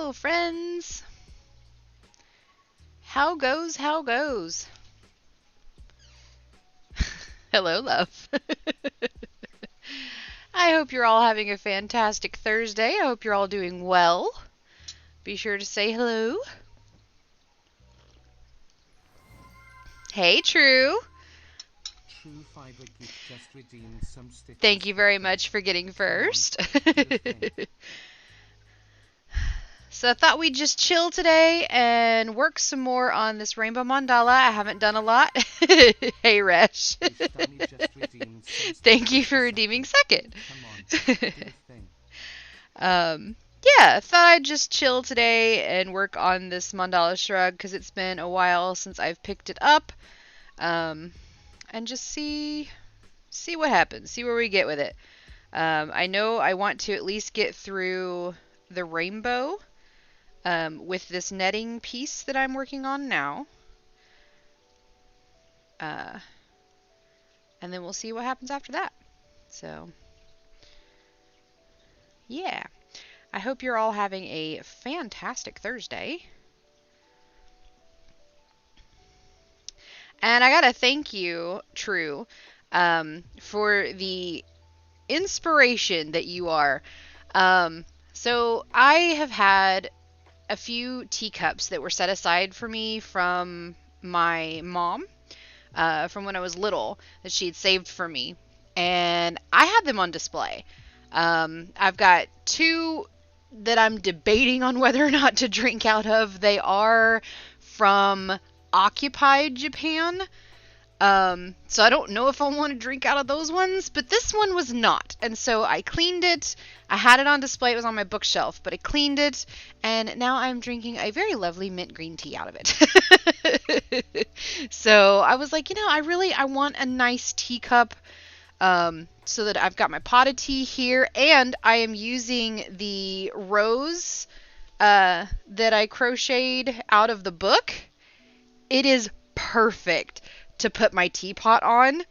Hello, friends. How goes, how goes? Hello, love. I hope you're all having a fantastic Thursday. I hope you're all doing well. Be sure to say hello. Hey, True. True Fiber Geek just redeemed some stitches. Thank you very much for getting first. So I thought we'd just chill today and work some more on this rainbow mandala. I haven't done a lot. Hey, Resh. Thank you for redeeming second. Yeah, I thought I'd just chill today and work on this mandala shrug because it's been a while since I've picked it up. And just see what happens, see where we get with it. I know I want to at least get through the rainbow with this netting piece that I'm working on now. And then we'll see what happens after that. So, yeah. I hope you're all having a fantastic Thursday. And I gotta thank you, True, for the inspiration that you are. So I have had a few teacups that were set aside for me from my mom, from when I was little, that she had saved for me. And I had them on display. I've got two that I'm debating on whether or not to drink out of. They are from occupied Japan. So I don't know if I want to drink out of those ones, but this one was not. And so I cleaned it. I had it on display. It was on my bookshelf, but I cleaned it, and now I'm drinking a very lovely mint green tea out of it. So I was like, I want a nice teacup, so that I've got my pot of tea here, and I am using the rose, that I crocheted out of the book. It is perfect to put my teapot on.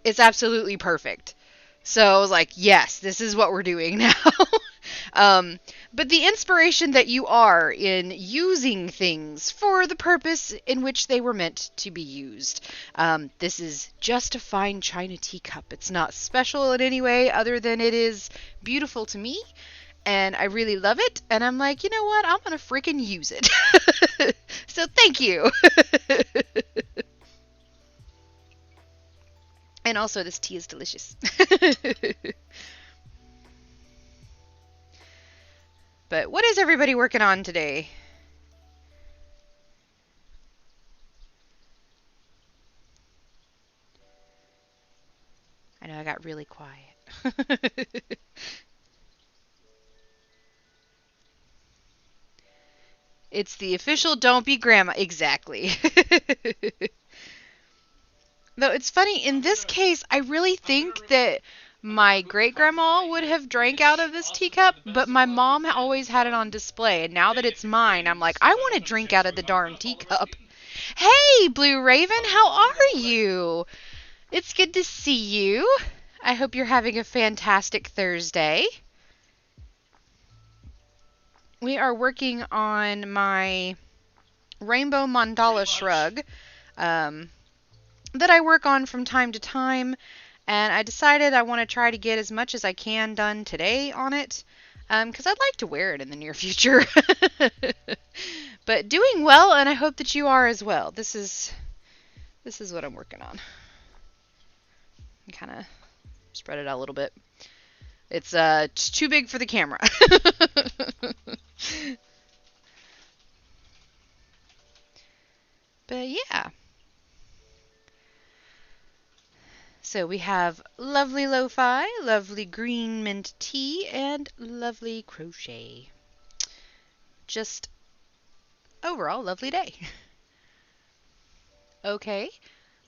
It's absolutely perfect. So I was like, yes, this is what we're doing now. But the inspiration that you are in using things for the purpose in which they were meant to be used. This is just a fine china teacup. It's not special in any way other than it is beautiful to me. And I really love it. And I'm like, you know what? I'm going to freaking use it. So thank you. And also, this tea is delicious. But what is everybody working on today? I know I got really quiet. It's the official Don't Be Grandma. Exactly. Though it's funny, in this case, I really think that my great-grandma would have drank out of this teacup, but my mom always had it on display, and now that it's mine, I'm like, I want to drink out of the darn teacup. Hey, Blue Raven, how are you? It's good to see you. I hope you're having a fantastic Thursday. We are working on my rainbow mandala shrug, that I work on from time to time, and I decided I want to try to get as much as I can done today on it, because I'd like to wear it in the near future. But doing well, and I hope that you are as well. This is what I'm working on. Kind of spread it out a little bit. It's too big for the camera. But yeah. So we have lovely lo-fi, lovely green mint tea, and lovely crochet. Just overall lovely day. Okay.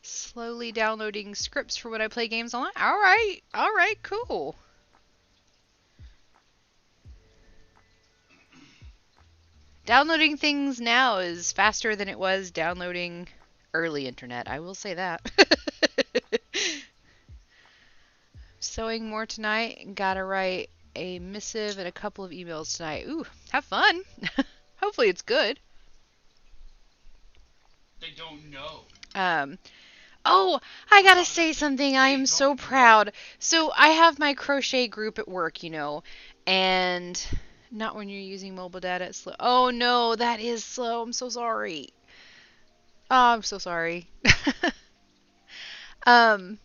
Slowly downloading scripts for when I play games online. Alright, cool. Downloading things now is faster than it was downloading early internet. I will say that. Sewing more tonight. Gotta write a missive and a couple of emails tonight. Ooh, have fun. hopefully it's good. They don't know. Um, oh, I gotta say something. I am so proud. So I have my crochet group at work, and not when you're using mobile data. It's slow. Oh no, that is slow. I'm so sorry. Oh, I'm so sorry. um,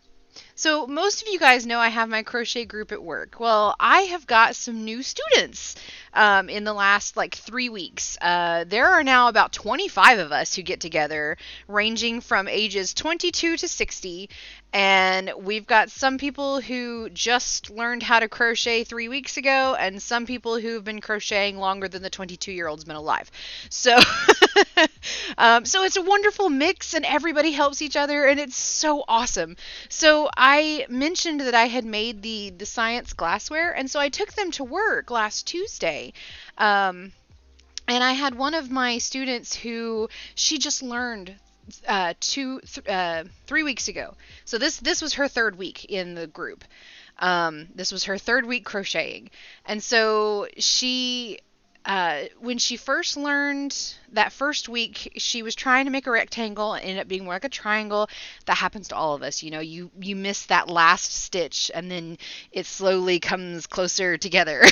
So most of you guys know I have my crochet group at work. Well, I have got some new students in the last 3 weeks. There are now about 25 of us who get together, ranging from ages 22 to 60. And we've got some people who just learned how to crochet 3 weeks ago, and some people who've been crocheting longer than the 22-year-old's been alive. So, so it's a wonderful mix, and everybody helps each other, and it's so awesome. So I mentioned that I had made the science glassware, and so I took them to work last Tuesday. And I had one of my students who she just learned 3 weeks ago. So this was her third week in the group. This was her third week crocheting, and so when she first learned that first week, she was trying to make a rectangle and ended up being more like a triangle. That happens to all of us. You miss that last stitch and then it slowly comes closer together.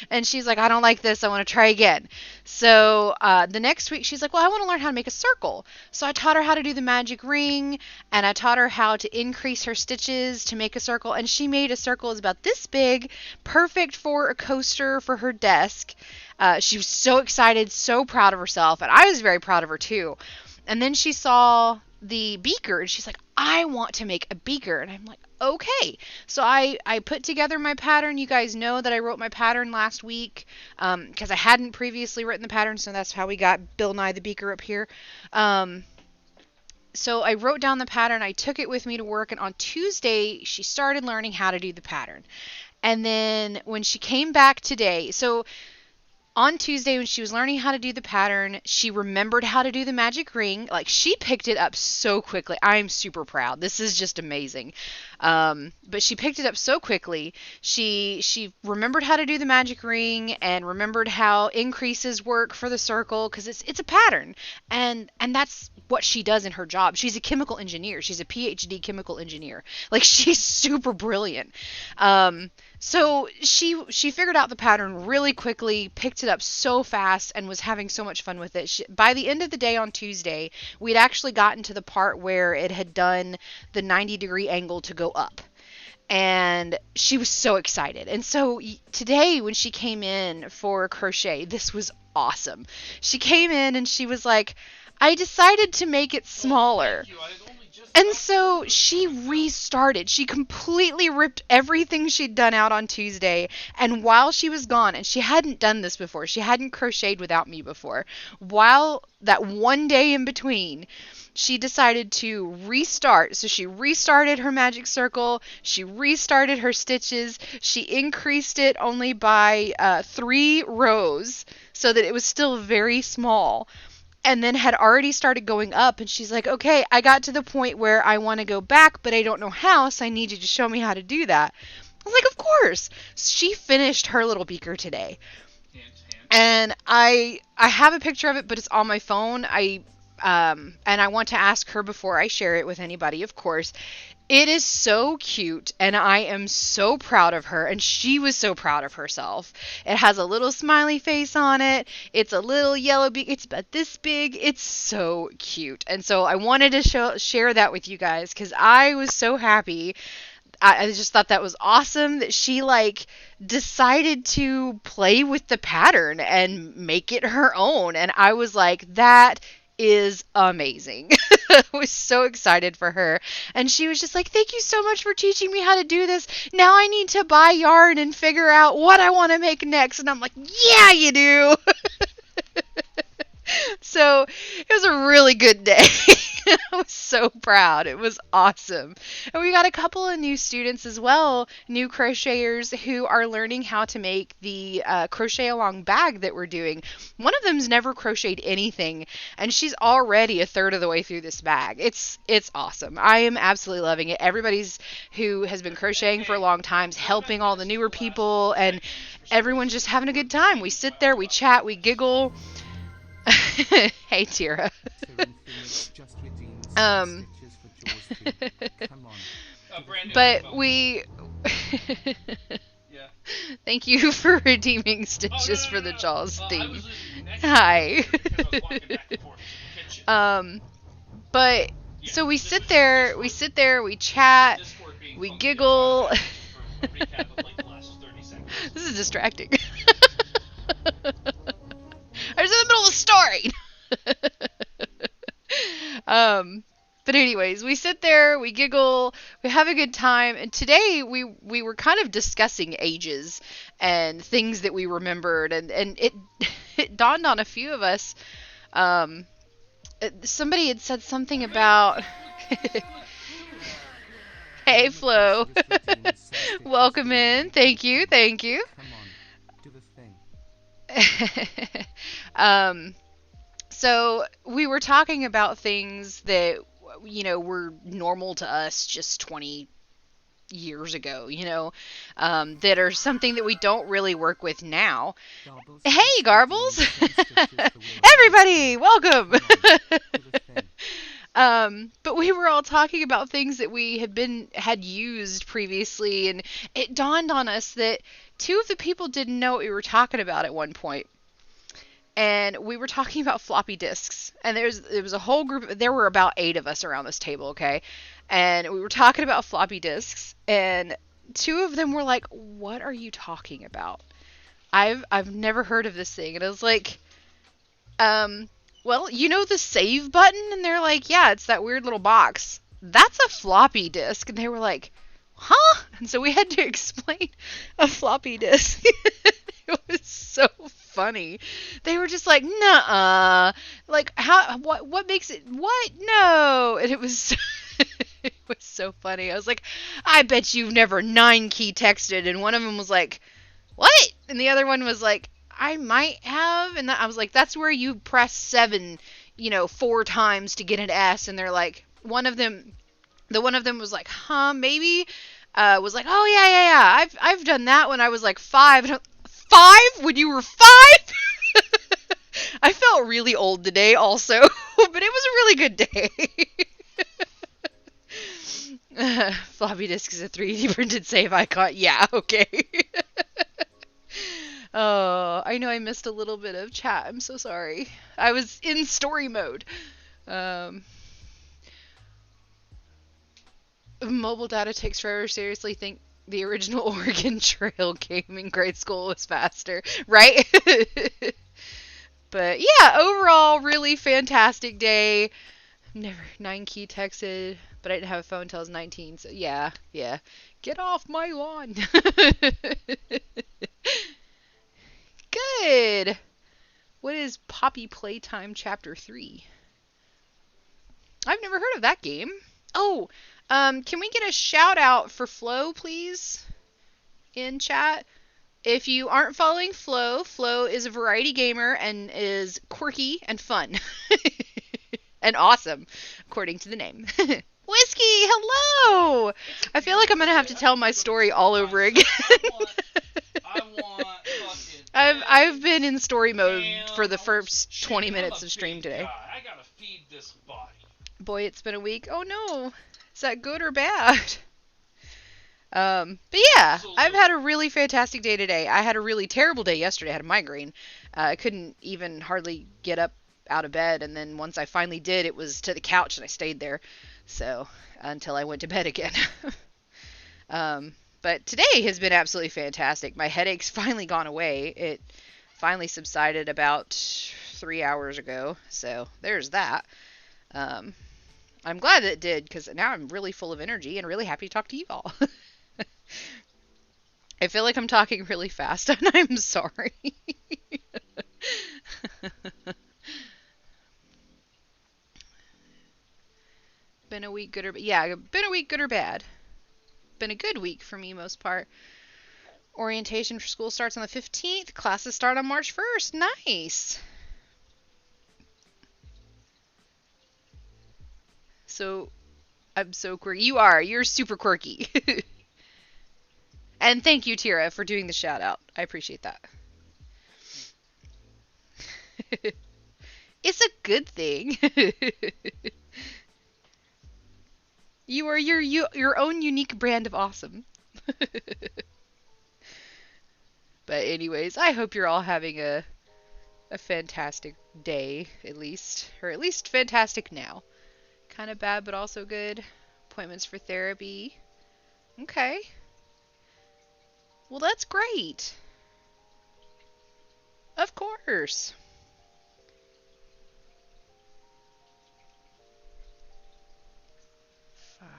And she's like, I don't like this. I want to try again. So the next week she's like, well, I want to learn how to make a circle. So I taught her how to do the magic ring, and I taught her how to increase her stitches to make a circle. And she made a circle that's about this big, perfect for a coaster for her desk. She was so excited, so proud of herself, and I was very proud of her too. And then she saw the beaker, and she's like, I want to make a beaker. And I'm like, okay. So I put together my pattern. You guys know that I wrote my pattern last week because I hadn't previously written the pattern, so that's how we got Bill Nye the Beaker up here. So I wrote down the pattern. I took it with me to work, and on Tuesday, she started learning how to do the pattern. And then when she came back today, so on Tuesday when she was learning how to do the pattern, she remembered how to do the magic ring. She picked it up so quickly. I'm super proud. This is just amazing. But she picked it up so quickly. She remembered how to do the magic ring and remembered how increases work for the circle, because it's a pattern. And that's what she does in her job. She's a chemical engineer. She's a PhD chemical engineer. She's super brilliant. So she figured out the pattern really quickly, picked it up so fast, and was having so much fun with it. By the end of the day on Tuesday, we'd actually gotten to the part where it had done the 90-degree angle to go up. And she was so excited. And so today when she came in for crochet, this was awesome. She came in and she was like, I decided to make it smaller. And so she restarted. She completely ripped everything she'd done out on Tuesday. And while she was gone, and she hadn't done this before, she hadn't crocheted without me before, while that one day in between, she decided to restart. So she restarted her magic circle. She restarted her stitches. She increased it only by 3 rows so that it was still very small. And then had already started going up, and she's like, okay, I got to the point where I want to go back, but I don't know how, so I need you to show me how to do that. I was like, of course. She finished her little beaker today. And I have a picture of it, but it's on my phone. And I want to ask her before I share it with anybody, of course. It is so cute, and I am so proud of her, and she was so proud of herself. It has a little smiley face on it. It's a little yellow beak. It's about this big. It's so cute. And so I wanted to share that with you guys because I was so happy. I just thought that was awesome that she decided to play with the pattern and make it her own. And I was like, that is amazing. I was so excited for her. And she was just like, thank you so much for teaching me how to do this. Now I need to buy yarn and figure out what I want to make next. And I'm like, yeah, you do. So it was a really good day. I was so proud. It was awesome. And we got a couple of new students as well, new crocheters who are learning how to make the crochet along bag that we're doing. One of them's never crocheted anything, and she's already a third of the way through this bag. It's awesome. I am absolutely loving it. Everybody's who has been crocheting for a long time is helping all the newer people, and everyone's just having a good time. We sit there, we chat, we giggle. Hey, Tira. Tyrann Phoenix just redeemed 6 Um, stitches for Jaws 2. Come on. Brandon, but phone. we. Yeah. Thank you for redeeming Oh, stitches for the Jaws I theme. was literally next Hi. to you because I was walking back and forth to the kitchen. But Yeah, so we this sit was there, Discord. we sit there, we chat, Discord being we funky. giggle. For a recap of like the last 30 seconds. This is distracting. I was in the middle of a story. But anyways, we sit there, we giggle, we have a good time, and today we were kind of discussing ages and things that we remembered, and it it dawned on a few of us. Um, Somebody had said something about. Hey, Flo. Welcome in. Thank you. Thank you. Come on, do the thing. So we were talking about things that were normal to us just 20 years ago, that are something that we don't really work with now. Garbles Hey, just Garbles. redeemed 10 stitches for Will Everybody, welcome. Come on, do the thing. But we were all talking about things that we had used previously, and it dawned on us that two of the people didn't know what we were talking about at one point. And we were talking about floppy disks. And there was a whole group. There were about 8 of us around this table, okay? And we were talking about floppy disks, and two of them were like, "What are you talking about? I've never heard of this thing." And I was like, well, you know the save button? And they're like, "Yeah, it's that weird little box." That's a floppy disk. And they were like, "Huh?" And so we had to explain a floppy disk. It was so funny. They were just like, "Nuh-uh. Like, what makes it, what? No." And it was it was so funny. I was like, "I bet you've never 9-key texted." And one of them was like, "What?" And the other one was like, "I might have." And I was like, "That's where you press 7, 4 times to get an S." And they're like, one of them was like, "Huh, maybe." Was like, "Oh yeah. I've done that when I was like 5." And 5? When you were 5? I felt really old today also, but it was a really good day. Floppy disk is a 3D printed save icon. Yeah, okay. Oh, I know I missed a little bit of chat. I'm so sorry. I was in story mode. Mobile data takes forever. Seriously, think the original Oregon Trail game in grade school was faster, right? But yeah, overall, really fantastic day. Never 9-key texted, but I didn't have a phone until I was 19, so yeah. Get off my lawn. Good. What is Poppy Playtime Chapter 3? I've never heard of that game. Oh, can we get a shout out for Flo, please? In chat. If you aren't following Flo, Flo is a variety gamer and is quirky and fun. And awesome, according to the name. Whiskey, hello! I feel like I'm gonna have to tell my story all over again. I want fucking I've been in story mode ham. for the I want first some 20 chicken. I'm minutes a of stream big today. guy. I gotta feed this body. Boy, it's been a week. Oh no. Is that good or bad? But yeah, I've had a really fantastic day today. I had a really terrible day yesterday. I had a migraine. I couldn't even hardly get up out of bed, and then once I finally did, it was to the couch and I stayed there. So, until I went to bed again. But today has been absolutely fantastic. My headache's finally gone away. It finally subsided about 3 hours ago. So, there's that. I'm glad that it did, because now I'm really full of energy and really happy to talk to you all. I feel like I'm talking really fast, and I'm sorry. Been a week good or been a week good or bad. Been a good week for me most part. Orientation for school starts on the 15th. Classes start on March 1st. Nice. So, I'm so quirky. You're super quirky. And thank you, Tira, for doing the shout out. I appreciate that. Is good thing. You are your own unique brand of awesome. But anyways, I hope you're all having a fantastic day, at least. Or at least fantastic now. Kind of bad, but also good. Appointments for therapy. Okay. Well, that's great. Of course. Five.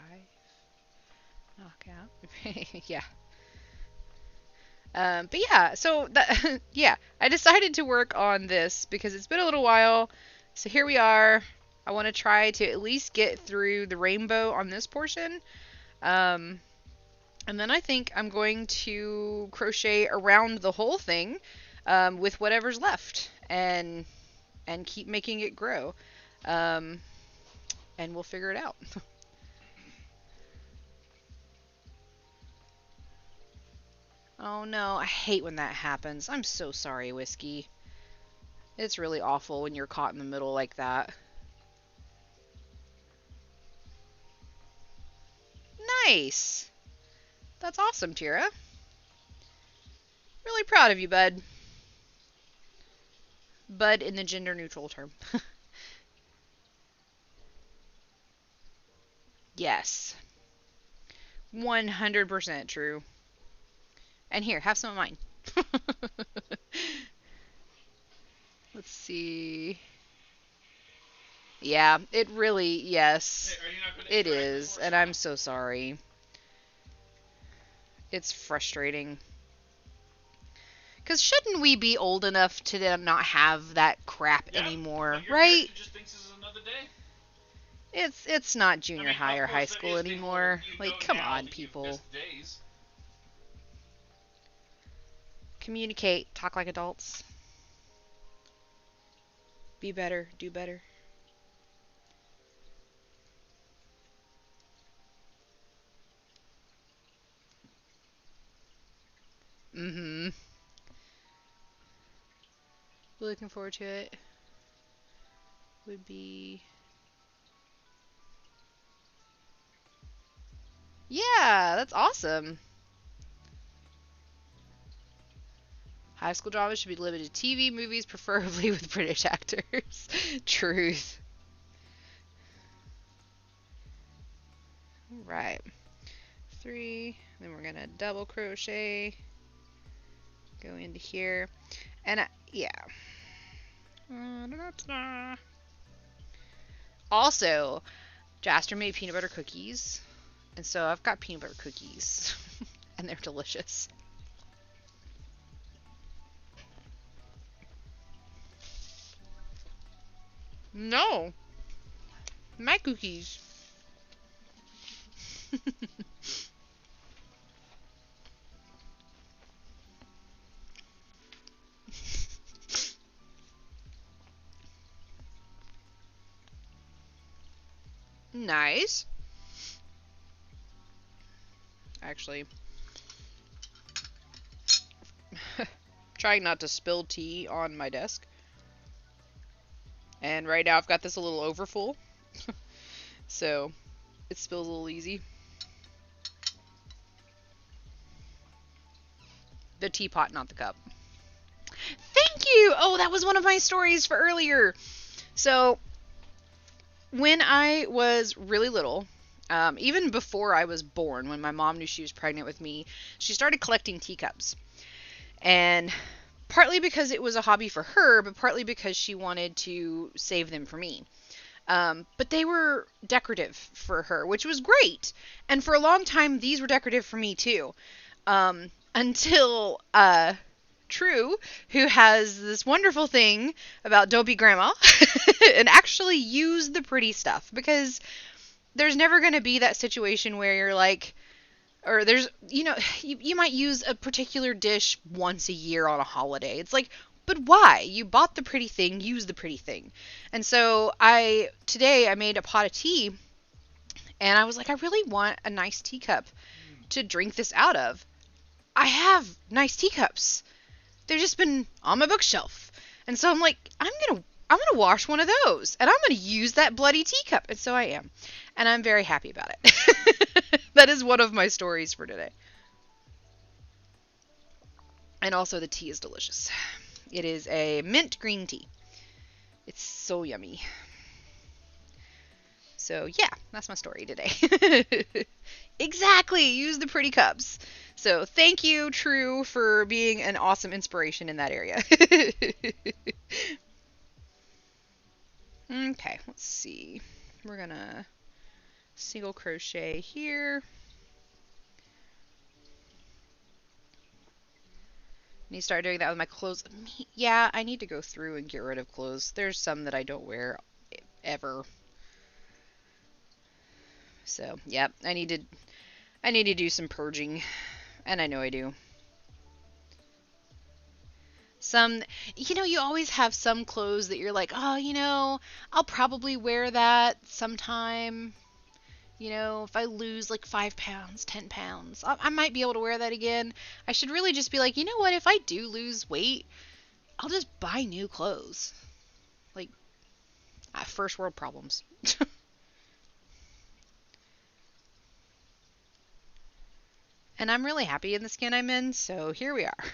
Knockout. Yeah. But yeah, so that, yeah, I decided to work on this because it's been a little while. So here we are. I want to try to at least get through the rainbow on this portion. And then I think I'm going to crochet around the whole thing with whatever's left and keep making it grow. And we'll figure it out. Oh no, I hate when that happens. I'm so sorry, Whiskey. It's really awful when you're caught in the middle like that. Nice! That's awesome, Tira. Really proud of you, bud. Bud in the gender neutral term. Yes. 100% true. And here, have some of mine. Let's see. Yeah, it really, yes. Hey, are you not gonna It interact is, before and show? I'm so sorry. It's frustrating. Because shouldn't we be old enough to then not have that crap Yeah, anymore, but your right? character just thinks this is another day. It's not junior I mean, high of or course high there school is the anymore. whole, you Like, know come now on, that you've people. missed days. Communicate, talk like adults. Be better, do better. Mm-hmm. Looking forward to it. Would be... Yeah, that's awesome. High school dramas should be limited to TV, movies, preferably with British actors. Truth. Right. 3, then we're gonna double crochet, go into here, and yeah. Also, Jaster made peanut butter cookies, and so I've got peanut butter cookies, and they're delicious. No, my cookies. Nice. Actually, trying not to spill tea on my desk. And right now I've got this a little overfull. So it spills a little easy. The teapot, not the cup. Thank you! Oh, that was one of my stories for earlier. So, when I was really little, even before I was born, when my mom knew she was pregnant with me, she started collecting teacups. And partly because it was a hobby for her, but partly because she wanted to save them for me. But they were decorative for her, which was great. And for a long time, these were decorative for me too. Until True, who has this wonderful thing about Dopey Grandma, and actually use the pretty stuff. Because there's never going to be that situation where you're like, or there's, you might use a particular dish once a year on a holiday. It's like, but why? You bought the pretty thing, use the pretty thing. And so today I made a pot of tea, and I was like, I really want a nice teacup to drink this out of. I have nice teacups. They've just been on my bookshelf. And so I'm like, I'm going to I'm going to wash one of those, and I'm going to use that bloody teacup. And so I am. And I'm very happy about it. That is one of my stories for today. And also the tea is delicious. It is a mint green tea. It's so yummy. So yeah, that's my story today. Exactly, use the pretty cups. So thank you, True, for being an awesome inspiration in that area. Okay, let's see. We're gonna single crochet here. Need to start doing that with my clothes. Yeah, I need to go through and get rid of clothes. There's some that I don't wear ever. So, yep, I need to do some purging, and I know I do. Some, you always have some clothes that you're like, oh, I'll probably wear that sometime. If I lose like 5 pounds, 10 pounds, I might be able to wear that again. I should really just be like, you know what, if I do lose weight, I'll just buy new clothes. Like, first world problems. And I'm really happy in the skin I'm in, so here we are.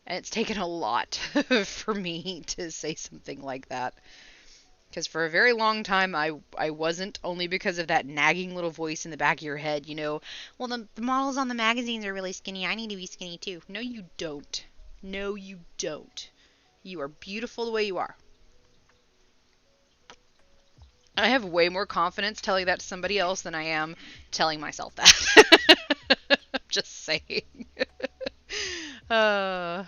And it's taken a lot for me to say something like that. Because for a very long time, I wasn't, only because of that nagging little voice in the back of your head, well, the models on the magazines are really skinny. I need to be skinny too. No, you don't. No, you don't. You are beautiful the way you are. I have way more confidence telling that to somebody else than I am telling myself that. I'm just saying. I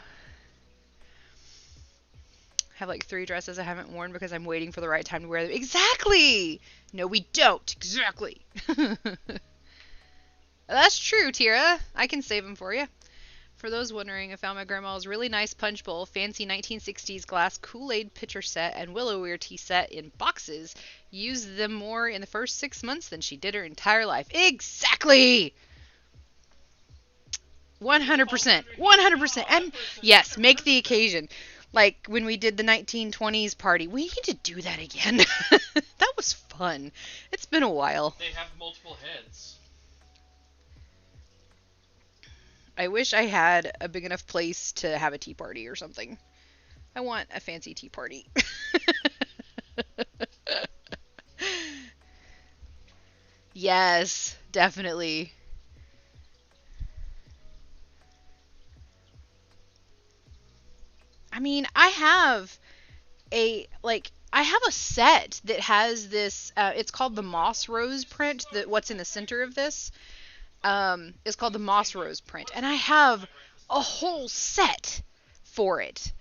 have like 3 dresses I haven't worn because I'm waiting for the right time to wear them. Exactly! No, we don't. Exactly. That's true, Tira. I can save them for you. For those wondering, I found my grandma's really nice punch bowl, fancy 1960s glass Kool-Aid pitcher set, and Willow-Weir tea set in boxes. Used them more in the first 6 months than she did her entire life. Exactly! 100%. 100%. And yes, make the occasion. Like when we did the 1920s party. We need to do that again. That was fun. It's been a while. They have multiple heads. I wish I had a big enough place to have a tea party or something. I want a fancy tea party. Yes, definitely. I mean, I have a set that has this, it's called the Moss Rose print, what's in the center of this. Is called the Moss Rose print, and I have a whole set for it.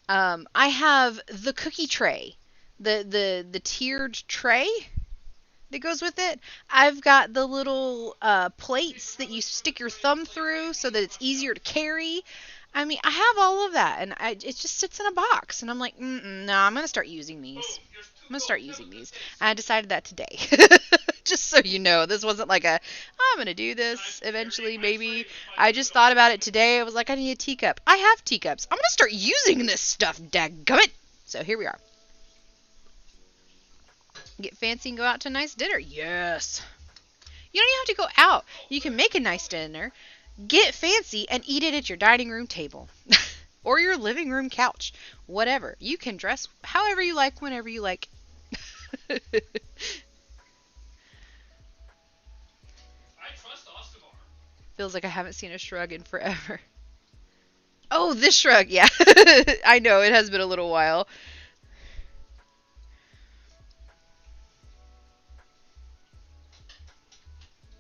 I have the cookie tray, the tiered tray that goes with it. I've got the little plates that you stick your thumb through so that it's easier to carry. I mean, I have all of that, and it just sits in a box, and I'm like, no, I'm gonna start using these. I'm gonna start using these. And I decided that today. Just so you know, this wasn't like I'm gonna do this eventually, maybe. I just thought about it today. I was like, I need a teacup. I have teacups. I'm gonna start using this stuff, dadgummit. So here we are. Get fancy and go out to a nice dinner. Yes. You don't even have to go out. You can make a nice dinner, get fancy, and eat it at your dining room table. Or your living room couch. Whatever. You can dress however you like, whenever you like. I trust Ostavar. Feels like I haven't seen a shrug in forever. Oh, this shrug, yeah. I know, it has been a little while.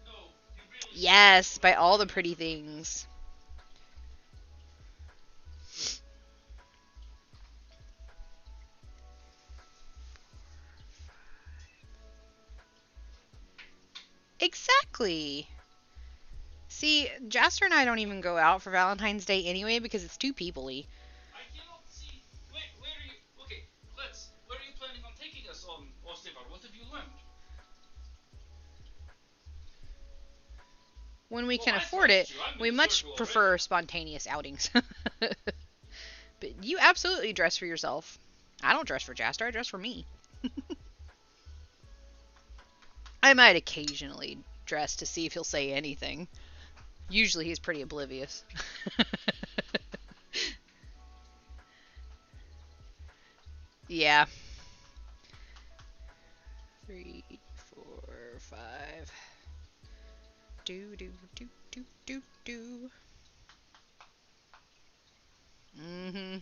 No, you really Yes, by all the pretty things. Exactly. See, Jaster and I don't even go out for Valentine's Day anyway because it's too people-y. I cannot see. Wait, where are you? Okay, where are you planning on taking us on Ostavar? What have you learned? When we Well, can I afford trust it, you. I'm in we the much circle prefer already. spontaneous outings. But you absolutely dress for yourself. I don't dress for Jaster, I dress for me. I might occasionally dress to see if he'll say anything. Usually he's pretty oblivious. Yeah. 3, 4, 5. Do do do do do do. Mm-hmm.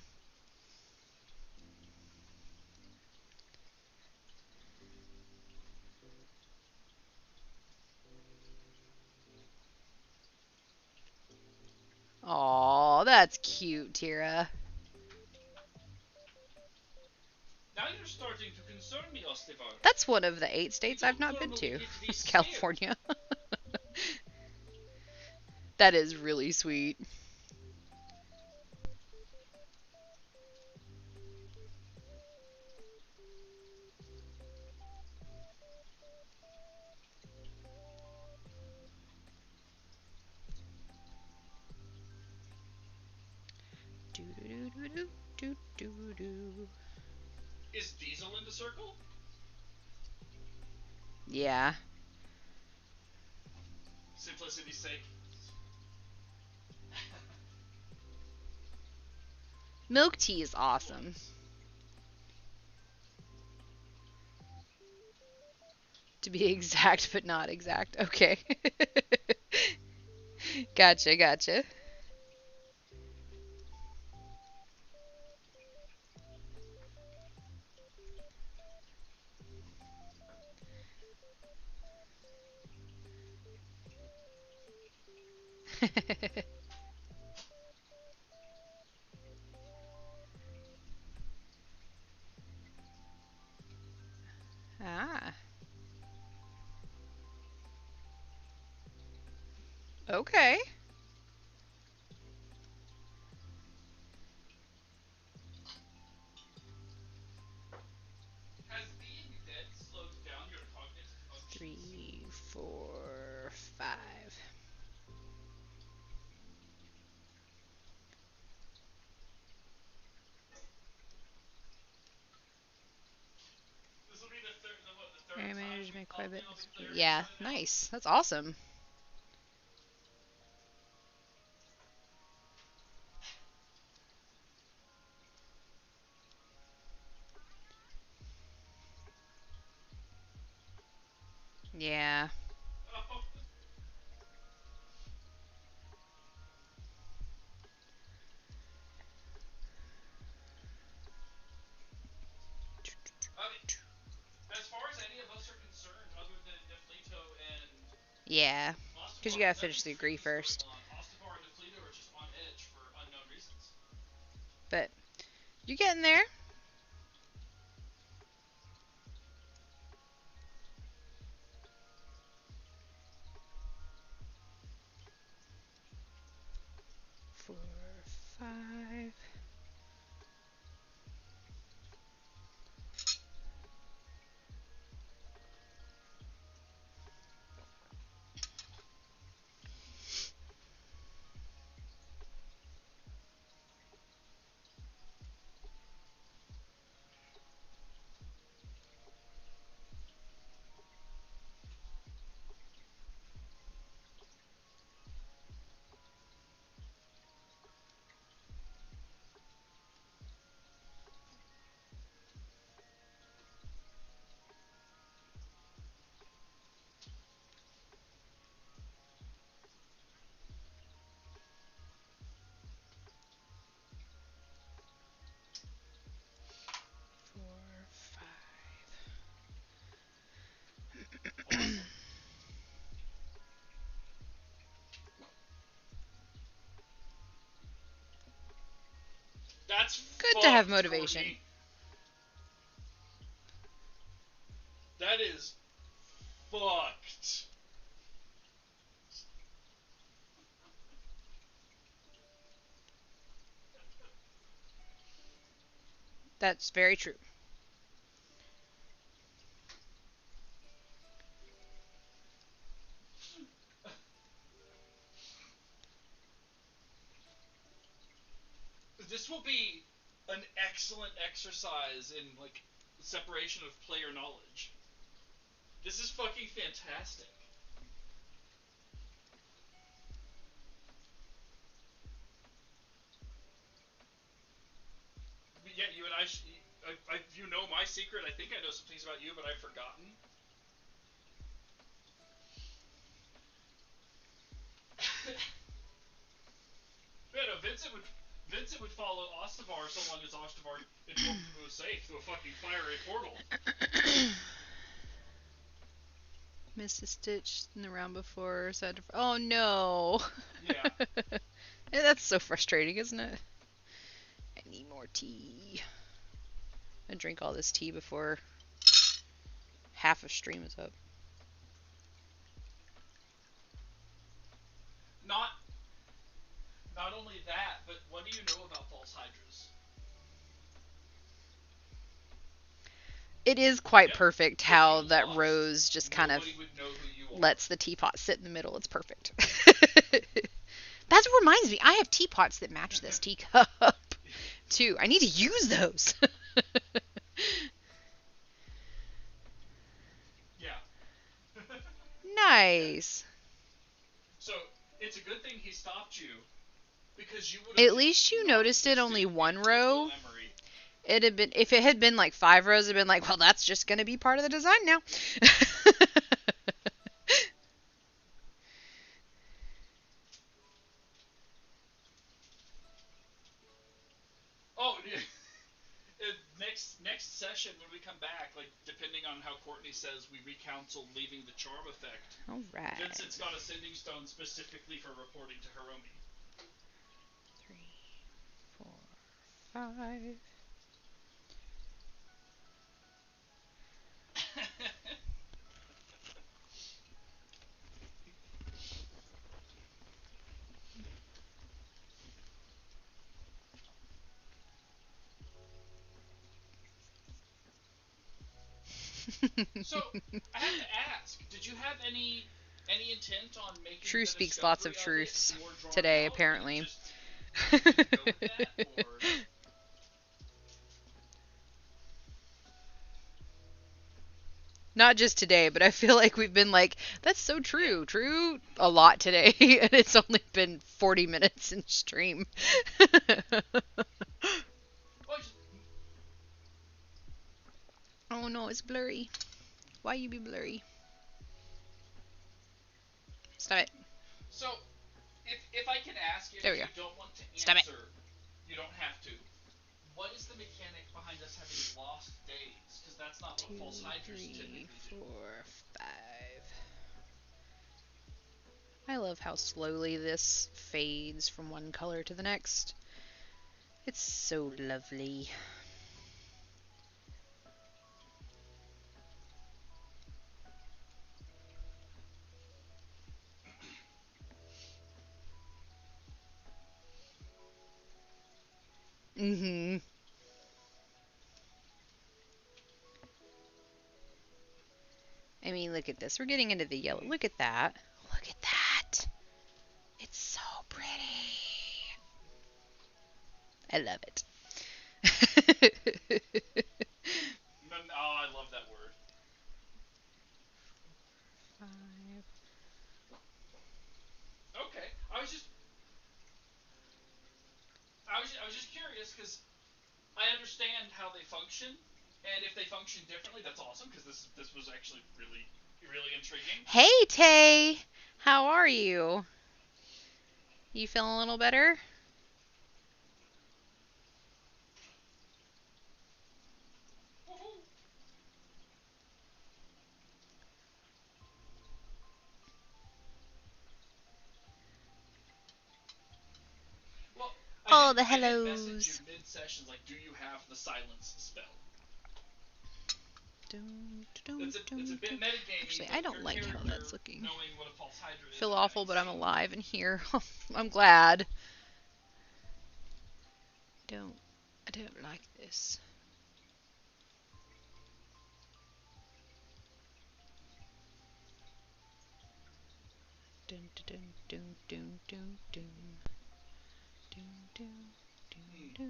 Aw, that's cute, Tira. Now you're starting to concern me, Ostivar. That's one of the 8 states You I've don't not been normally to. get these scared. California. That is really sweet. Do do do do do do do. Is Diesel in the circle? Yeah. Simplicity's sake. Milk tea is awesome. To be exact, but not exact. Okay. Gotcha, gotcha. Ah. Okay. Has being dead slowed down your cognitive functions? 3, 4, 5. This will be the third Area time managers make quite a bit. I'll be clearing Yeah, this out. nice. That's awesome. Yeah. Oh. I mean, as far as any of us are concerned, other than Defleto and Yeah. Ostivar, Because you gotta nothing finish the freaky agree is going first. on. Ostivar and Defleto are just on edge for unknown reasons. But you're getting there. Four, 5. Four, 5. Awesome. That's Good to have fucked, motivation. Courtney. That is fucked. That's very true. This will be an excellent exercise in like separation of player knowledge. This is fucking fantastic. Yeah, you and you know my secret. I think I know some things about you, but I've forgotten. Yeah, no, Vincent would follow Ostavar so long as Ostavar informed him it was safe through a fucking fiery portal. Missed a stitch in the round before. So oh no. Yeah. Yeah, that's so frustrating, isn't it? I need more tea. I drink all this tea before half of stream is up. Not only that, but what do you know about false hydras? It is quite Yep. perfect If how you that lost, Rose just kind of nobody would know who you are. lets the teapot sit in the middle. It's perfect. That reminds me, I have teapots that match this teacup too. I need to use those. Yeah. Nice. So it's a good thing he stopped you, because you would. At least you noticed it only one row. Memory. It'd have been, if it had been like 5 rows, it'd been like, well, that's just gonna be part of the design now. Oh, yeah. Next session when we come back, like depending on how Courtney says, we recounsel leaving the charm effect. All right. Vincent's got a sending stone specifically for reporting to Hiromi. 3, 4, 5. So I have to ask, did you have any intent on making True the speaks lots of discovery truths it more drawn today, out, apparently. Just didn't go with that, or... Not just today, but I feel like we've been like, that's so true, true a lot today, and it's only been 40 minutes in stream. Oh no, it's blurry. Why you be blurry? Stop it. So, if I can ask, if There we you go. don't want to Stop it. answer, you don't have to. What is the mechanic behind us having lost days? Because that's not 2, what false hydras 3, typically 4, do. 5. I love how slowly this fades from one color to the next. It's so lovely. Mm-hmm. I mean, look at this. We're getting into the yellow. Look at that. Look at that. It's so pretty. I love it. Oh, I love that word. 5. Okay, I was just curious because I understand how they function, and if they function differently, that's awesome because this was actually really intriguing. Hey, Tay. How are you? You feeling a little better? Woohoo! Well, Oh, the I did message you hellos. mid sessions like, do you have the silence spell? It's a bit metagamey. Actually, But I don't your like how character that's looking. knowing what a false hydra I is feel and awful, having but I'm seen alive them. in here. I'm glad. I don't like this. Dun, dun, dun, dun, dun, dun, dun, dun, dun,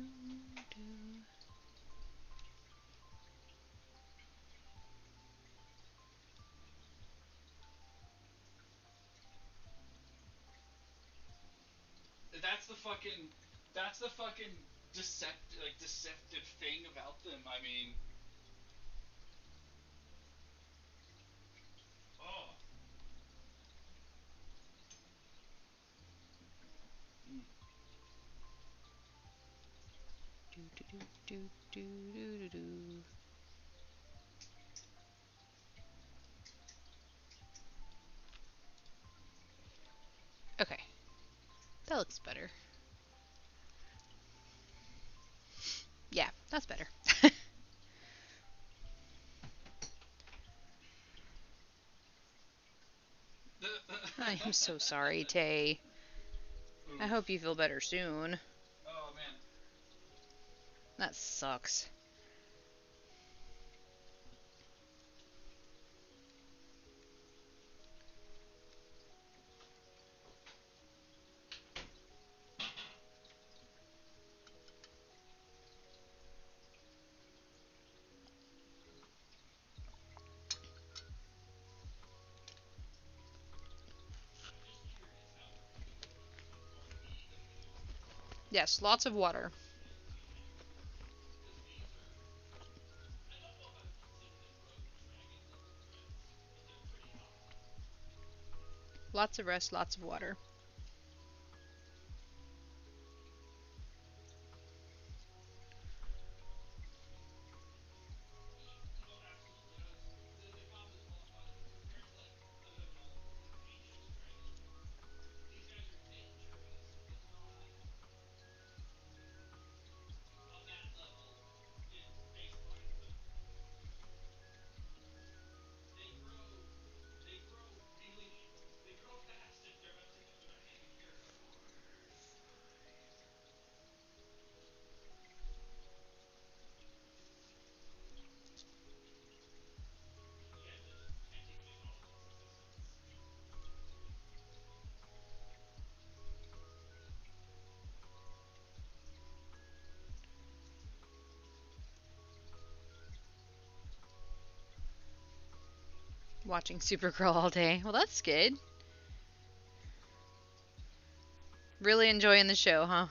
That's the fucking. That's the fucking deceptive thing about them. I mean, oh. Mm. Okay, that looks better. Yeah, that's better. I am so sorry, Tay. I hope you feel better soon. Oh man. That sucks. Yes, lots of water. Lots of rest, lots of water. Watching Supergirl all day. Well, that's good. Really enjoying the show, huh?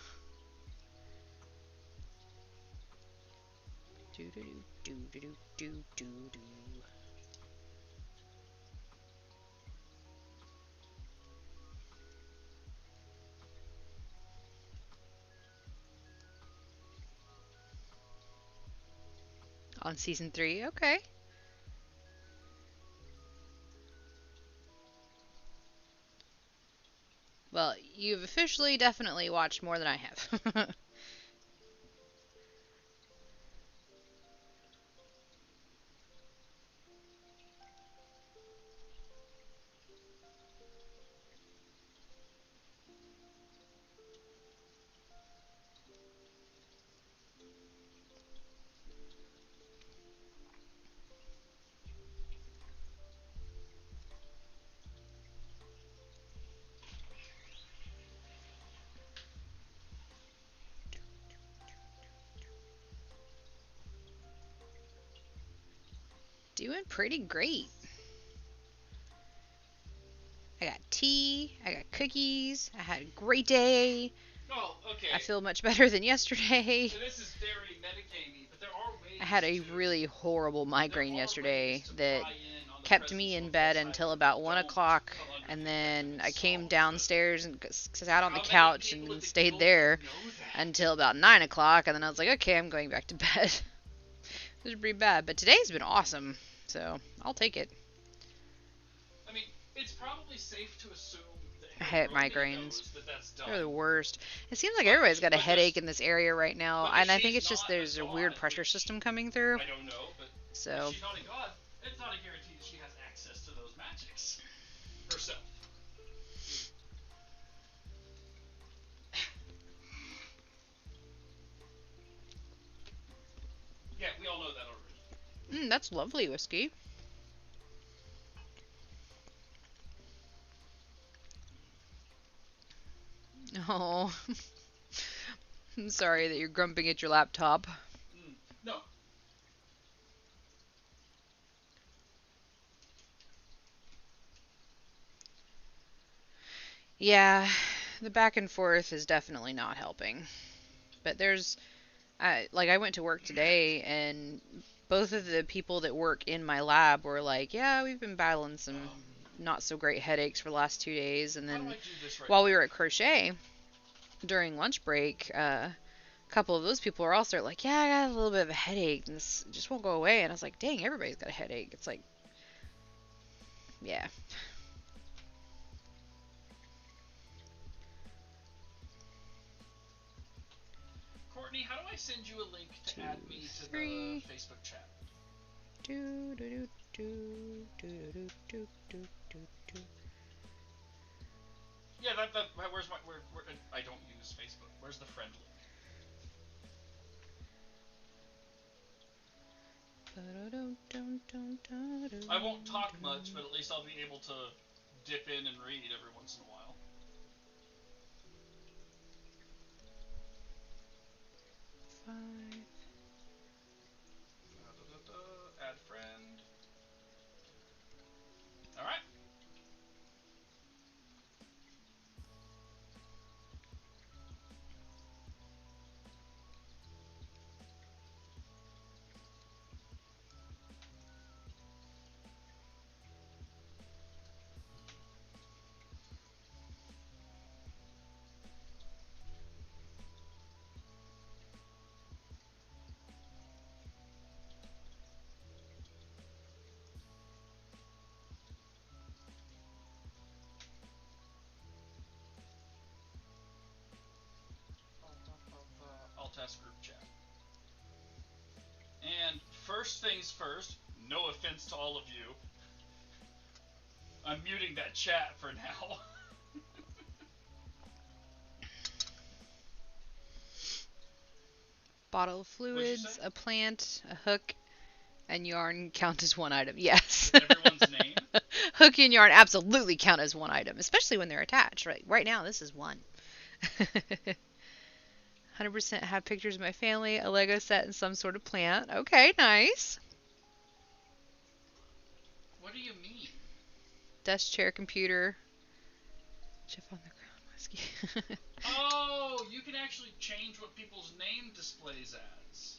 Do do do do do do do do. On season 3, okay. Well, you've officially definitely watched more than I have. Doing pretty great. I got tea, I got cookies, I had a great day. Oh, okay. I feel much better than yesterday. So this is very metagamey, but there are ways. I had a to, really horrible migraine there are yesterday ways to that pry in on the kept me presence in of bed Alzheimer's until that about 1 don't o'clock, come under and the then effective I came solves, downstairs and sat on the how many couch people at and the stayed guild there know that? until about 9 o'clock, and then I was like, okay, I'm going back to bed. It was pretty bad, but today's been awesome, so I'll take it. I mean, it's probably safe to assume that I hate Hiromi migraines. knows that that's done. They're the worst. It seems like But- everybody's got a but headache there's- in this area right now, but and I she's think it's just not there's a god, weird pressure which system coming through. I don't know, but So if she's not a god, it's not a guarantee that she has access to those magics herself. Yeah, we all know that already. that's lovely whiskey. Oh, I'm sorry that you're grumping at your laptop. No. Yeah, the back and forth is definitely not helping. But I went to work today, and both of the people that work in my lab were like, yeah, we've been battling some not so great headaches for the last 2 days. And How do then I do this right while now? we were at crochet during lunch break, a couple of those people were also like, yeah, I got a little bit of a headache, and this just won't go away. And I was like, dang, everybody's got a headache. It's like, yeah. Courtney, how do I send you a link to 2, add me to 3. the Facebook chat? Do do do do do do do do do do. Yeah, where's my where I don't use Facebook. Where's the friend link? I won't talk much, but at least I'll be able to dip in and read every once in a while. Add friend. Alright. Alt task group chat. And first things first, no offense to all of you, I'm muting that chat for now. Bottle of fluids, say? a plant, a hook, and yarn count as one item. Yes. Everyone's name? Hook and yarn absolutely count as one item, especially when they're attached. Right now, this is one. 100% have pictures of my family, a Lego set, and some sort of plant. Okay, nice. What do you mean? Desk, chair, computer. Chip on the ground, whiskey. Oh, you can actually change what people's name displays as.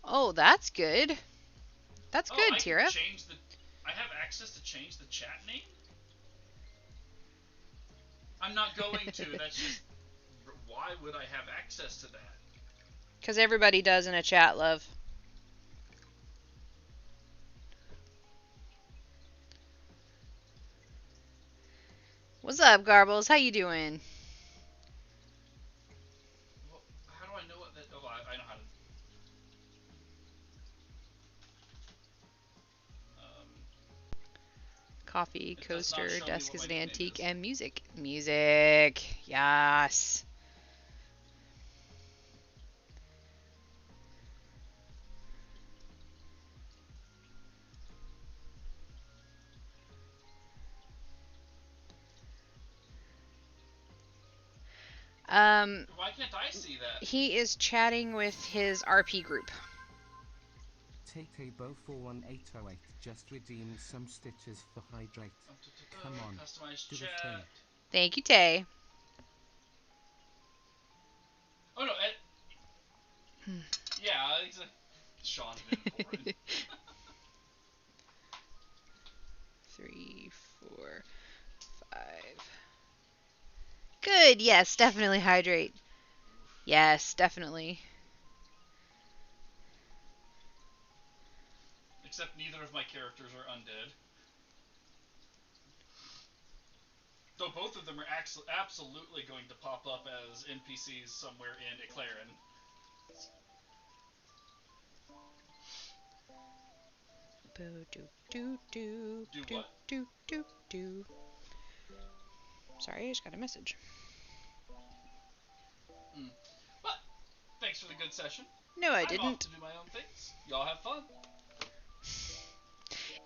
Oh, that's good. That's good, I Tira. Can change I have access to change the chat name? I'm not going to. That's just... Why would I have access to that? Because everybody does in a chat, love. What's up, Garbles? How you doing? Well, how do I know what that... Oh, I know how to... Coffee, coaster, desk is an antique, is. and music. Music. Yes. Why can't I see that? He is chatting with his RP group. Tatebo 41808 just redeemed some stitches for hydrate. Come on, Customize do the chat. thing. Thank you, Tay. Oh no, yeah, Sean's been boring. 3, 4, 5. Good. Yes, definitely hydrate. Yes, definitely. Except neither of my characters are undead. Though both of them are absolutely going to pop up as NPCs somewhere in Eclairin. Do what? Sorry, I just got a message. But thanks for the good session. No, I I'm didn't. off to do my own things. Y'all have fun.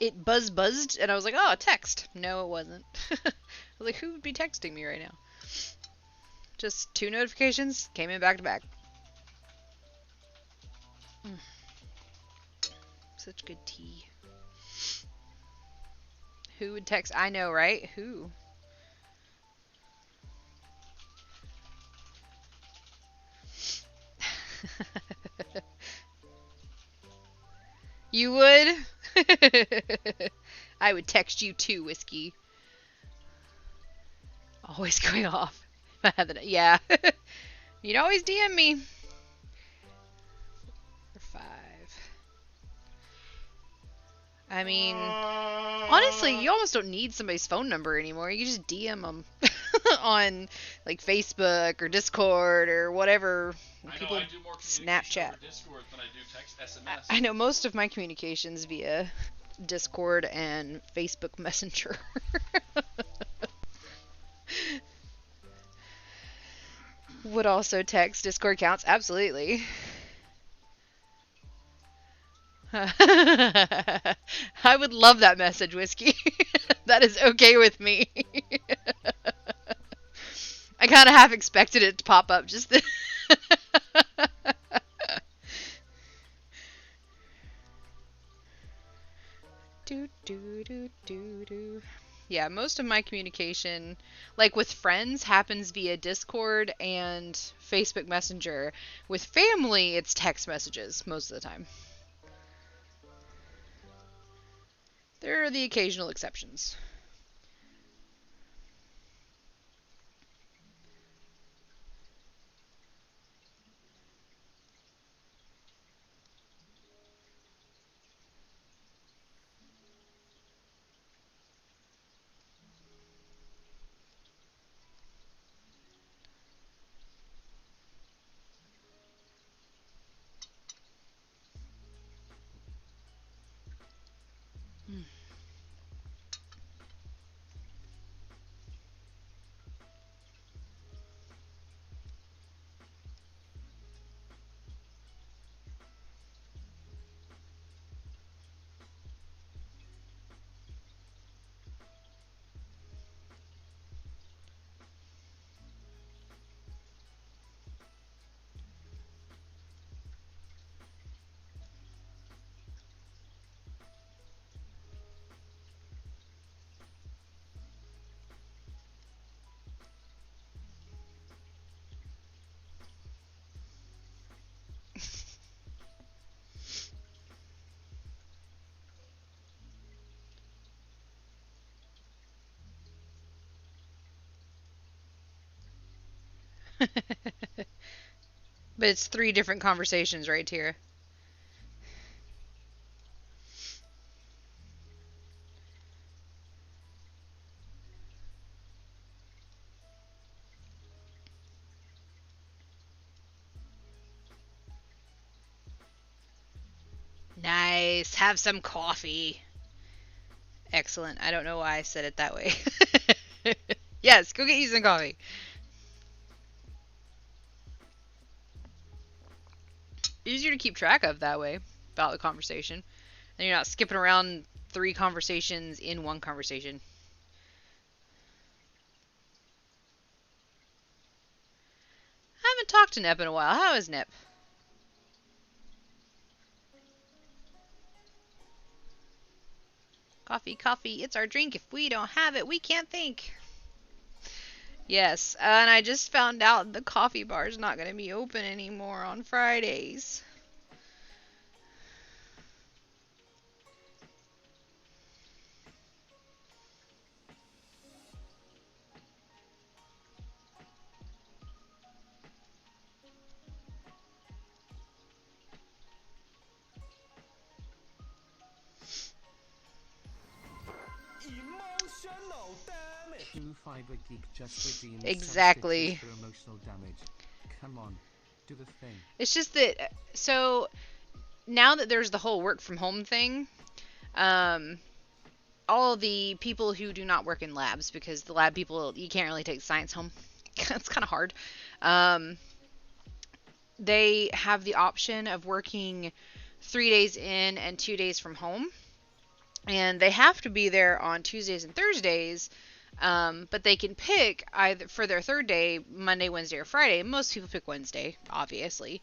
It buzzed, and I was like, oh, text. No, it wasn't. I was like, who would be texting me right now? Just 2 notifications came in back to back. Such good tea. Who would text? I know, right? Who? You would? I would text you too, Whiskey. Always going off. Yeah. You'd always DM me. 5. I mean, honestly, you almost don't need somebody's phone number anymore. You just DM them on like Facebook or Discord or whatever. People I do more communication Snapchat. over Discord than I do text SMS. I know most of my communications via Discord and Facebook Messenger. Would also text. Discord counts, absolutely. I would love that message, Whiskey. That is okay with me. I kind of half expected it to pop up just the do. Yeah, most of my communication, like with friends, happens via Discord and Facebook Messenger. With family, it's text messages most of the time. There are the occasional exceptions. But it's 3 different conversations, right, Tira? Nice. Have some coffee. Excellent. I don't know why I said it that way. Yes, go get you some coffee. Easier to keep track of that way about the conversation. And you're not skipping around 3 conversations in one conversation. I haven't talked to Nep in a while. How is Nep? Coffee, coffee, it's our drink. If we don't have it, we can't think. Yes, and I just found out the coffee bar's not going to be open anymore on Fridays. Blue Fiber Geek just redeemed Exactly. some stitches for emotional damage. Come on, do the thing. It's just that, so now that there's the whole work from home thing, all the people who do not work in labs, because the lab people, you can't really take science home. It's kind of hard. They have the option of working 3 days in and 2 days from home. And they have to be there on Tuesdays and Thursdays But they can pick either for their third day, Monday, Wednesday, or Friday. Most people pick Wednesday, obviously.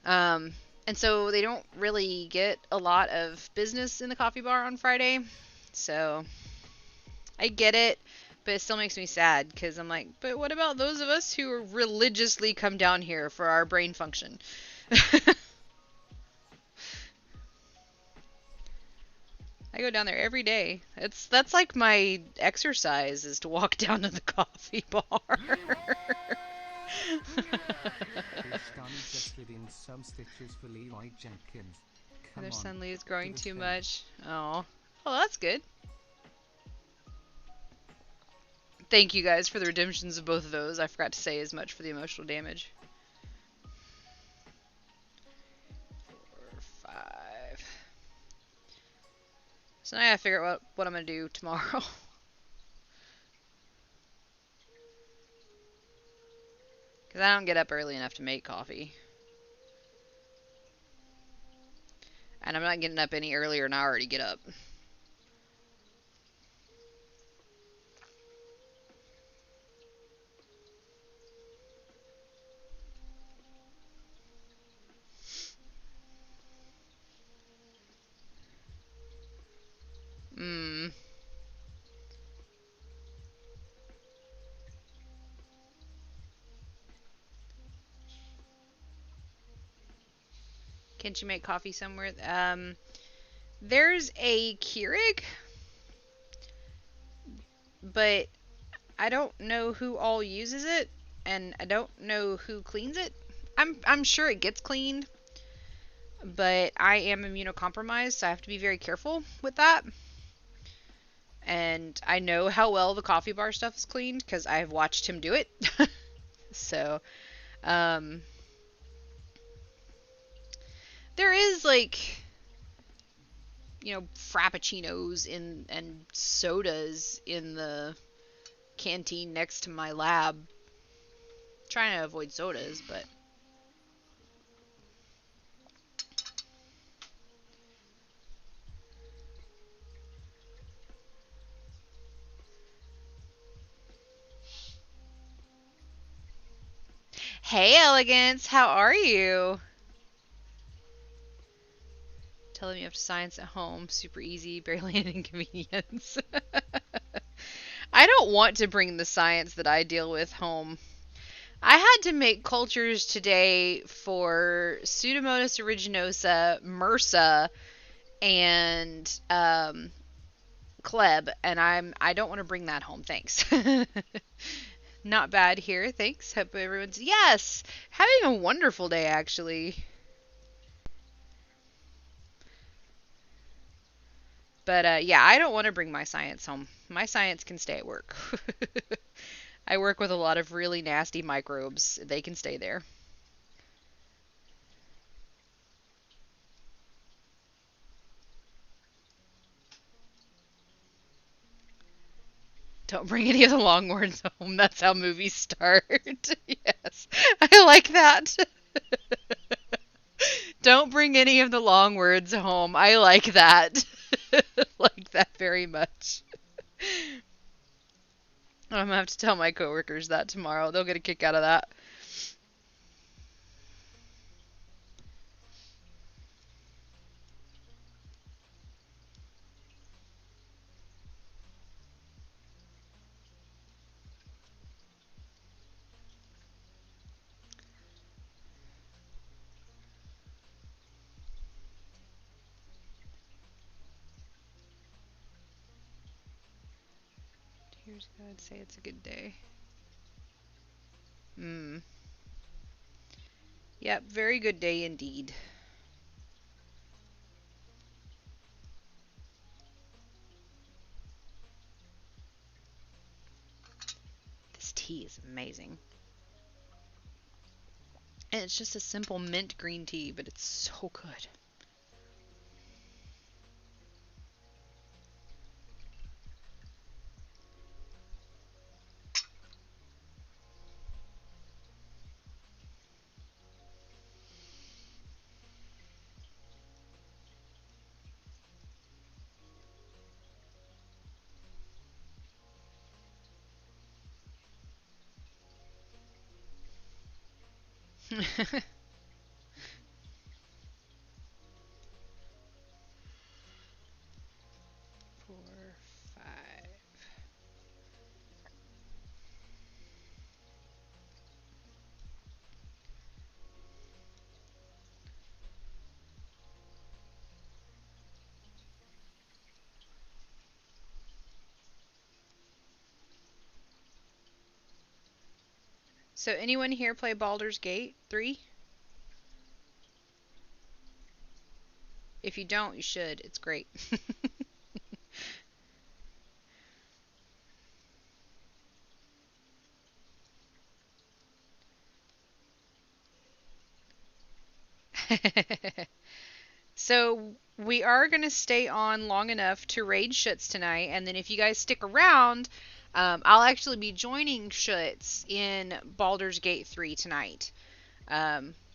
Um, and so they don't really get a lot of business in the coffee bar on Friday. So I get it, but it still makes me sad because I'm like, but what about those of us who religiously come down here for our brain function? I go down there every day. That's like my exercise is to walk down to the coffee bar. Bishani just redeemed some stitches for Leroy Jenkins. Come Their on, son Lee is do growing the too thing. much. Oh. Oh, that's good. Thank you guys for the redemptions of both of those. I forgot to say as much for the emotional damage. 4, 5. So now I gotta figure out what I'm gonna do tomorrow. Because I don't get up early enough to make coffee. And I'm not getting up any earlier than I already get up. Hmm. Can't you make coffee somewhere? There's a Keurig, but I don't know who all uses it, and I don't know who cleans it. I'm sure it gets cleaned, but I am immunocompromised, so I have to be very careful with that. And I know how well the coffee bar stuff is cleaned because I've watched him do it. So, um, there is like, frappuccinos in and sodas in the canteen next to my lab. Trying to avoid sodas, but hey, Elegance, how are you? Telling me you have to science at home. Super easy, barely an inconvenience. I don't want to bring the science that I deal with home. I had to make cultures today for Pseudomonas aeruginosa, MRSA, and Kleb, and I don't want to bring that home. Thanks. Not bad here. Thanks. Hope everyone's yes, having a wonderful day actually. But yeah, I don't want to bring my science home. My science can stay at work. I work with a lot of really nasty microbes. They can stay there. Don't bring any of the long words home. That's how movies start. Yes. I like that. Don't bring any of the long words home. I like that. Like that very much. I'm gonna have to tell my coworkers that tomorrow. They'll get a kick out of that. Here's God say it's a good day. Hmm. Yep, very good day indeed. This tea is amazing. And it's just a simple mint green tea, but it's so good. Four, five. So anyone here play Baldur's Gate 3? If you don't, you should. It's great. So we are going to stay on long enough to raid Schutz tonight, and then if you guys stick around, I'll actually be joining Schutz in Baldur's Gate 3 tonight,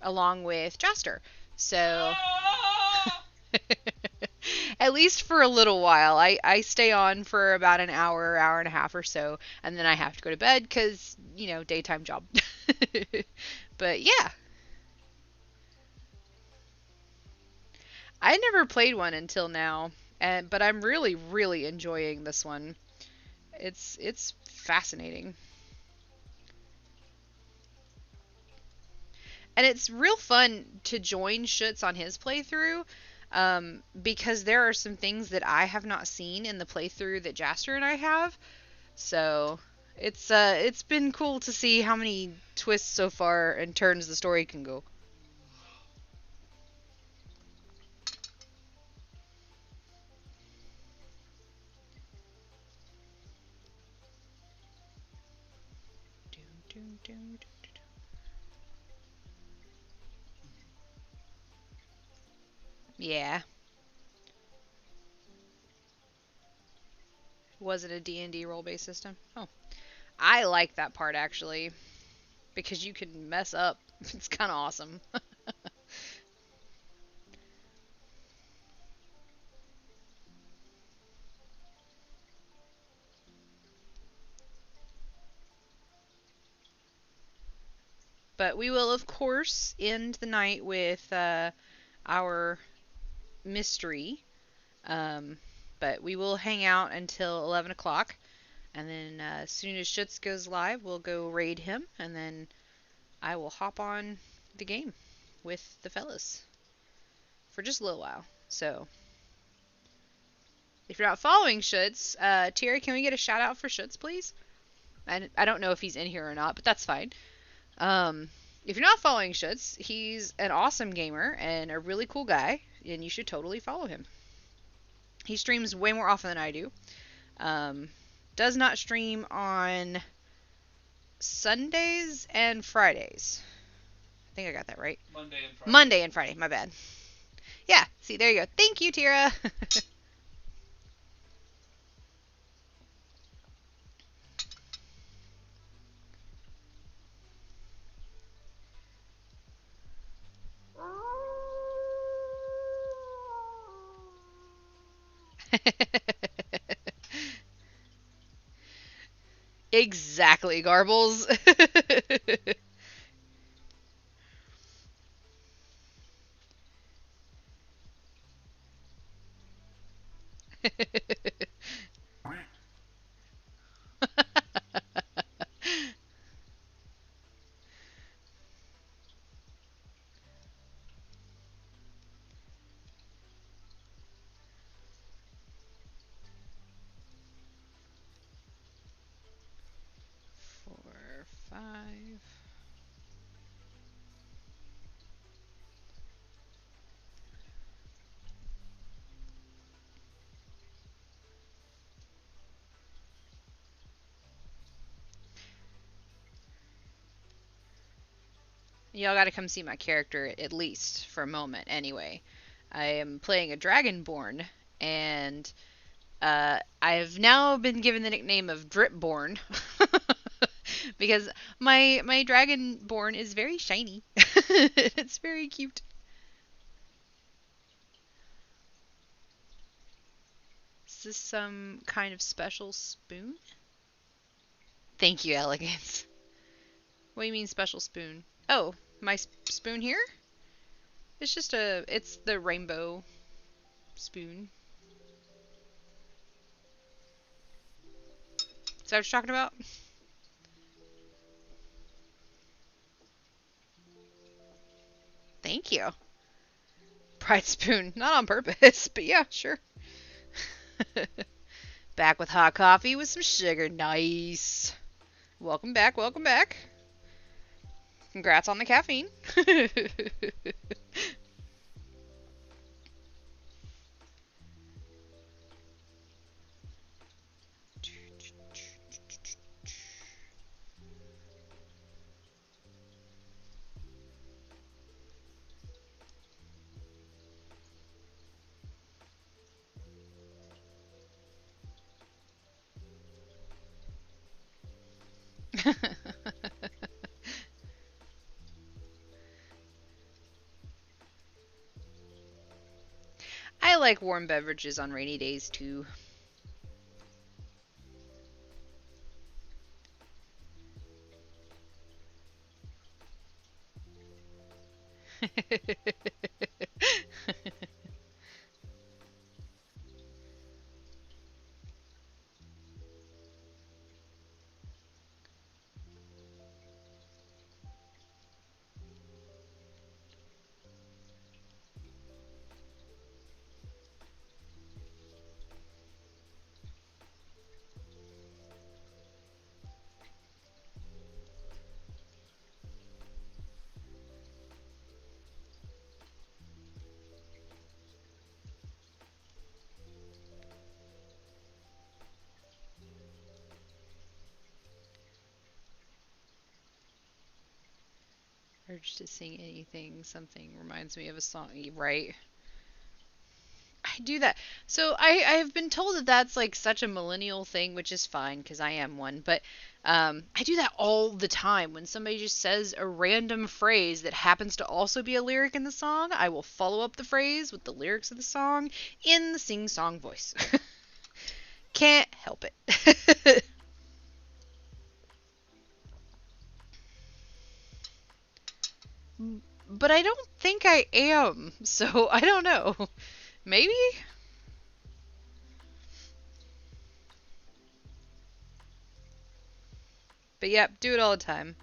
along with Jaster. So, Ah! at least for a little while, I stay on for about an hour, hour and a half or so, and then I have to go to bed because, daytime job. But yeah, I never played one until now, but I'm really, really enjoying this one. It's fascinating. And it's real fun to join Schutz on his playthrough, because there are some things that I have not seen in the playthrough that Jaster and I have. So it's been cool to see how many twists so far and turns the story can go. Dun, dun, dun, dun, dun. Yeah, was it a D&D role-based system? Oh, I like that part actually because you can mess up. It's kind of awesome. But we will, of course, end the night with our mystery. Um, but we will hang out until 11 o'clock. And then as soon as Schutz goes live, we'll go raid him. And then I will hop on the game with the fellas for just a little while. So if you're not following Schutz, Tierra, can we get a shout out for Schutz, please? I don't know if he's in here or not, but that's fine. Um, if you're not following Schutz, he's an awesome gamer and a really cool guy, and you should totally follow him. He streams way more often than I do. Um, does not stream on Sundays and Fridays. I think I got that right. Monday and Friday. Monday and Friday, my bad. Yeah, see, there you go. Thank you, Tira. Exactly, Garbles. Four, five. Y'all gotta come see my character at least for a moment anyway. I am playing a Dragonborn, and I have now been given the nickname of Dripborn because my Dragonborn is very shiny. It's very cute. Is this some kind of special spoon? Thank you, Elegance. What do you mean special spoon? Oh, my spoon here? It's just it's the rainbow spoon. Is that what you're talking about? Thank you. Pride spoon. Not on purpose, but yeah, sure. Back with hot coffee with some sugar. Nice. Welcome back, welcome back. Congrats on the caffeine. I like warm beverages on rainy days too. Urge to sing anything, something reminds me of a song, right? I do that. So I have been told that that's like such a millennial thing, which is fine because I am one. But I do that all the time. When somebody just says a random phrase that happens to also be a lyric in the song, I will follow up the phrase with the lyrics of the song in the sing-song voice. Can't help it. But I don't think I am, so I don't know. Maybe? But yep, do it all the time.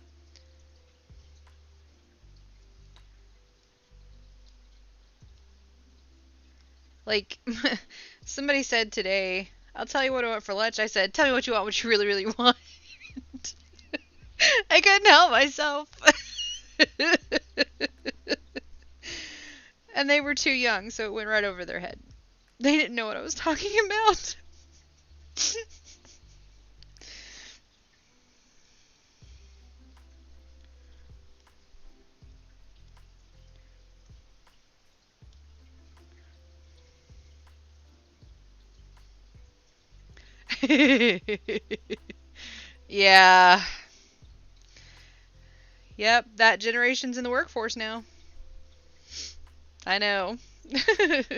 Like, somebody said today, I'll tell you what I want for lunch. I said, tell me what you want, what you really, really want. I couldn't help myself. And they were too young, so it went right over their head. They didn't know what I was talking about. Yeah. Yep, that generation's in the workforce now. I know. I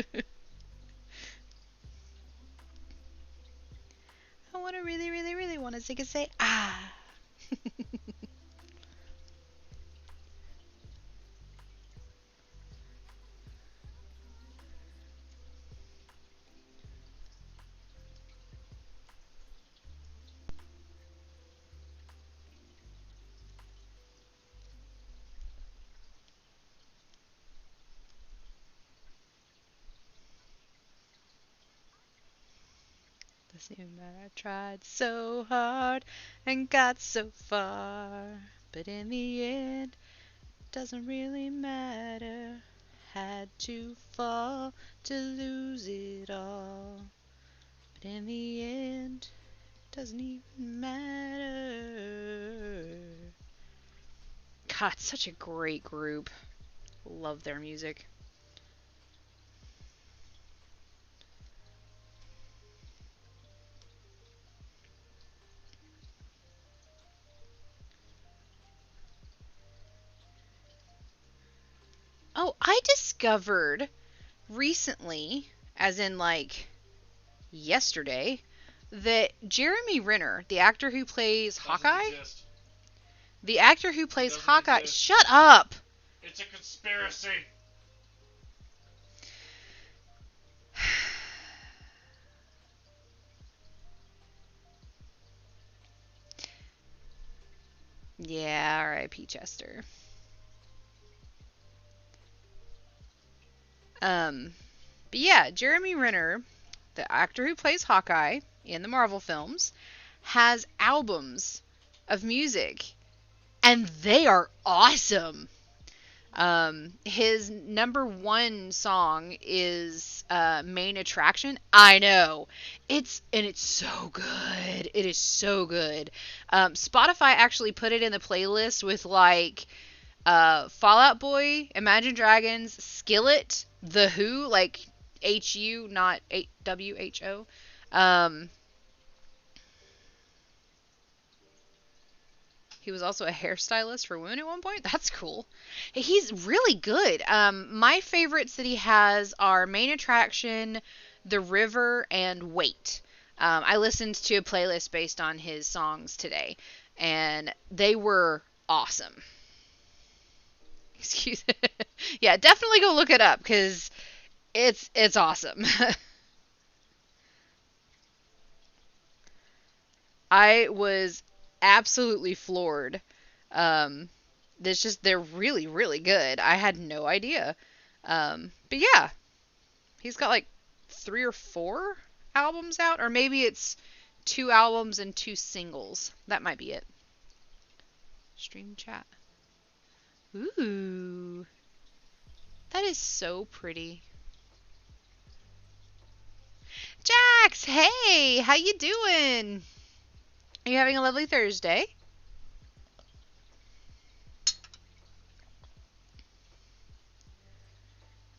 want to really, really, really want to sing and say, ah. Doesn't even matter. I tried so hard and got so far. But in the end, doesn't really matter. Had to fall to lose it all. But in the end, doesn't even matter. God, it's such a great group. Love their music. Oh, I discovered recently, as in like yesterday, that Jeremy Renner, the actor who plays Doesn't Hawkeye, exist. The actor who plays doesn't Hawkeye. exist. Shut up! It's a conspiracy. Yeah, R.I.P. Chester. But yeah, Jeremy Renner, the actor who plays Hawkeye in the Marvel films, has albums of music, and they are awesome. His number one song is Main Attraction. I know. It's so good. It is so good. Spotify actually put it in the playlist with like Fallout Boy, Imagine Dragons, Skillet, The Who, like HU, not WHO. Um, he was also a hairstylist for women at one point. That's cool. He's really good. My favorites that he has are Main Attraction, The River, and Wait. I listened to a playlist based on his songs today, and they were awesome. Excuse me. Yeah, definitely go look it up because it's awesome. I was absolutely floored. There's just they're really really good. I had no idea. But yeah, he's got like 3 or 4 albums out, or maybe it's 2 albums and 2 singles. That might be it. Stream chat. Ooh, that is so pretty. Jax, hey, how you doing? Are you having a lovely Thursday?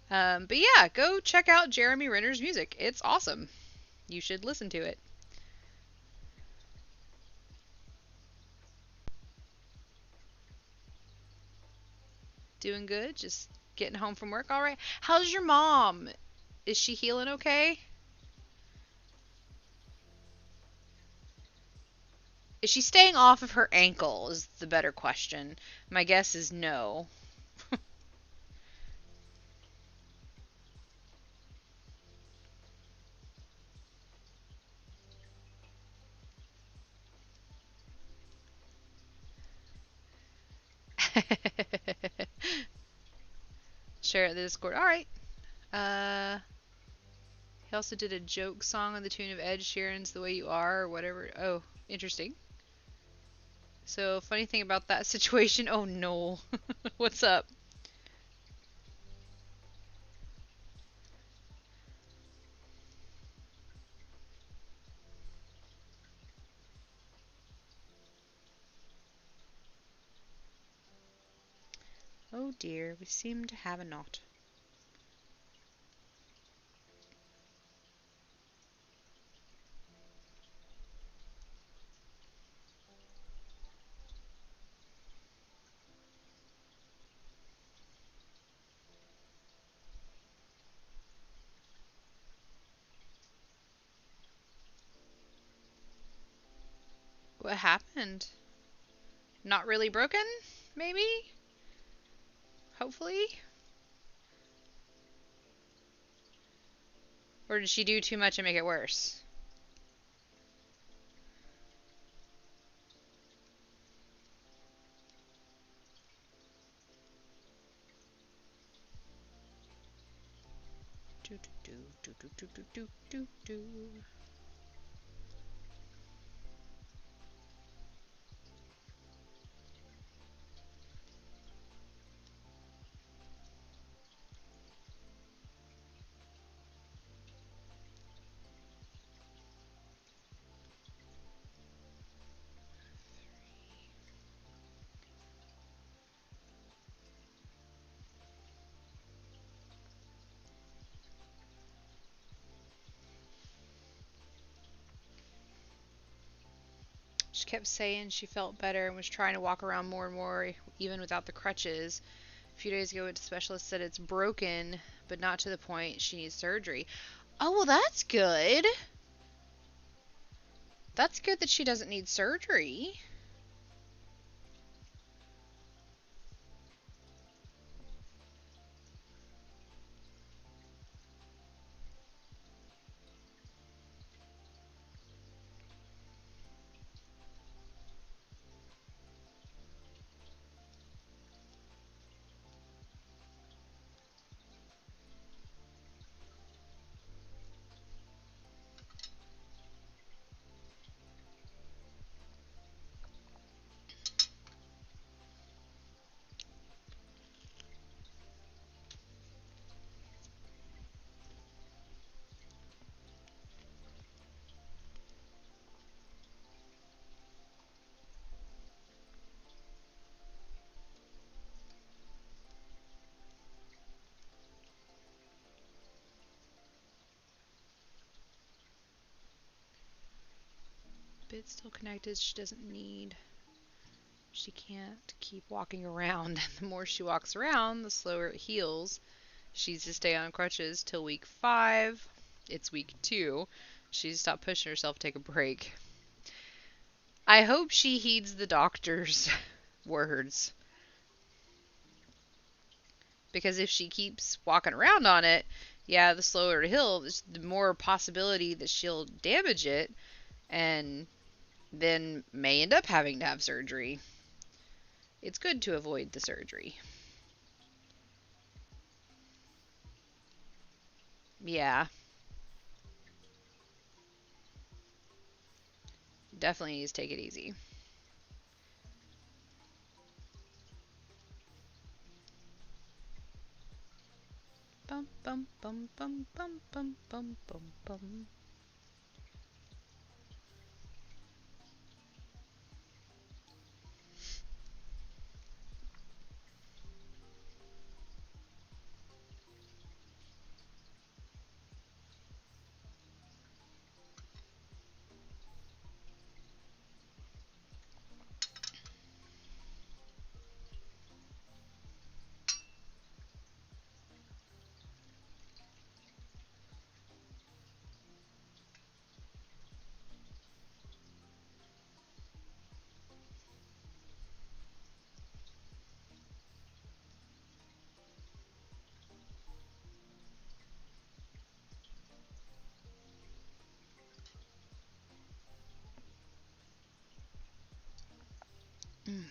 But yeah, go check out Jeremy Renner's music. It's awesome. You should listen to it. Doing good? Just getting home from work all right? How's your mom? Is she healing okay? Is she staying off of her ankle is the better question. My guess is no. Share the Discord. All right. Uh, he also did a joke song on the tune of Ed Sheeran's "The Way You Are" or whatever. Oh, interesting. So, funny thing about that situation. Oh no. What's up? Oh dear, we seem to have a knot. What happened? Not really broken? Maybe? Hopefully? Or did she do too much and make it worse? Do do do do do do do do do. She kept saying she felt better and was trying to walk around more and more, even without the crutches. A few days ago, went to specialist, said it's broken, but not to the point she needs surgery. Oh, well, that's good. That's good that she doesn't need surgery. it's still connected. She doesn't need... She can't keep walking around. The more she walks around, the slower it heals. She's to stay on crutches till week 5. It's week 2. She's stopped pushing herself, take a break. I hope she heeds the doctor's words. Because if she keeps walking around on it, yeah, the slower it heals, the more possibility that she'll damage it and then may end up having to have surgery. It's good to avoid the surgery. Yeah. Definitely needs to take it easy. Bum bum bum bum bum bum bum bum bum. Mm.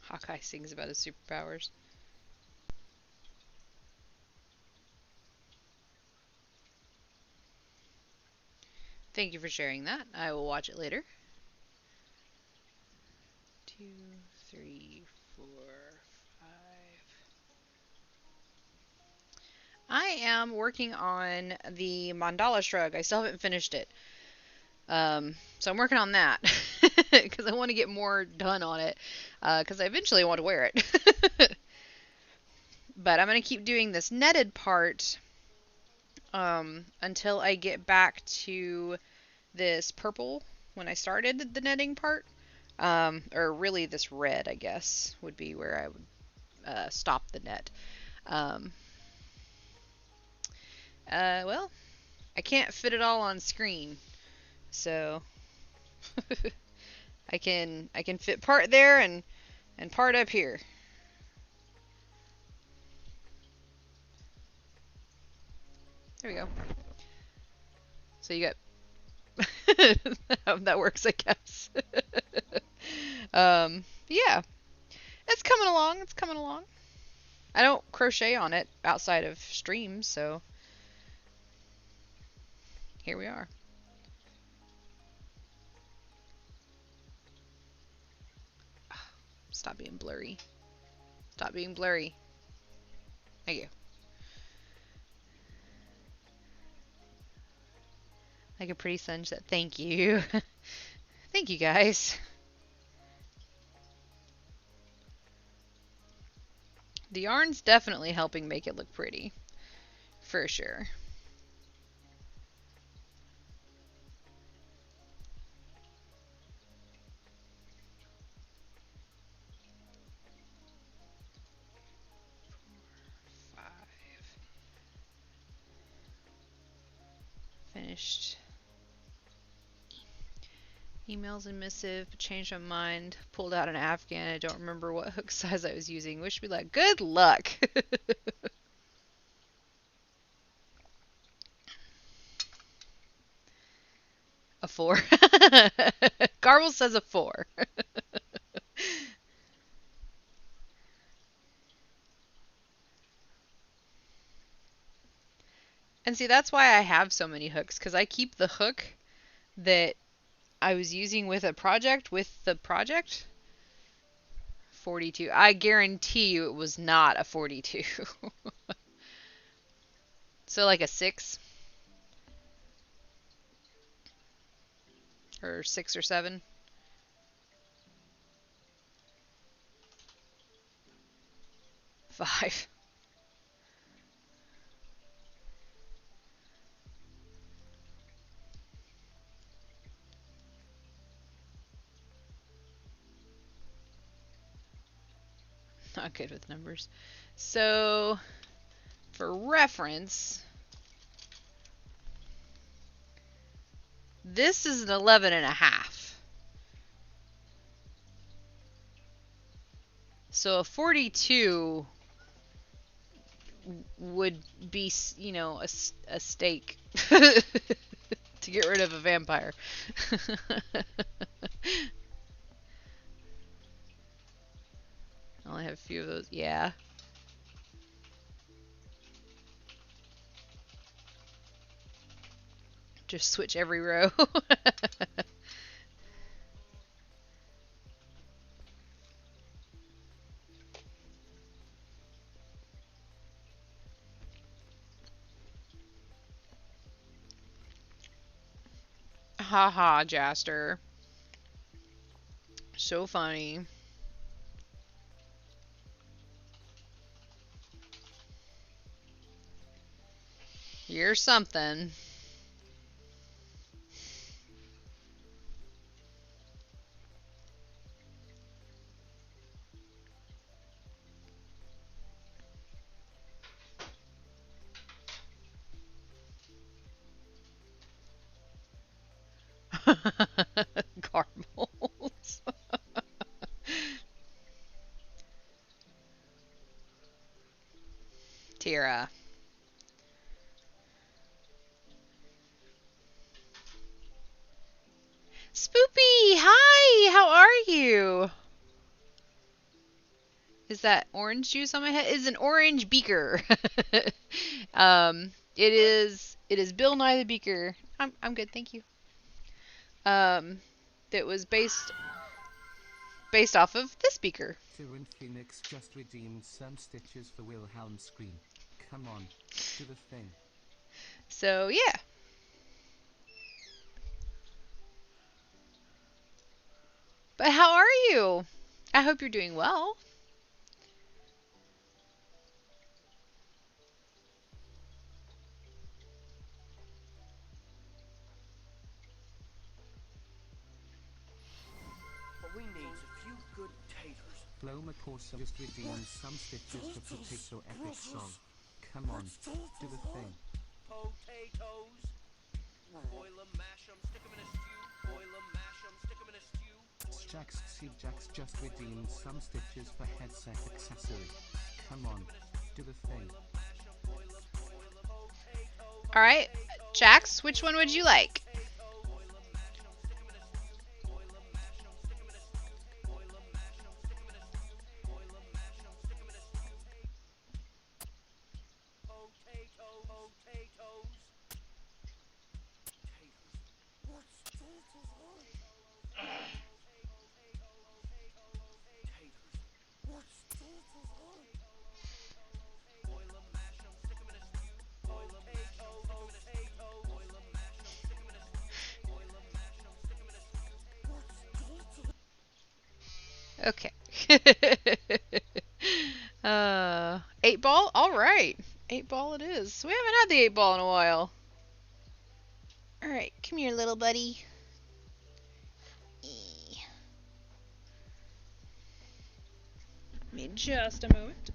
Hawkeye sings about his superpowers. Thank you for sharing that. I will watch it later. 2, 3, 4, 5. I am working on the Mandala Shrug. I still haven't finished it. So I'm working on that because I want to get more done on it because I eventually want to wear it. But I'm going to keep doing this netted part until I get back to this purple when I started the netting part. Or really this red, I guess, would be where I would stop the net. Well, I can't fit it all on screen, so I can fit part there and part up here. There we go. So you got how that works, I guess. Yeah, it's coming along. It's coming along. I don't crochet on it outside of streams, so here we are. Stop being blurry. Stop being blurry. Thank you. Like a pretty sunset. Thank you. Thank you, guys. The yarn's definitely helping make it look pretty. For sure. Finished emails and missive, changed my mind, pulled out an Afghan. I don't remember what hook size I was using. Wish me luck. Good luck. A 4. Garble says a 4. And see, that's why I have so many hooks, because I keep the hook that I was using with a project with the project. 42. I guarantee you it was not a 42. So like a 6. Or 6 or 7? Five. Not good with numbers. So, for reference, this is an 11.5. So a 42 would be, you know, a stake to get rid of a vampire. I only have a few of those. Yeah. Just switch every row. Haha, Jaster. So funny. You're something. Caramels. Tira. Spoopy, hi, how are you? Is that orange juice on my head? It's an orange beaker. It is Bill Nye the Beaker. I'm good, thank you. That was based off of this beaker. Tyrion Phoenix just redeemed some stitches for Wilhelm Scream. Come on, do the thing. So yeah. But how are you? I hope you're doing well. What we need is a few good taters. Flo McCorsa just redeemed some stitches for Potato Epic Song. Come on, do the thing. Potatoes. Boil 'em, mash 'em, stick 'em in a stew. Boil 'em, mash 'em, stick 'em in a stew. Jax C. Jax just redeemed some stitches for headset accessory. Come on, do the thing. All right, Jax, which one would you like? Okay. 8-ball? All right. 8-ball it is. We haven't had the 8-ball in a while. All right, come here, little buddy. Give me just a moment.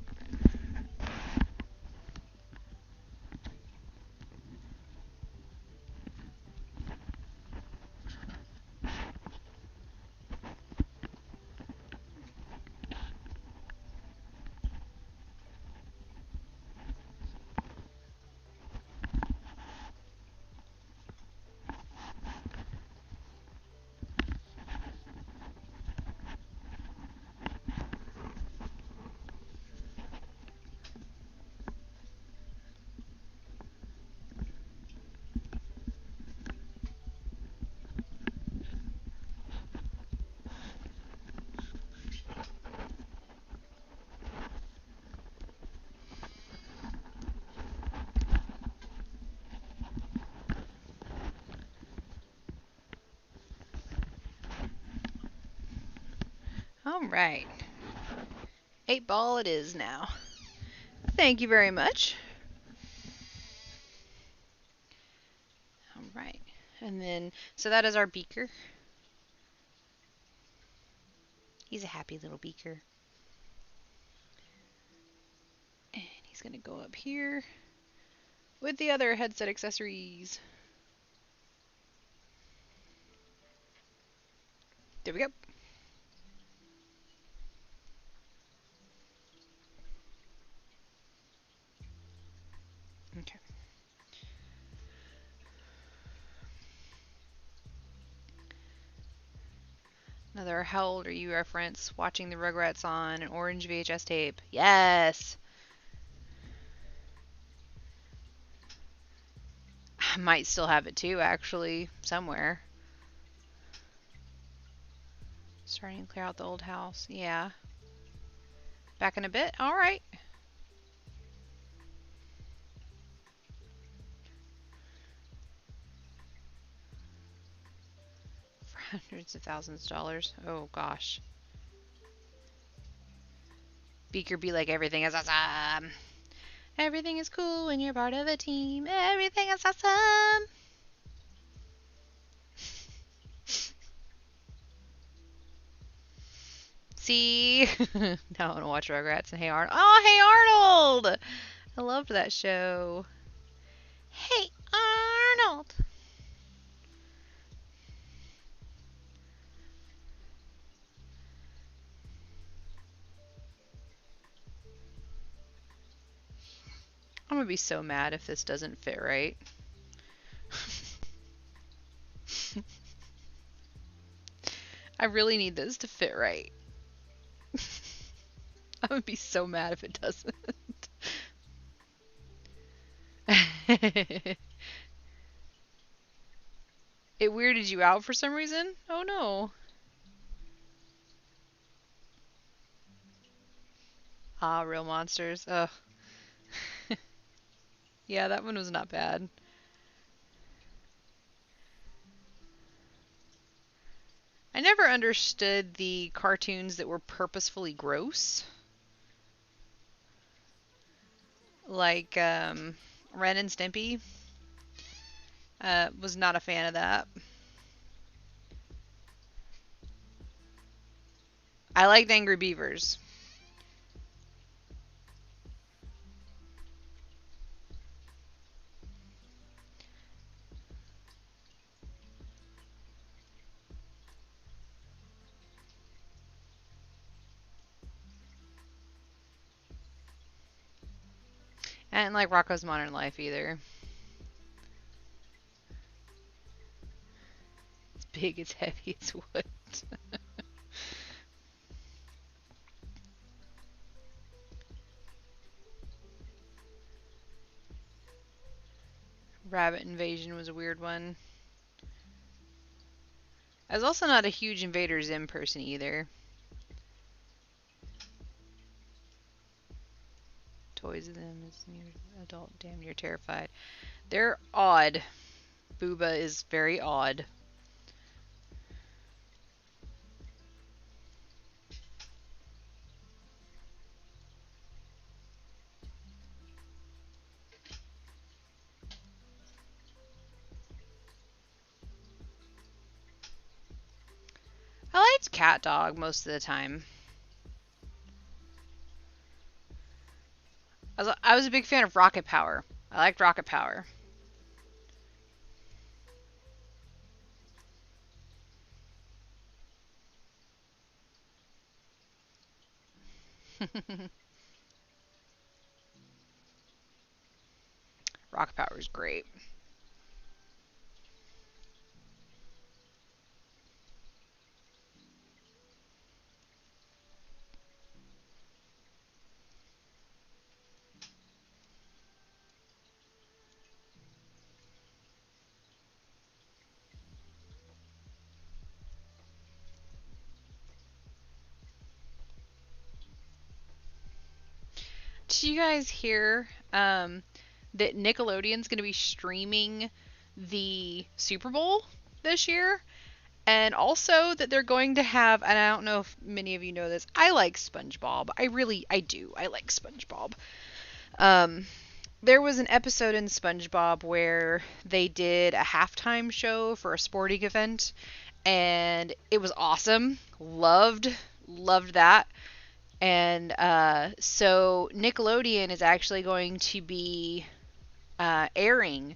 All right. 8-ball it is now. Thank you very much. All right. And then, so that is our beaker. He's a happy little beaker. And he's going to go up here with the other headset accessories. There we go. Okay. Another how old are you reference. Watching the Rugrats on an orange VHS tape. Yes! I might still have it too, actually, somewhere. Starting to clear out the old house. Yeah. Back in a bit? Alright. For hundreds of thousands of dollars. Oh, gosh. Beaker be like, everything is awesome. Everything is cool when you're part of a team. Everything is awesome. See? Now I want to watch Rugrats and Hey Arnold. Oh, Hey Arnold! I loved that show. Hey Arnold! I'm gonna be so mad if this doesn't fit right. I really need this to fit right. I'm gonna be so mad if it doesn't. It weirded you out for some reason? Oh no. Ah, Real Monsters. Ugh. Yeah, that one was not bad. I never understood the cartoons that were purposefully gross. Like, Ren and Stimpy. Was not a fan of that. I liked Angry Beavers. I didn't like Rocko's Modern Life either. It's big, it's heavy, it's wood. Rabbit Invasion was a weird one. I was also not a huge Invader Zim person either. Toys of them is near adult, damn near terrified. They're odd. Booba is very odd. I liked Cat Dog most of the time. I was a big fan of Rocket Power. I liked Rocket Power. Rocket Power is great. Did you guys hear that Nickelodeon's going to be streaming the Super Bowl this year? And also that they're going to have, and I don't know if many of you know this, I like SpongeBob. I do. I like SpongeBob. Um, there was an episode in SpongeBob where they did a halftime show for a sporting event, and it was awesome. Loved that. And so Nickelodeon is actually going to be airing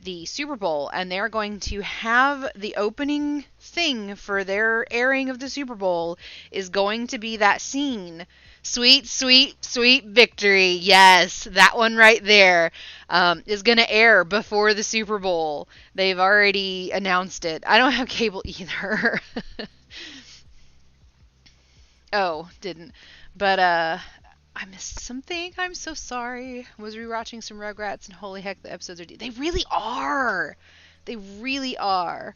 the Super Bowl, and they're going to have the opening thing for their airing of the Super Bowl is going to be that scene. Sweet, sweet, sweet victory. Yes, that one right there is going to air before the Super Bowl. They've already announced it. I don't have cable either. Oh, didn't. But I missed something. I'm so sorry. Was rewatching some Rugrats, and holy heck, the episodes are. They really are. They really are.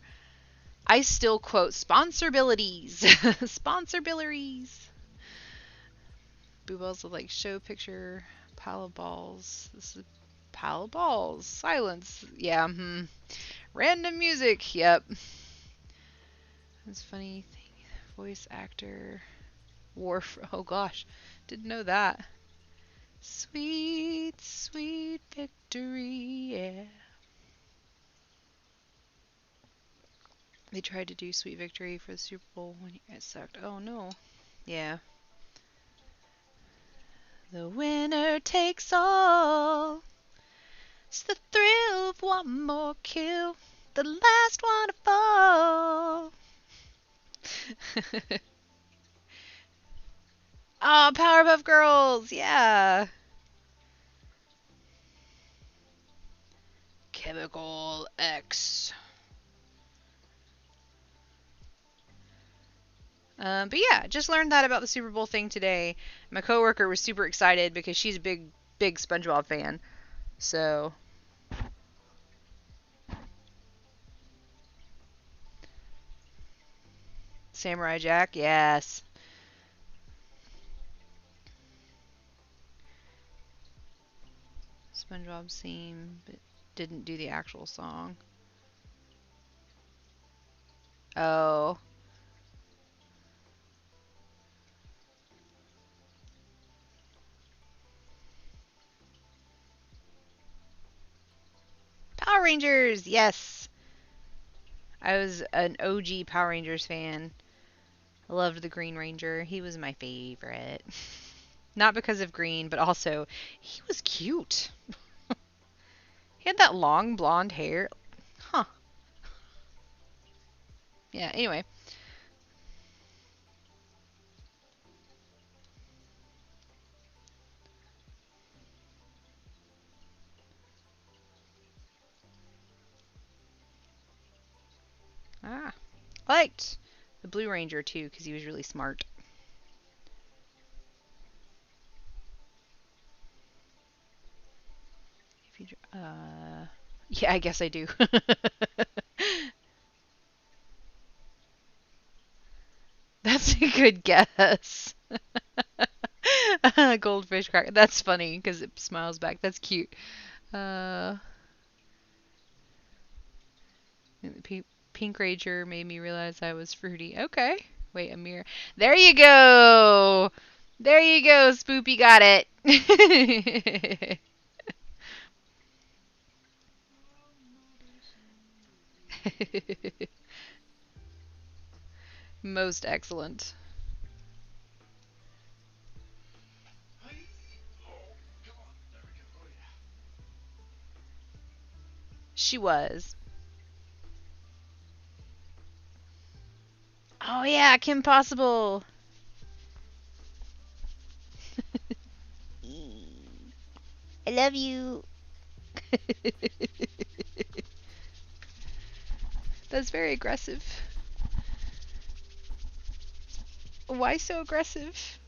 I still quote sponsorbilities. Sponsorbilities. Boo balls with like show picture. Pile of balls. This is pile of balls. Silence. Yeah. Random music. Yep. That's funny thing. Voice actor. Oh gosh. Didn't know that. Sweet, sweet victory, yeah. They tried to do Sweet Victory for the Super Bowl when you guys sucked. Oh no. Yeah. The winner takes all. It's the thrill of one more kill. The last one to fall. Oh, Powerpuff Girls, yeah. Chemical X. But yeah, just learned that about the Super Bowl thing today. My coworker was super excited because she's a big SpongeBob fan. So, Samurai Jack, yes. SpongeBob theme, but didn't do the actual song. Oh. Power Rangers, yes. I was an OG Power Rangers fan. I loved the Green Ranger. He was my favorite. Not because of green, but also he was cute. He had that long blonde hair. Huh. Yeah, anyway. Ah. I liked the Blue Ranger too because he was really smart. If you, yeah, I guess I do. That's a good guess. Goldfish cracker. That's funny because it smiles back. That's cute. Uh, Pink Ranger made me realize I was fruity. Okay. Wait, a mirror. There you go. There you go, Spoopy got it. Most excellent. She was. Oh yeah, Kim Possible. I love you. That's very aggressive. Why so aggressive?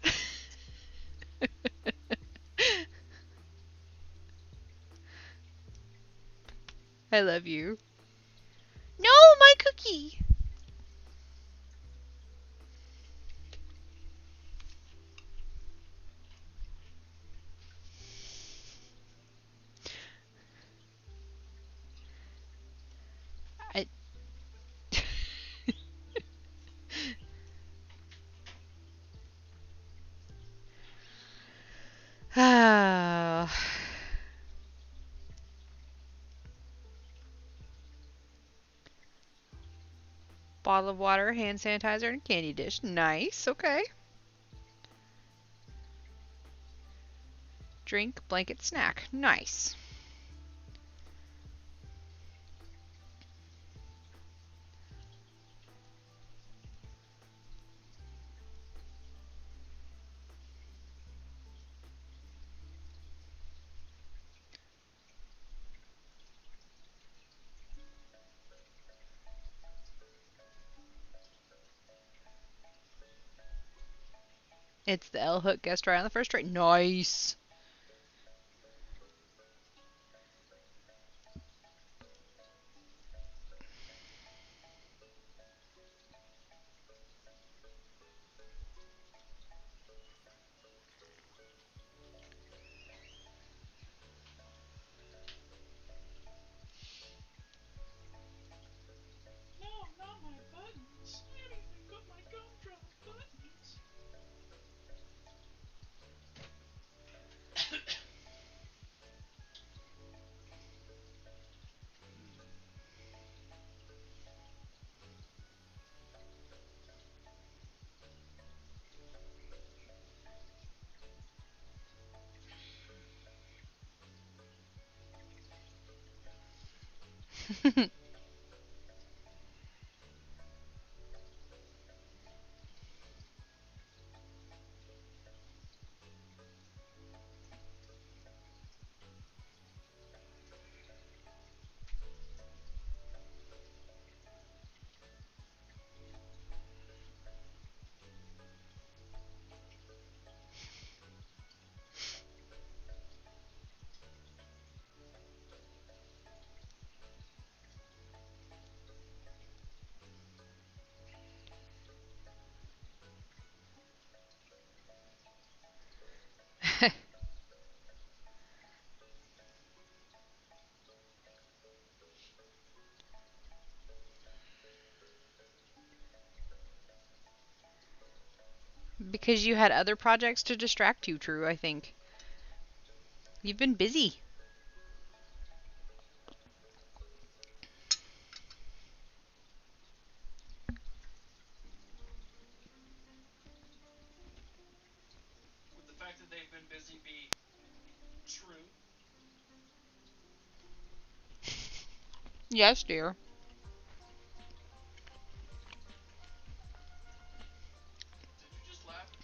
I love you. No, my cookie. I bottle of water, hand sanitizer, and a candy dish. Nice, okay. Drink, blanket, snack. Nice. It's the L Hook guest try on the first try. Nice. No, not my buttons. Anything but my gumdrop buttons. Because you had other projects to distract you, True, I think. You've been busy. Would the fact that they've been busy be true? Yes, dear. Did you just laugh at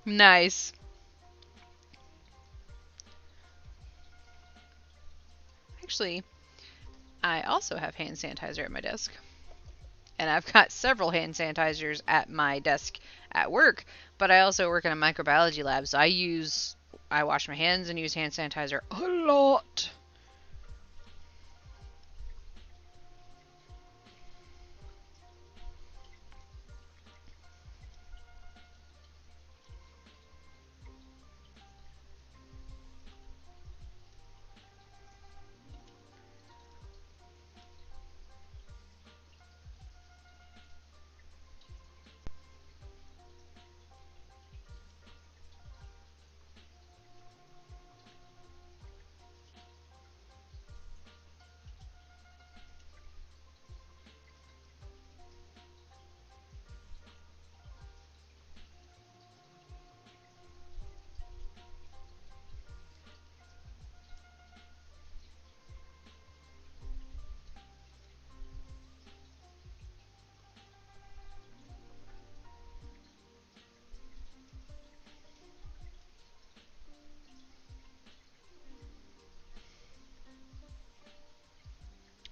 me? Nice. Actually, I also have hand sanitizer at my desk. And I've got several hand sanitizers at my desk at work, but I also work in a microbiology lab, so I wash my hands and use hand sanitizer a lot.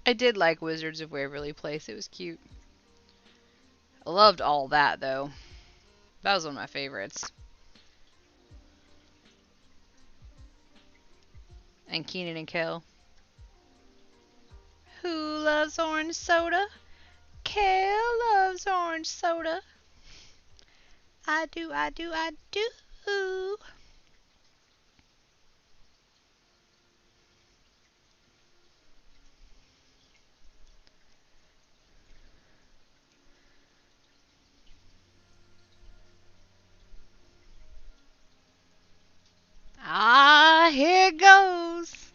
I did like Wizards of Waverly Place. It was cute. I loved all that though. That was one of my favorites. And Keenan and Kel. Who loves orange soda? Kel loves orange soda. I do, I do, I do. Ah, here it goes.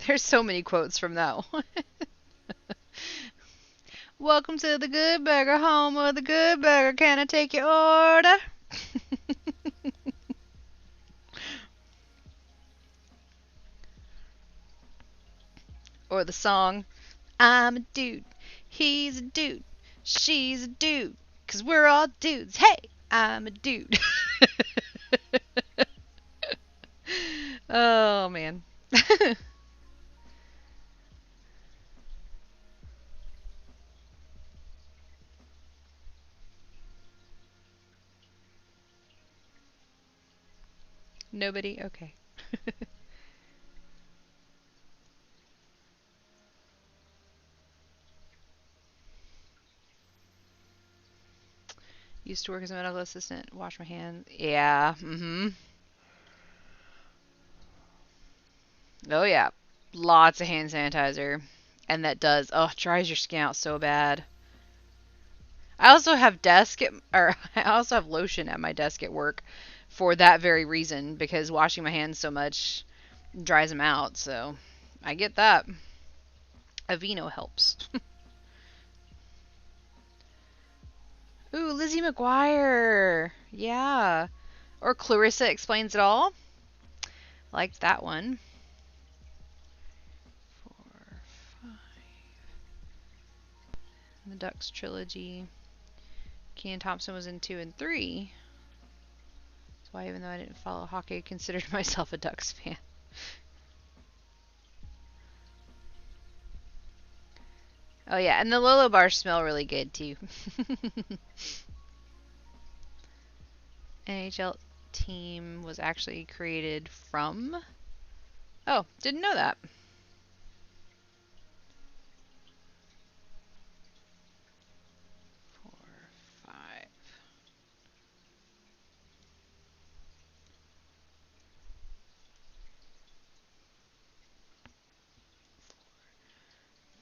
There's so many quotes from that one. Welcome to the Good Burger, home of the Good Burger. Can I take your order? Or the song, I'm a dude, he's a dude, she's a dude, 'cause we're all dudes. Hey, I'm a dude. Oh, man. Nobody? Okay. Used to work as a medical assistant. Wash my hands. Yeah. Oh, yeah. Lots of hand sanitizer. And that does, dries your skin out so bad. I also have I also have lotion at my desk at work for that very reason, because washing my hands so much dries them out. So I get that. Aveeno helps. Ooh, Lizzie McGuire. Yeah. Or Clarissa Explains It All. Liked that one. 4, 5. The Ducks trilogy. Kenan Thompson was in 2 and 3. That's why, even though I didn't follow hockey, I considered myself a Ducks fan. Oh yeah, and the Lolo bars smell really good too. NHL team was actually created from... Oh, didn't know that. 4, 5.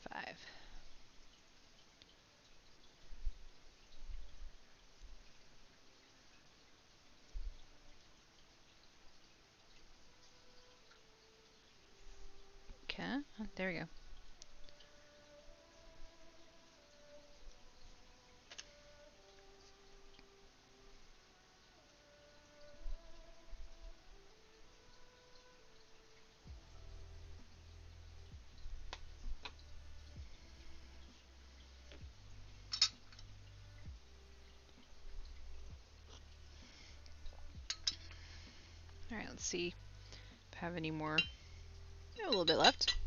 5. Okay, there we go. Alright, let's see if I have any more. A little bit left.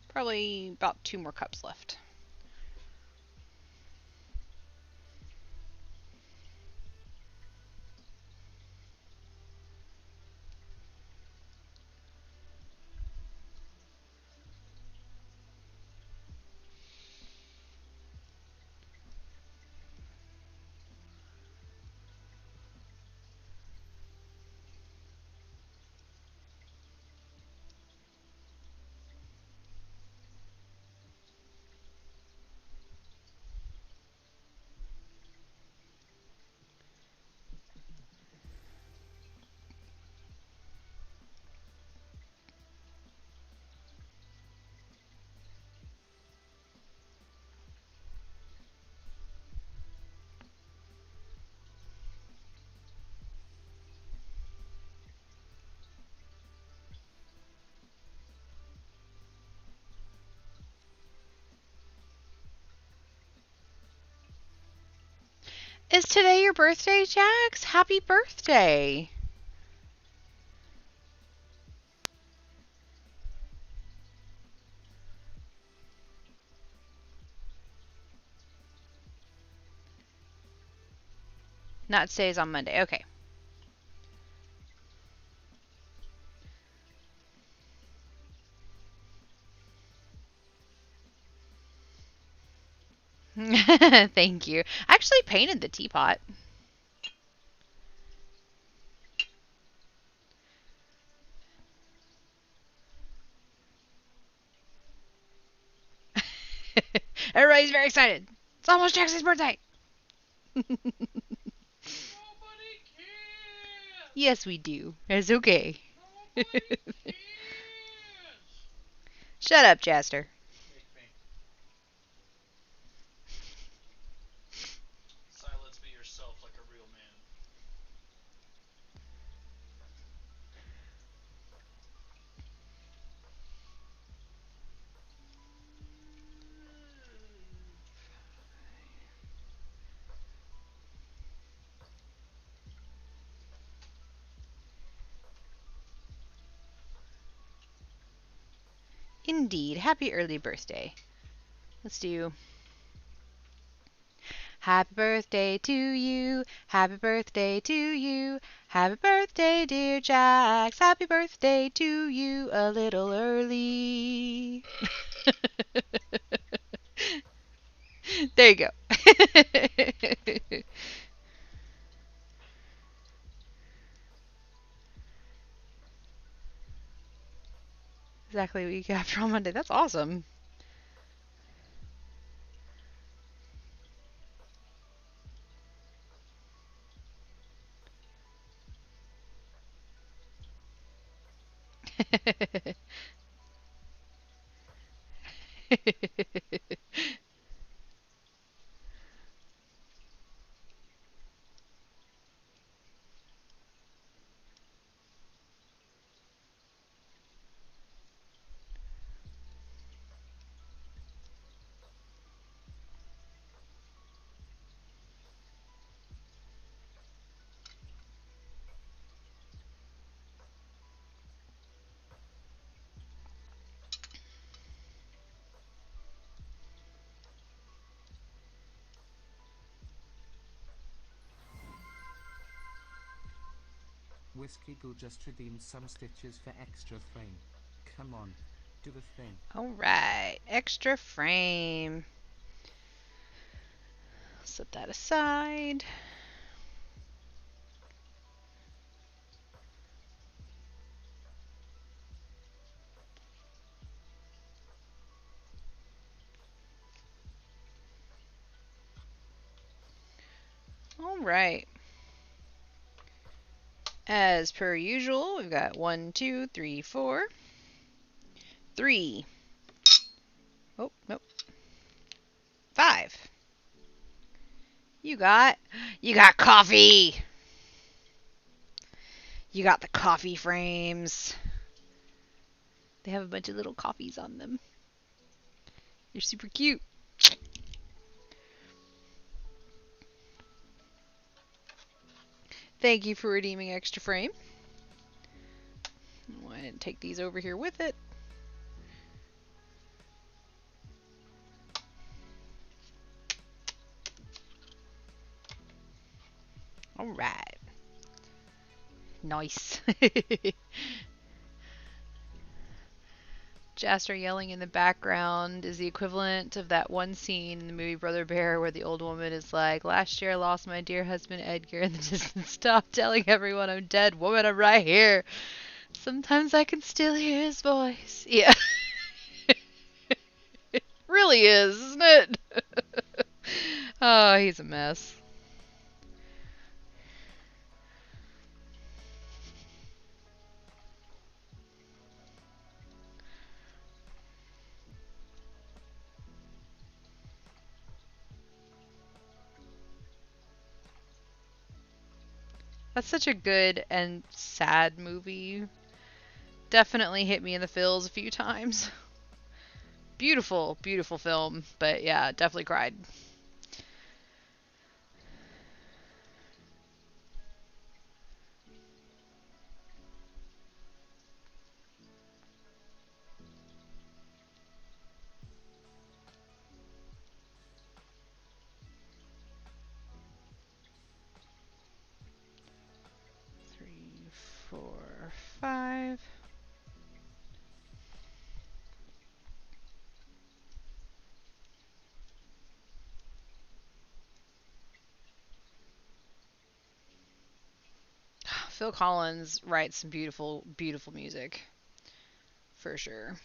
Probably about 2 more cups left. Is today your birthday, Jax? Happy birthday! Not today's on Monday. Okay. Thank you. I actually painted the teapot. Everybody's very excited. It's almost Jackson's birthday. Nobody cares. Yes, we do. It's okay. Shut up, Chester. Make me. Silence, be yourself like a real man. Indeed. Happy early birthday. Let's do happy birthday to you. Happy birthday to you. Happy birthday, dear Jax. Happy birthday to you a little early. There you go. Exactly what you got for on Monday. That's awesome. Whiskey Goo just redeemed some stitches for extra frame. Come on, do the thing. All right, extra frame. Set that aside. All right. As per usual, we've got 1, 2, 3, 4. 3. Oh, nope. 5. You got coffee. You got the coffee frames. They have a bunch of little coffees on them. You're super cute. Thank you for redeeming extra frame. Go ahead and take these over here with it. All right. Nice. Jaster yelling in the background is the equivalent of that one scene in the movie Brother Bear where the old woman is like, "Last year I lost my dear husband Edgar in the distance. Stop telling everyone I'm dead. Woman, I'm right here. Sometimes I can still hear his voice." Yeah. It really is, isn't it? Oh, he's a mess. That's such a good and sad movie. Definitely hit me in the feels a few times. Beautiful, beautiful film, but yeah, definitely cried. Three, 4, 5. Phil Collins writes some beautiful, beautiful music. For sure.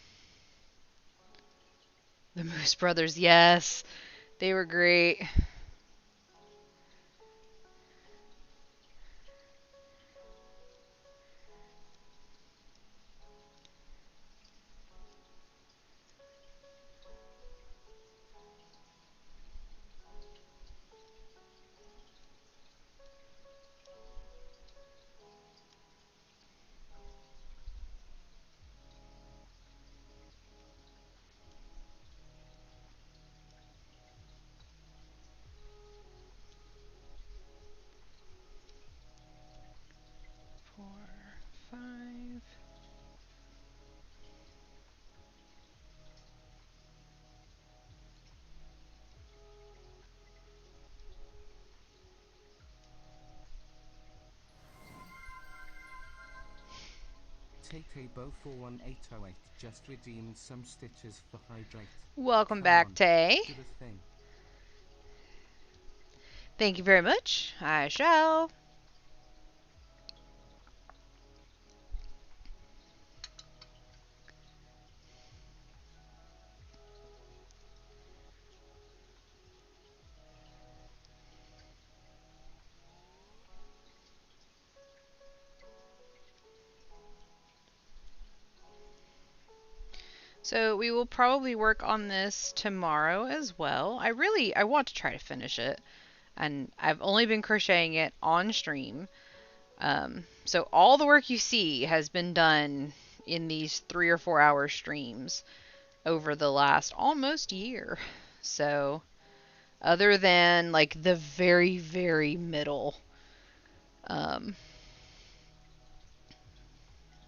The Moose Brothers, yes. They were great. Tay41808 just redeemed some stitches for hydrate. Welcome Come back, on, Tay. do the thing. Thank you very much. I shall. So we will probably work on this tomorrow as well. I want to try to finish it, and I've only been crocheting it on stream. So all the work you see has been done in these 3 or 4 hour streams over the last almost year. So other than like the very, very middle, um,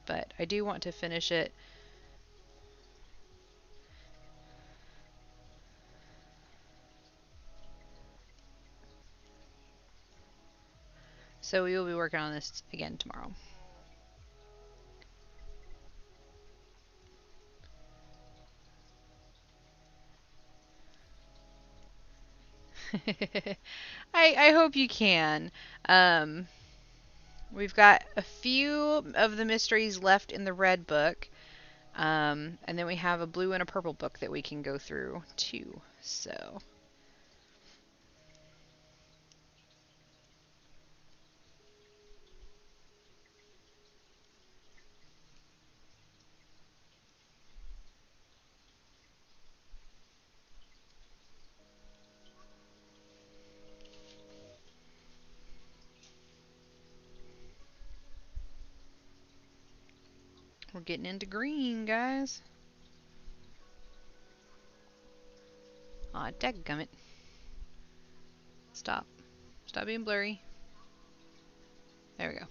but I do want to finish it. So we will be working on this again tomorrow. I hope you can. Um, we've got a few of the mysteries left in the red book. And then we have a blue and a purple book that we can go through too. So. We're getting into green, guys. Aw, dadgummit. Stop. Stop being blurry. There we go.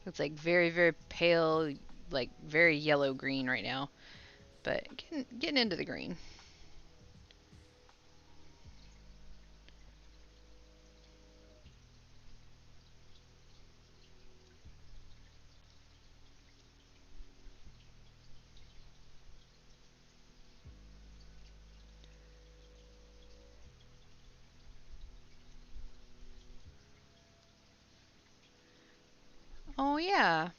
It's like very, very pale, like very yellow green right now. But getting into the green. Oh yeah.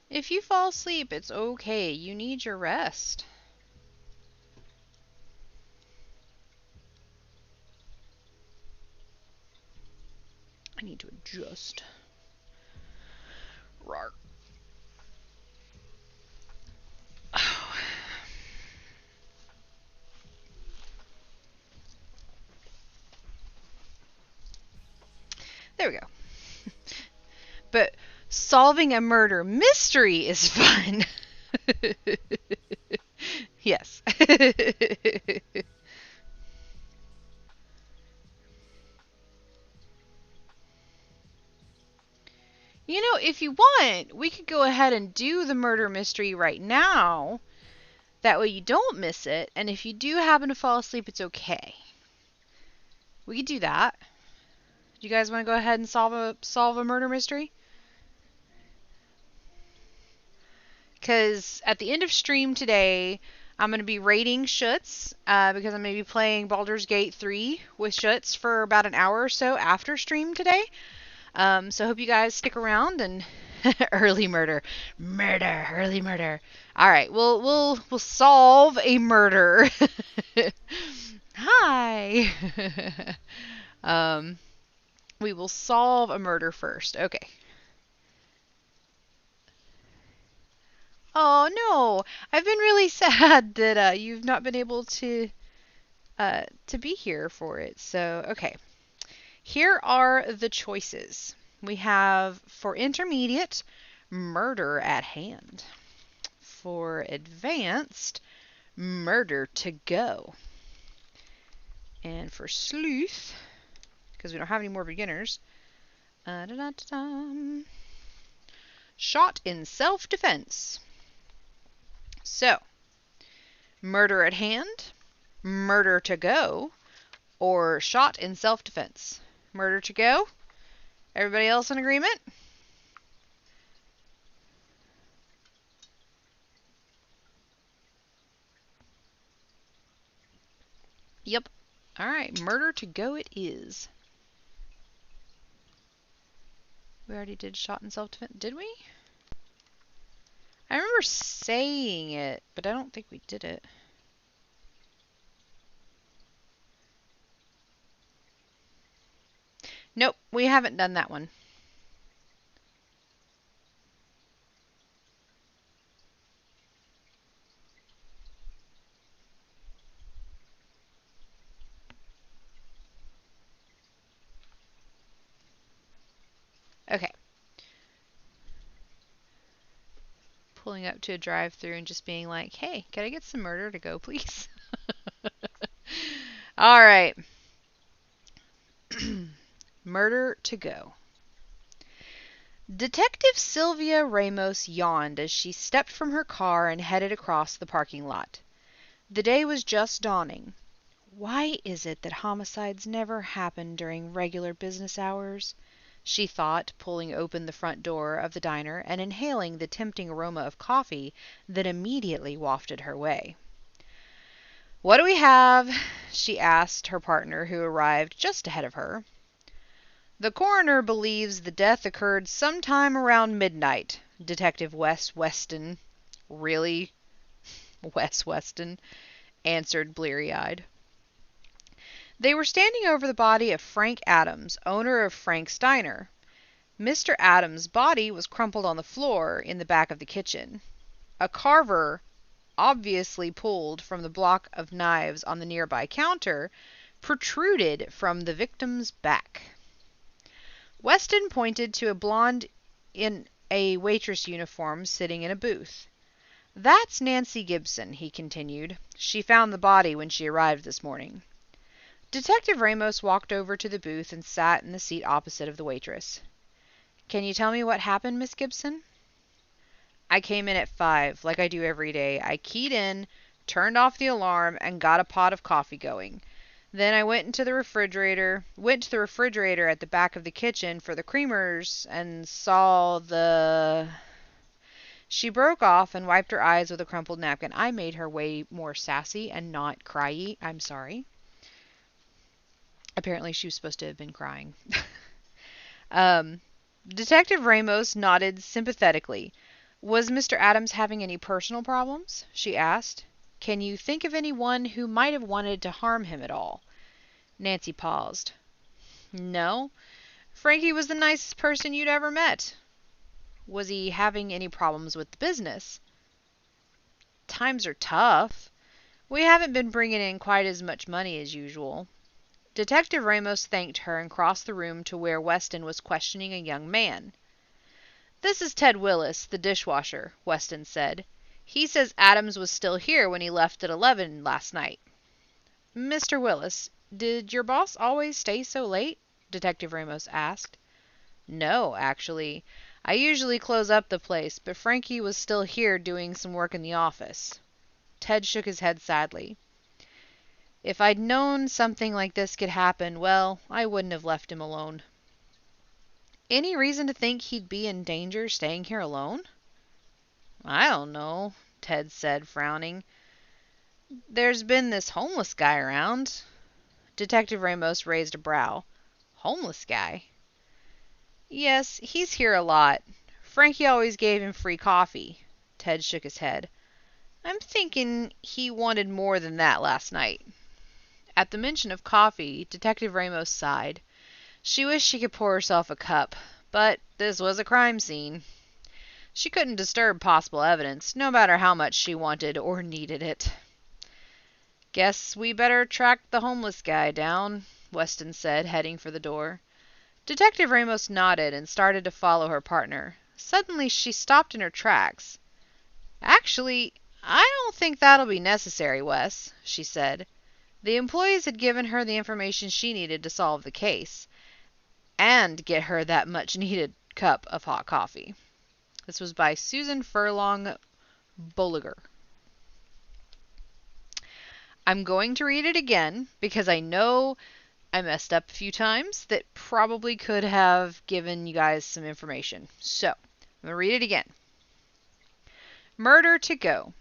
If you fall asleep, it's okay. You need your rest. I need to adjust. Rawr. Oh. There we go. But solving a murder mystery is fun. Yes. You know, if you want, we could go ahead and do the murder mystery right now. That way you don't miss it, and if you do happen to fall asleep, it's okay. We could do that. Do you guys want to go ahead and solve a murder mystery? Because at the end of stream today, I'm going to be raiding Schutz, because I'm going to be playing Baldur's Gate 3 with Schutz for about an hour or so after stream today. So I hope you guys stick around and early murder. Early murder. All right, we'll solve a murder. Hi. We will solve a murder first. Okay. Oh no, I've been really sad that you've not been able to be here for it. So okay. Here are the choices. We have, for intermediate, murder at hand. For advanced, murder to go. And for sleuth, because we don't have any more beginners, Da-da-da-da-dum. Shot in self-defense. So, murder at hand, murder to go, or shot in self-defense. Murder to go? Everybody else in agreement? Yep. Alright, murder to go it is. We already did shot in self-defense, did we? I remember saying it, but I don't think we did it. Nope, we haven't done that one. Okay. Pulling up to a drive-thru and just being like, hey, can I get some murder to go, please? All right. Murder to go. Detective Sylvia Ramos yawned as she stepped from her car and headed across the parking lot. The day was just dawning. Why is it that homicides never happen during regular business hours? She thought, pulling open the front door of the diner and inhaling the tempting aroma of coffee that immediately wafted her way. "What do we have?" she asked her partner, who arrived just ahead of her. "The coroner believes the death occurred sometime around midnight," Detective Wes Weston really? Wes Weston answered bleary-eyed. They were standing over the body of Frank Adams, owner of Frank's Diner. Mr. Adams' body was crumpled on the floor in the back of the kitchen. A carver, obviously pulled from the block of knives on the nearby counter, protruded from the victim's back. Weston pointed to a blonde in a waitress uniform sitting in a booth. "That's Nancy Gibson," he continued. "She found the body when she arrived this morning." Detective Ramos walked over to the booth and sat in the seat opposite of the waitress. "Can you tell me what happened, Miss Gibson?" "I came in at 5, like I do every day. I keyed in, turned off the alarm, and got a pot of coffee going. Then I went to the refrigerator at the back of the kitchen for the creamers and saw the..." She broke off and wiped her eyes with a crumpled napkin. I made her way more sassy and not cryy. I'm sorry. Apparently she was supposed to have been crying. Detective Ramos nodded sympathetically. "Was Mr. Adams having any personal problems?" she asked. "Can you think of anyone who might have wanted to harm him at all?" Nancy paused. "No. Frankie was the nicest person you'd ever met." "Was he having any problems with the business?" "Times are tough. We haven't been bringing in quite as much money as usual." Detective Ramos thanked her and crossed the room to where Weston was questioning a young man. "This is Ted Willis, the dishwasher," Weston said. "He says Adams was still here when he left at 11 last night." "Mr. Willis, did your boss always stay so late?" Detective Ramos asked. "No, actually. I usually close up the place, but Frankie was still here doing some work in the office." Ted shook his head sadly. "If I'd known something like this could happen, well, I wouldn't have left him alone." "Any reason to think he'd be in danger staying here alone?" "I don't know," Ted said, frowning. "There's been this homeless guy around." Detective Ramos raised a brow. "Homeless guy?" "Yes, he's here a lot. Frankie always gave him free coffee." Ted shook his head. "I'm thinking he wanted more than that last night." At the mention of coffee, Detective Ramos sighed. She wished she could pour herself a cup, but this was a crime scene. She couldn't disturb possible evidence, no matter how much she wanted or needed it. "Guess we better track the homeless guy down," Weston said, heading for the door. Detective Ramos nodded and started to follow her partner. Suddenly she stopped in her tracks. "Actually, I don't think that'll be necessary, Wes," she said. The employees had given her the information she needed to solve the case. and get her that much needed cup of hot coffee. This was by Susan Furlong Bolliger. I'm going to read it again because I know I messed up a few times that probably could have given you guys some information. So, I'm going to read it again. Murder to go.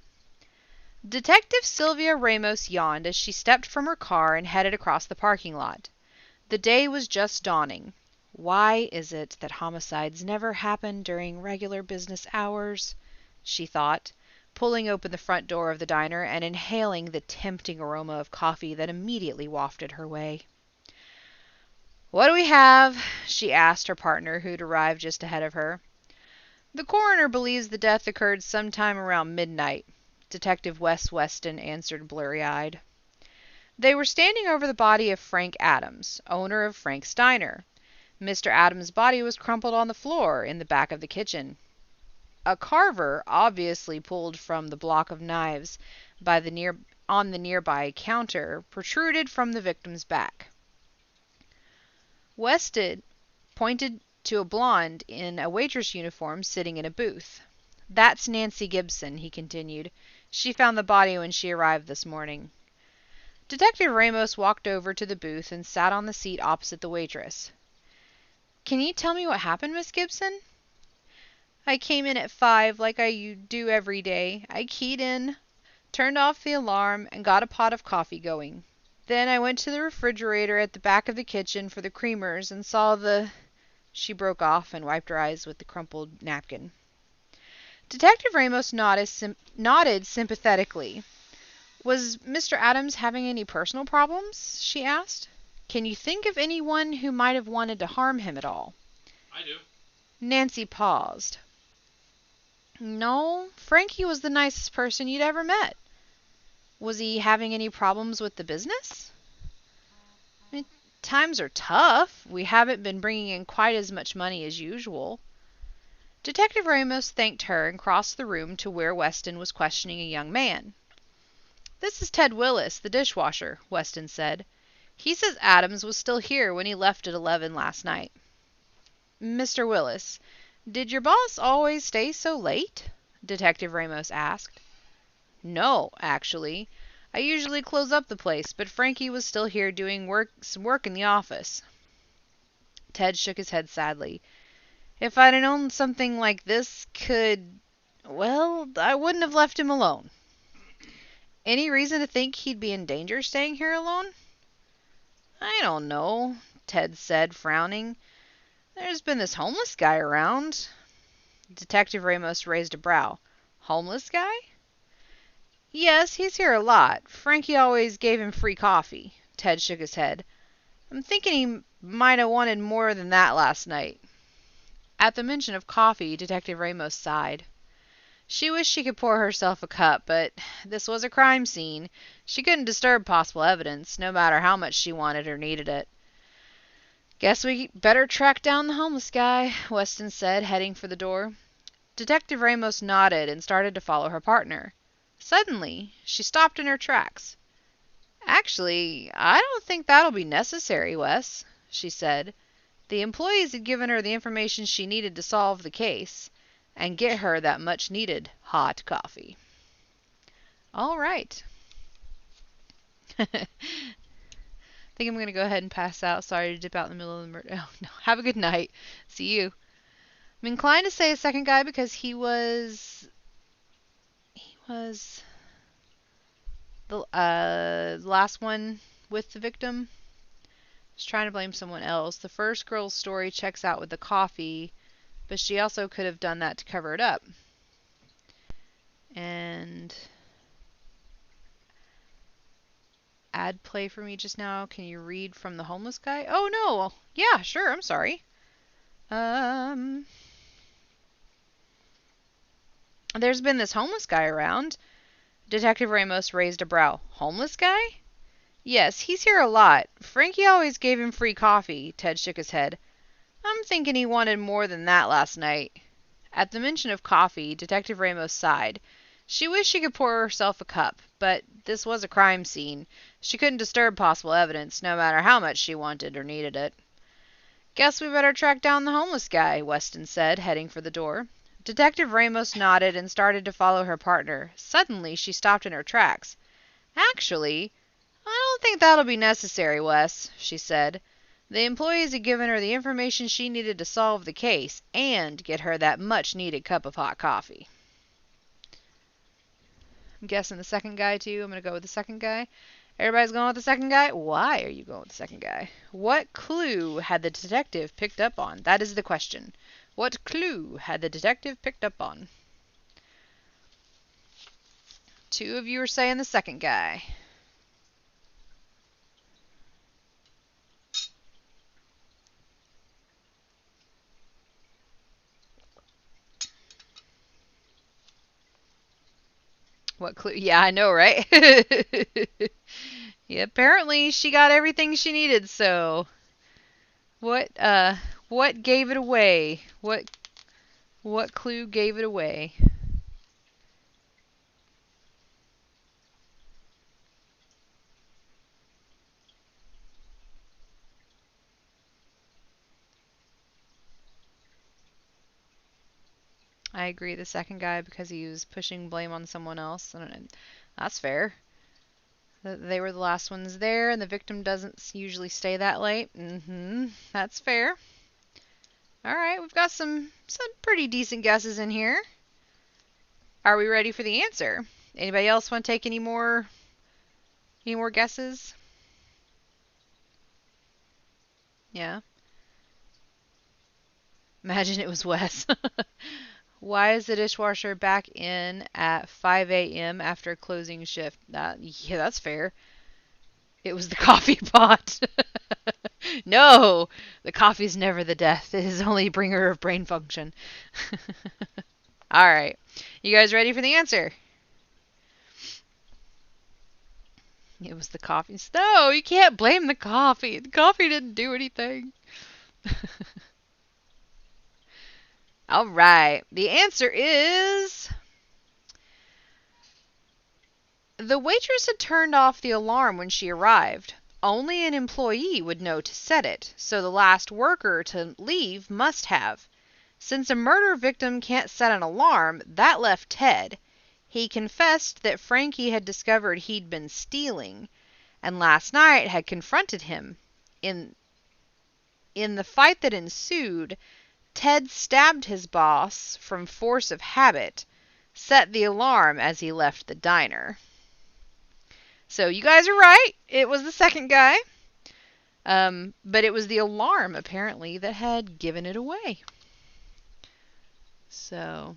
Detective Sylvia Ramos yawned as she stepped from her car and headed across the parking lot. The day was just dawning. Why is it that homicides never happen during regular business hours? She thought, pulling open the front door of the diner and inhaling the tempting aroma of coffee that immediately wafted her way. "What do we have?" she asked her partner, who'd arrived just ahead of her. "The coroner believes the death occurred sometime around midnight," Detective Wes Weston answered blurry-eyed. They were standing over the body of Frank Adams, owner of Frank's Diner. Mr. Adams' body was crumpled on the floor in the back of the kitchen. A carver, obviously pulled from the block of knives on the nearby counter, protruded from the victim's back. Weston pointed to a blonde in a waitress uniform sitting in a booth. "That's Nancy Gibson," he continued. "She found the body when she arrived this morning." Detective Ramos walked over to the booth and sat on the seat opposite the waitress. "Can you tell me what happened, Miss Gibson?" "I came in at 5 like I do every day. I keyed in, turned off the alarm, and got a pot of coffee going. Then I went to the refrigerator at the back of the kitchen for the creamers and saw the—" She broke off and wiped her eyes with the crumpled napkin. Detective Ramos nodded sympathetically. "Was Mr. Adams having any personal problems?" she asked. "Can you think of anyone who might have wanted to harm him at all?" I do. Nancy paused. "No, Frankie was the nicest person you'd ever met. Was he having any problems with the business?" "I mean, times are tough. We haven't been bringing in quite as much money as usual." Detective Ramos thanked her and crossed the room to where Weston was questioning a young man. "This is Ted Willis, the dishwasher," Weston said. "He says Adams was still here when he left at 11 last night." "Mr. Willis, did your boss always stay so late?" Detective Ramos asked. "No, actually. I usually close up the place, but Frankie was still here doing some work in the office." Ted shook his head sadly. "If I'd known something like this well, I wouldn't have left him alone." "Any reason to think he'd be in danger staying here alone?" "I don't know," Ted said, frowning. "There's been this homeless guy around." Detective Ramos raised a brow. "Homeless guy?" "Yes, he's here a lot. Frankie always gave him free coffee." Ted shook his head. "I'm thinking he might have wanted more than that last night." At the mention of coffee, Detective Ramos sighed. She wished she could pour herself a cup, but this was a crime scene. She couldn't disturb possible evidence, no matter how much she wanted or needed it. "Guess we better track down the homeless guy," Weston said, heading for the door. Detective Ramos nodded and started to follow her partner. Suddenly, she stopped in her tracks. "Actually, I don't think that'll be necessary, Wes," she said. The employees had given her the information she needed to solve the case and get her that much-needed hot coffee. All right. I think I'm going to go ahead and pass out. Sorry to dip out in the middle of the murder. Oh, no. Have a good night. See you. I'm inclined to say a second guy because he was the last one with the victim. Just trying to blame someone else. The first girl's story checks out with the coffee, but she also could have done that to cover it up. And ad play for me just now. Can you read from the homeless guy? Oh no. Yeah, sure. I'm sorry. There's been this homeless guy around. Detective Ramos raised a brow. Homeless guy? Yes, he's here a lot. Frankie always gave him free coffee. Ted shook his head. I'm thinking he wanted more than that last night. At the mention of coffee, Detective Ramos sighed. She wished she could pour herself a cup, but this was a crime scene. She couldn't disturb possible evidence, no matter how much she wanted or needed it. Guess we better track down the homeless guy, Weston said, heading for the door. Detective Ramos nodded and started to follow her partner. Suddenly, she stopped in her tracks. Actually, I don't think that'll be necessary, Wes, she said. The employees had given her the information she needed to solve the case and get her that much-needed cup of hot coffee. I'm guessing the second guy, too. I'm going to go with the second guy. Everybody's going with the second guy? Why are you going with the second guy? What clue had the detective picked up on? That is the question. What clue had the detective picked up on? 2 of you are saying the second guy. What clue? Yeah, I know, right? Yeah, apparently she got everything she needed, so what gave it away? What clue gave it away? I agree, the second guy, because he was pushing blame on someone else. I don't know. That's fair. They were the last ones there, and the victim doesn't usually stay that late. That's fair. All right, we've got some pretty decent guesses in here. Are we ready for the answer? Anybody else want to take any more guesses? Yeah. Imagine it was Wes. Why is the dishwasher back in at 5 a.m. after closing shift? Yeah, that's fair. It was the coffee pot. No, the coffee's never the death. It is only a bringer of brain function. All right. You guys ready for the answer? It was the coffee. No, you can't blame the coffee. The coffee didn't do anything. All right. The answer is... The waitress had turned off the alarm when she arrived. Only an employee would know to set it, so the last worker to leave must have. Since a murder victim can't set an alarm, that left Ted. He confessed that Frankie had discovered he'd been stealing, and last night had confronted him. In the fight that ensued, Ted stabbed his boss from force of habit, set the alarm as he left the diner. So you guys are right. It was the second guy. But it was the alarm, apparently, that had given it away. So,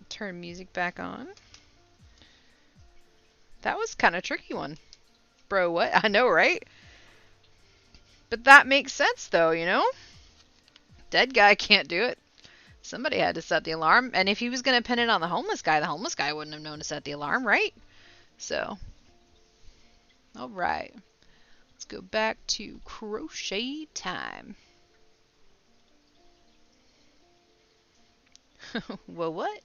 turn music back on. That was kind of a tricky one. Bro, what? I know, right? But that makes sense, though, you know? Dead guy can't do it. Somebody had to set the alarm. And if he was going to pin it on the homeless guy wouldn't have known to set the alarm, right? So, all right. Let's go back to crochet time. Well, what?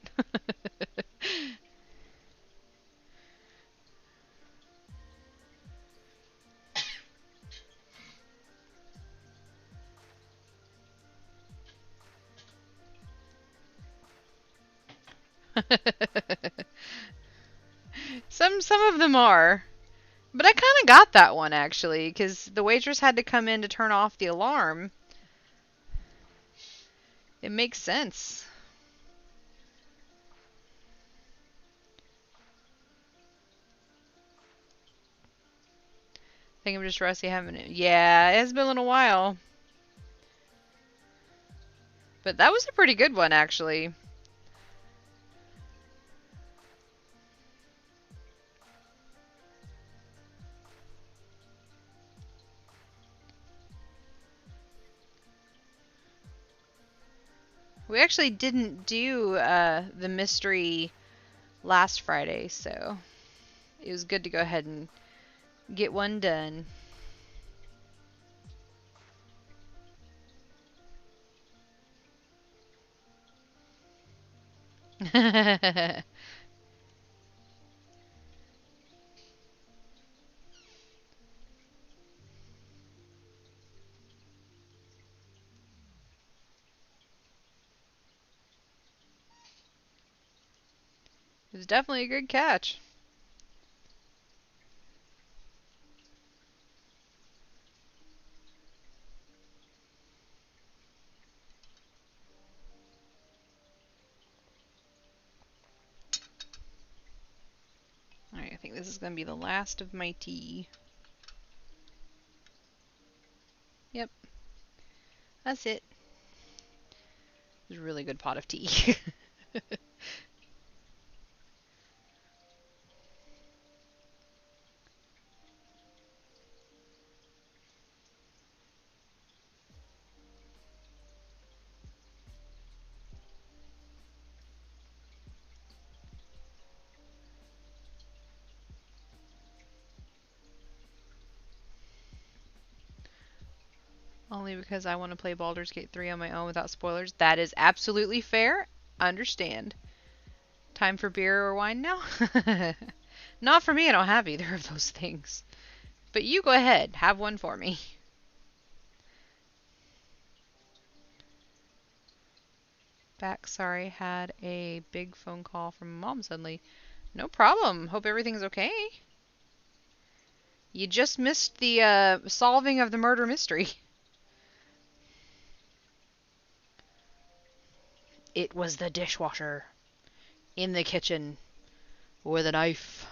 Some of them are. But I kind of got that one, actually, because the waitress had to come in to turn off the alarm. It makes sense. I think I'm just rusty having it. Yeah, it has been a little while. But that was a pretty good one, actually. We actually didn't do the mystery last Friday, so it was good to go ahead and get one done. It's definitely a good catch. Alright, I think this is going to be the last of my tea. Yep. That's it. It's a really good pot of tea. Only because I want to play Baldur's Gate 3 on my own without spoilers. That is absolutely fair. Understand. Time for beer or wine now? Not for me, I don't have either of those things. But you go ahead, have one for me. Back, sorry, had a big phone call from mom suddenly. No problem. Hope everything's okay. You just missed the solving of the murder mystery. It was the dishwasher in the kitchen with a knife.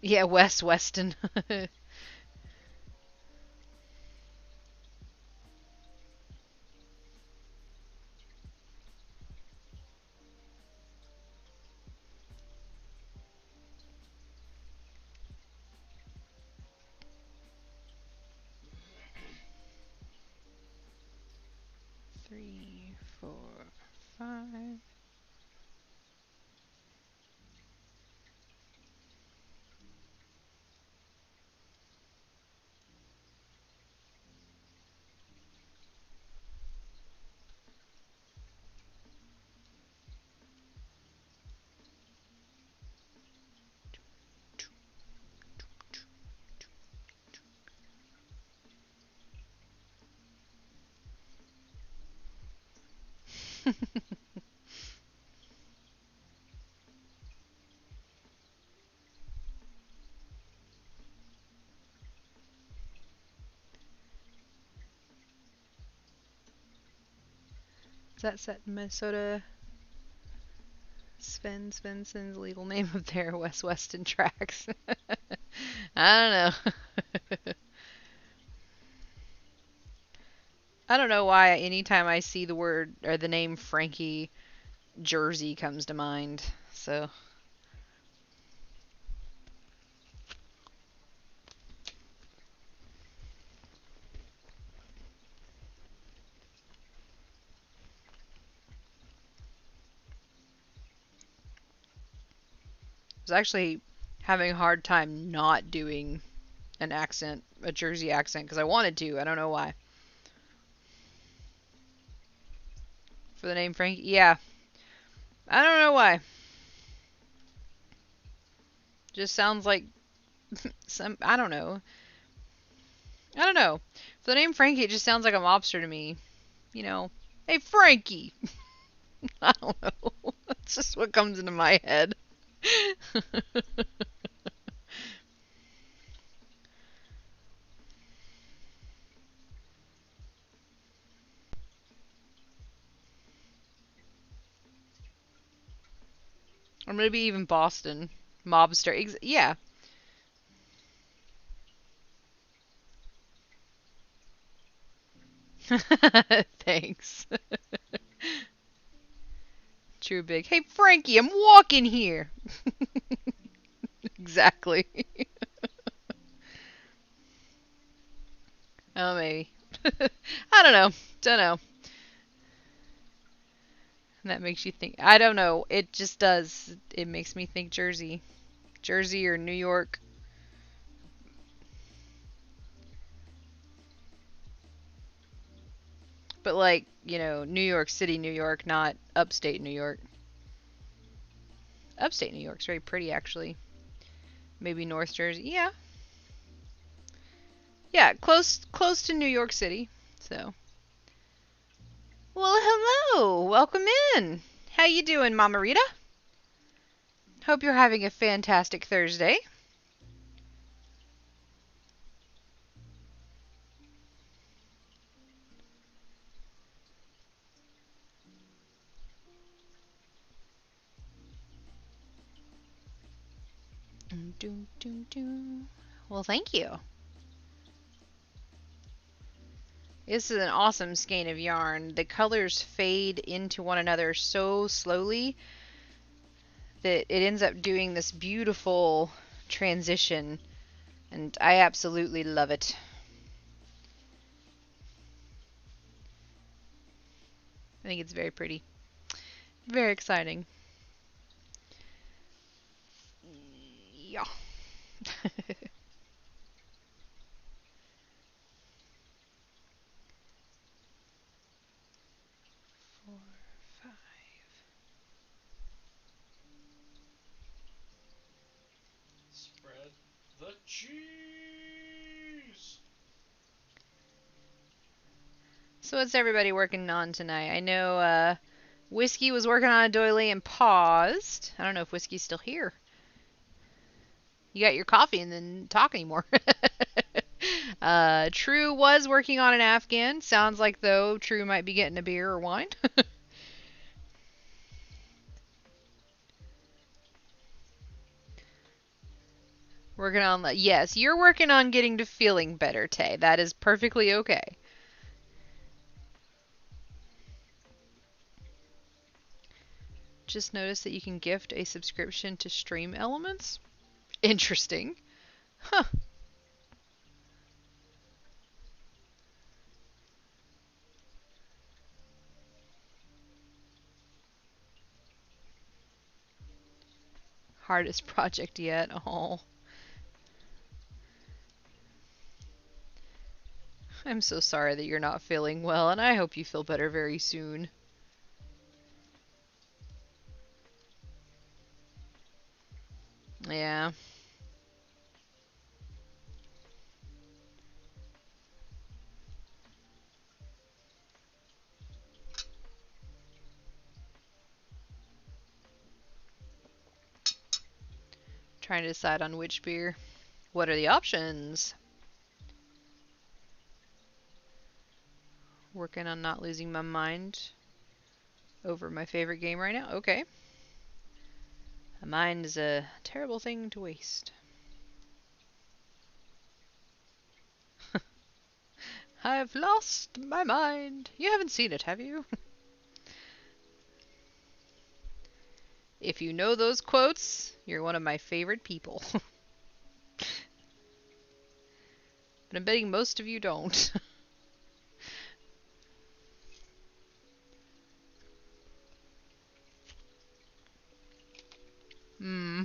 Yeah, Wes Weston. Three, four, five. Is that set in Minnesota? Sven Svensson's legal name up there, Wes Weston Tracks. I don't know. I don't know why anytime I see the word or the name Frankie, Jersey comes to mind. So I was actually having a hard time not doing an accent, a Jersey accent, because I wanted to. I don't know why. For the name Frankie, yeah. I don't know why. Just sounds like some. I don't know. I don't know. For the name Frankie, it just sounds like a mobster to me. You know, hey Frankie. I don't know. That's just what comes into my head. Or maybe even Boston. Mobster. Yeah. Thanks. True big. Hey Frankie, I'm walking here. Exactly. Oh, maybe. I don't know. Don't know. That makes you think. I don't know. It just does. It makes me think Jersey. Jersey or New York. But like, New York City, New York, not upstate New York. Upstate New York's very pretty actually. Maybe North Jersey. Yeah. Yeah, close to New York City. So, Well, hello. Welcome in. How you doing, Mama Rita? Hope you're having a fantastic Thursday. Doo, doo, doo. Well, thank you. This is an awesome skein of yarn. The colors fade into one another so slowly that it ends up doing this beautiful transition, and I absolutely love it. I think it's very pretty. Very exciting. Yeah. 4, 5. Spread the cheese. So what's everybody working on tonight? I know Whiskey was working on a doily and paused. I don't know if Whiskey's still here. You got your coffee and then talk anymore. True was working on an Afghan. Sounds like, though, True might be getting a beer or wine. Working on that. Yes, you're working on getting to feeling better, Tay. That is perfectly okay. Just noticed that you can gift a subscription to Stream Elements. Interesting. Huh. Hardest project yet. Oh. I'm so sorry that you're not feeling well, and I hope you feel better very soon. Yeah. Trying to decide on which beer. What are the options? Working on not losing my mind over my favorite game right now. Okay. A mind is a terrible thing to waste. I've lost my mind. You haven't seen it, have you? If you know those quotes, you're one of my favorite people. But I'm betting most of you don't. Hmm.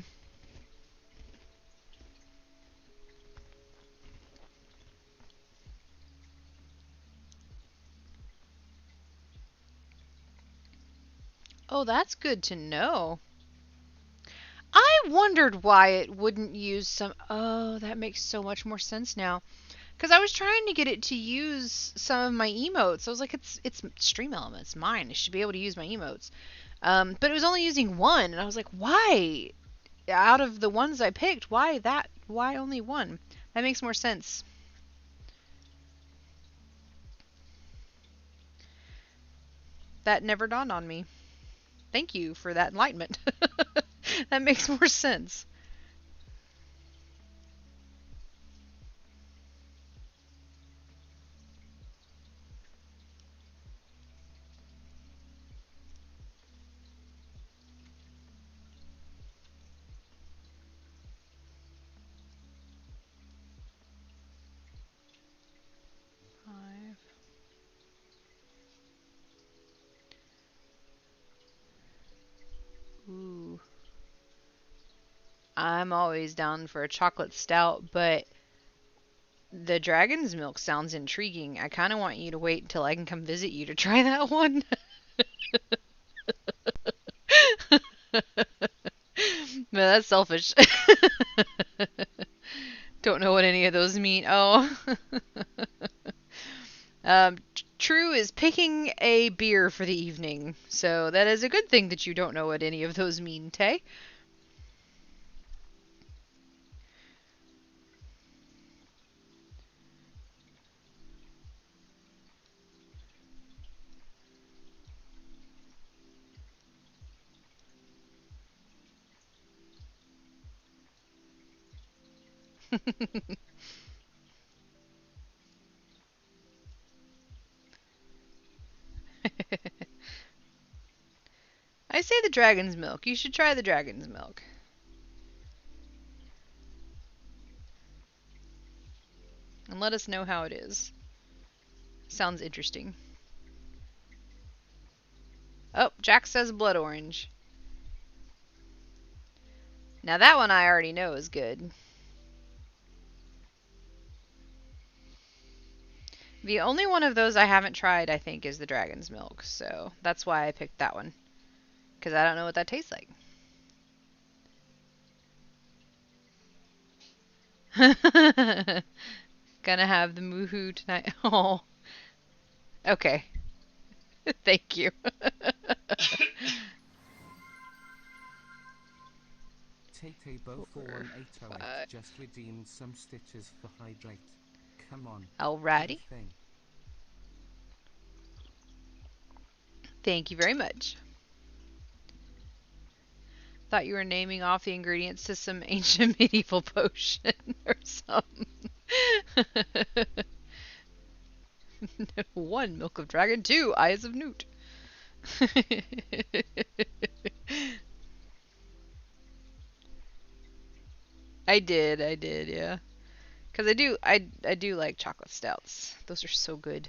Oh, that's good to know. I wondered why it wouldn't use some. Oh, that makes so much more sense now. Because I was trying to get it to use some of my emotes. I was like, it's Stream Elements, mine. It should be able to use my emotes. But it was only using one, and I was like, why? Out of the ones I picked, why that? Why only one? That makes more sense. That never dawned on me. Thank you for that enlightenment. That makes more sense. Five. Ooh. I'm always down for a chocolate stout, but the dragon's milk sounds intriguing. I kind of want you to wait until I can come visit you to try that one. No, that's selfish. Don't know what any of those mean. Oh. True is picking a beer for the evening. So that is a good thing that you don't know what any of those mean, Tay. I say the dragon's milk. You should try the dragon's milk. And let us know how it is. Sounds interesting. Oh, Jack says blood orange. Now that one I already know is good. The only one of those I haven't tried, I think, is the dragon's milk. So that's why I picked that one. Because I don't know what that tastes like. Gonna have the moohoo tonight. Oh. Okay. Thank you. Tay-Tay-Bo-41808 just redeemed some stitches for hydrate. Come on. Alrighty. Do the thing. Thank you very much. Thought you were naming off the ingredients to some ancient medieval potion or something. 1, milk of dragon. 2, eyes of newt. I did, yeah. Cause I do like chocolate stouts. Those are so good.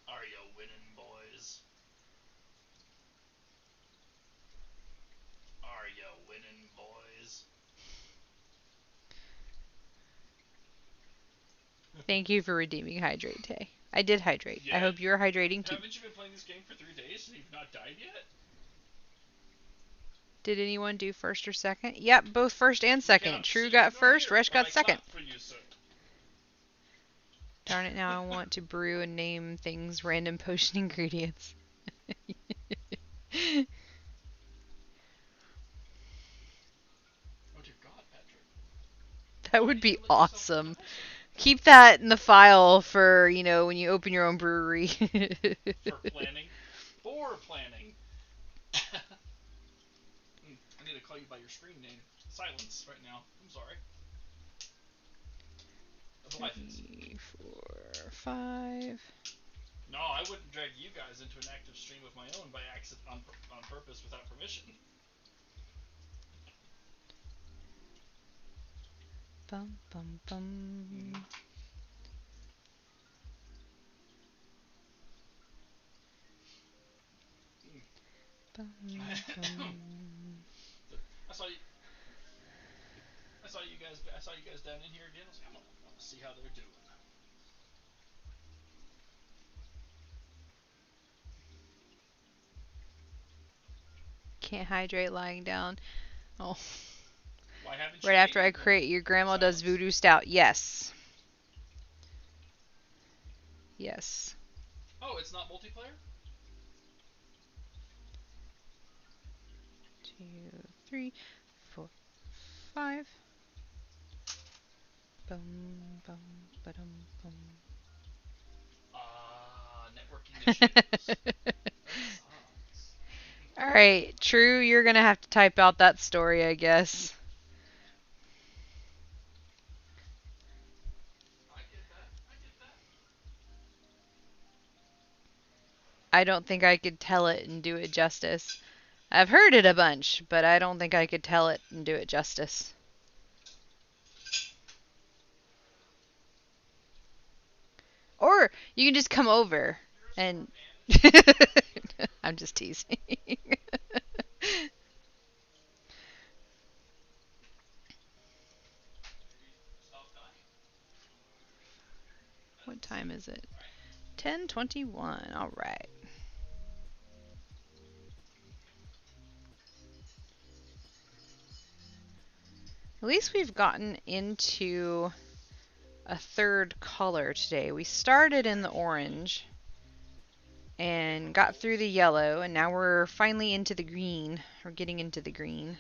Are you winning, boys? Are you winning, boys? Thank you for redeeming Hydrate, Tay. I did hydrate. I Yeah. hope you're hydrating too. Haven't you been playing this game for 3 days and you've not died yet? Did anyone do first or second? Yep, both first and second. Yeah, True see, got go first, here Resh while got I second. clap for you, sir. Darn it, now I want to brew and name things random potion ingredients. Oh dear God, Patrick. That Why would did you be let yourself do awesome. that? Keep that in the file for, when you open your own brewery. For planning. For planning. I need to call you by your screen name. Silence right now. I'm sorry. The wife is. 3, 4, 5. No, I wouldn't drag you guys into an active stream of my own by accident on purpose without permission. Bum, bum, bum. Bum, bum. I saw you. I saw you guys. I saw you guys down in here again. I was like, I want to see how they're doing. Can't hydrate lying down. Oh. Why haven't you Right after I eaten them? create, your grandma does Silence. voodoo stout. Yes. Yes. Oh, it's not multiplayer? 2, 3, 4, 5. Bum, bum, ba-dum, bum. Networking issues. That sucks. Alright, True, you're gonna have to type out that story, I guess. I get that. I get that. I don't think I could tell it and do it justice. I've heard it a bunch, but I don't think I could tell it and do it justice. Or you can just come over and... I'm just teasing. What time is it? 10:21. All right. At least we've gotten into a third color today. We started in the orange, and got through the yellow, and now we're finally into the green. We're getting into the green.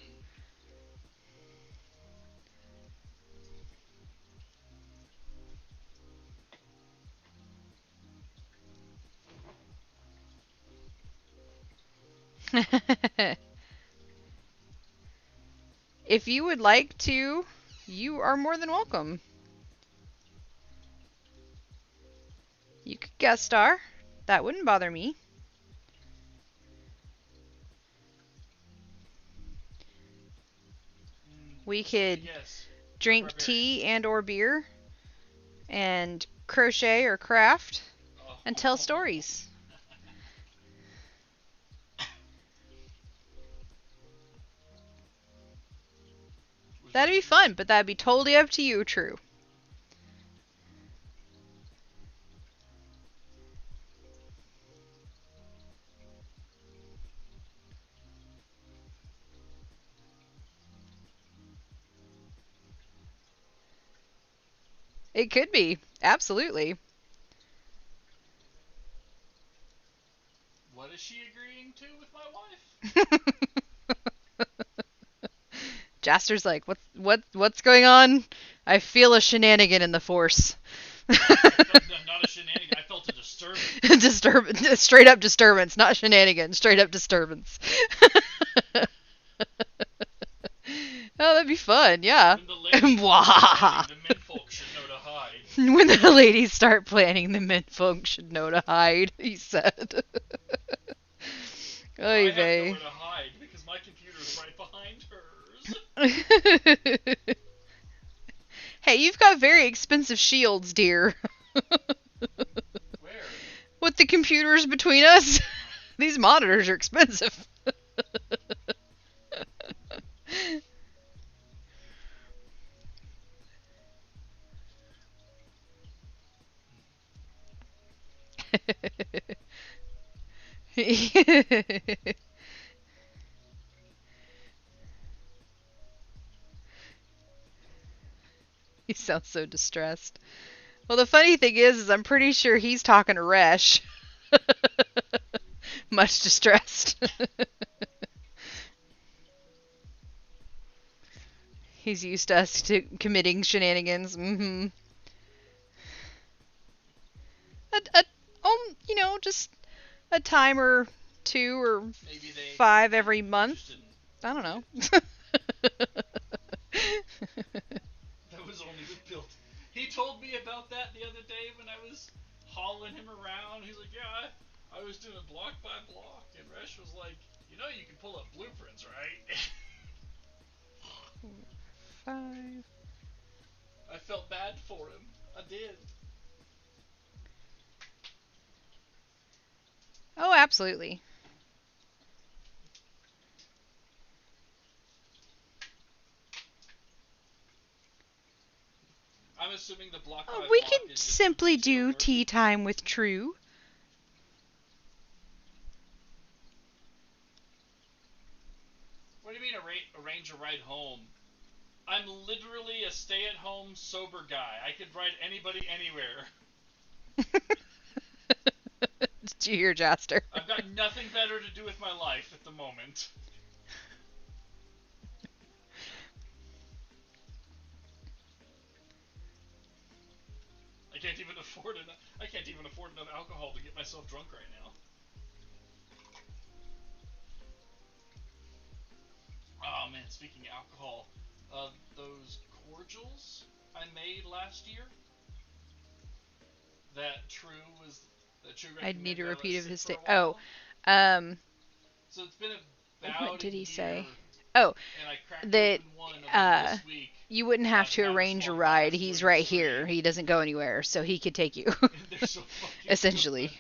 If you would like to, you are more than welcome. You could guest star. That wouldn't bother me. We could Yes. drink Barbarian. tea and or beer and crochet or craft Oh. and tell stories. That'd be fun, but that'd be totally up to you, True. It could be. Absolutely. What is she agreeing to with my wife? Jaster's like, what's going on? I feel a shenanigan in the force. Not a shenanigan. I felt a disturbance. Straight up disturbance, not shenanigan. Straight up disturbance. Oh, that'd be fun, yeah. When the ladies Wah. the menfolk should know to hide. When the ladies start planning, the menfolk should know to hide, he said. I Oy have vey. nowhere to hide because my computer's right behind hers. Hey, you've got very expensive shields, dear. Where? With the computers between us, these monitors are expensive. He sounds so distressed. Well, the funny thing is I'm pretty sure he's talking to Resh. Much distressed. He's used to us to committing shenanigans. Mm-hmm. Just a time or 2 or Maybe they 5 every month. just didn't. I don't know. That was only built. He told me about that the other day when I was hauling him around. He's like, yeah, I was doing block by block. And Resh was like, you know you can pull up blueprints, right? 5. I felt bad for him. I did. Oh, absolutely. I'm assuming the block by We block could is just simply the do silver. tea time with True. What do you mean arrange a ride home? I'm literally a stay-at-home sober guy. I could ride anybody anywhere. Did you hear, Jaster? I've got nothing better to do with my life at the moment. I can't even afford enough alcohol to get myself drunk right now. Oh man, speaking of alcohol, those cordials I made last year. That True I'd need a recommended I let repeat of sit his for a sta- Oh, while. So it's been about what did a he say? year, Oh, and I cracked that open one of them this week. you wouldn't have I've to had a arrange a small ride. glass He's during right the stream. here. He doesn't go anywhere, so he could take you. And they're so fucking Essentially. good.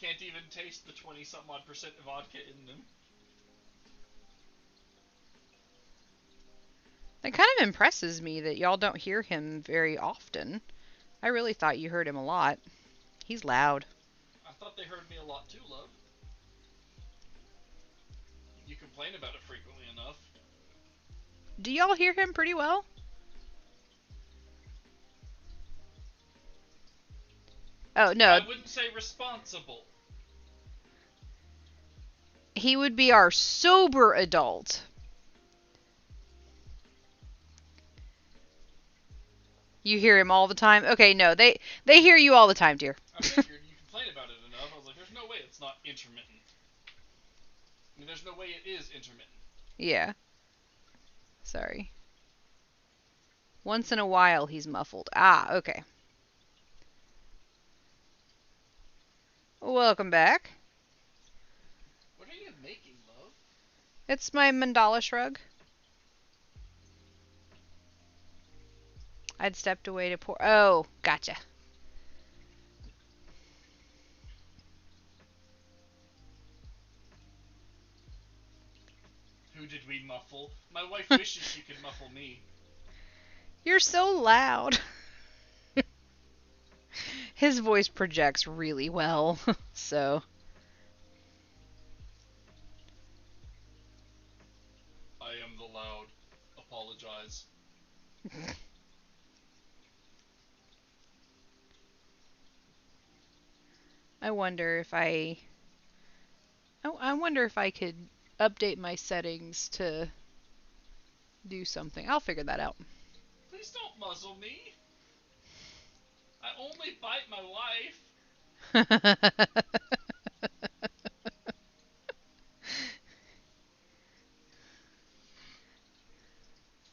Can't even taste the 20-some-odd% vodka in them. That kind of impresses me that y'all don't hear him very often. I really thought you heard him a lot. He's loud. I thought they heard me a lot too, love. You complain about it frequently enough. Do y'all hear him pretty well? Oh, no. I wouldn't say responsible. He would be our sober adult. You hear him all the time? Okay, no. They hear you all the time, dear. I figured you complain about it enough. I was like, there's no way it's not intermittent. I mean, there's no way it is intermittent. Yeah. Sorry. Once in a while he's muffled. Ah, okay. Welcome back. What are you making, love? It's my mandala shrug. I'd stepped away to pour. Oh, gotcha. Who did we muffle? My wife wishes she could muffle me. You're so loud. His voice projects really well, so. I am the loud. Apologize. I wonder if I. Oh, I wonder if I could update my settings to do something. I'll figure that out. Please don't muzzle me. I only bite my wife.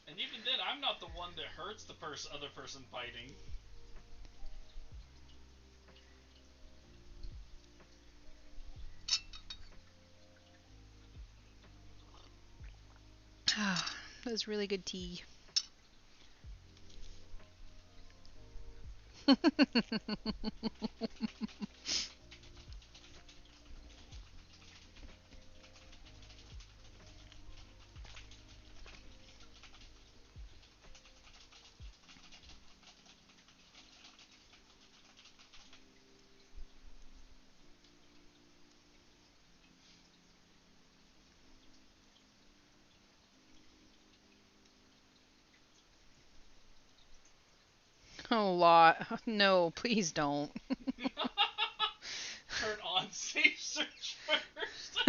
And even then, I'm not the one that hurts the other person biting. That was really good tea. A lot. No, please don't. Turn on safe search first.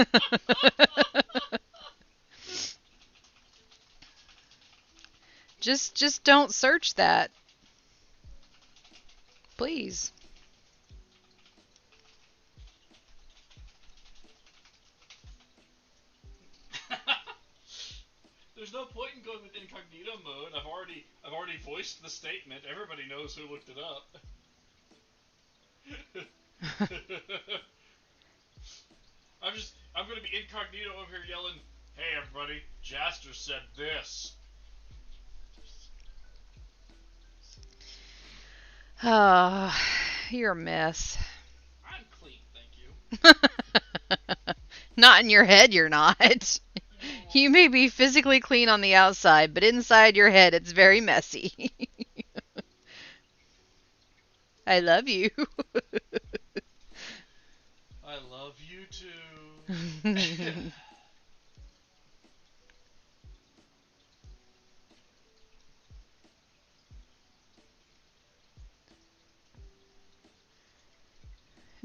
Just don't search that. Please. There's no point in going with incognito mode. I've already voiced the statement. Everybody knows who looked it up. I'm gonna be incognito over here yelling, "Hey everybody, Jaster said this." Oh, you're a mess. I'm clean, thank you. Not in your head, you're not. You may be physically clean on the outside, but inside your head, it's very messy. I love you. I love you too.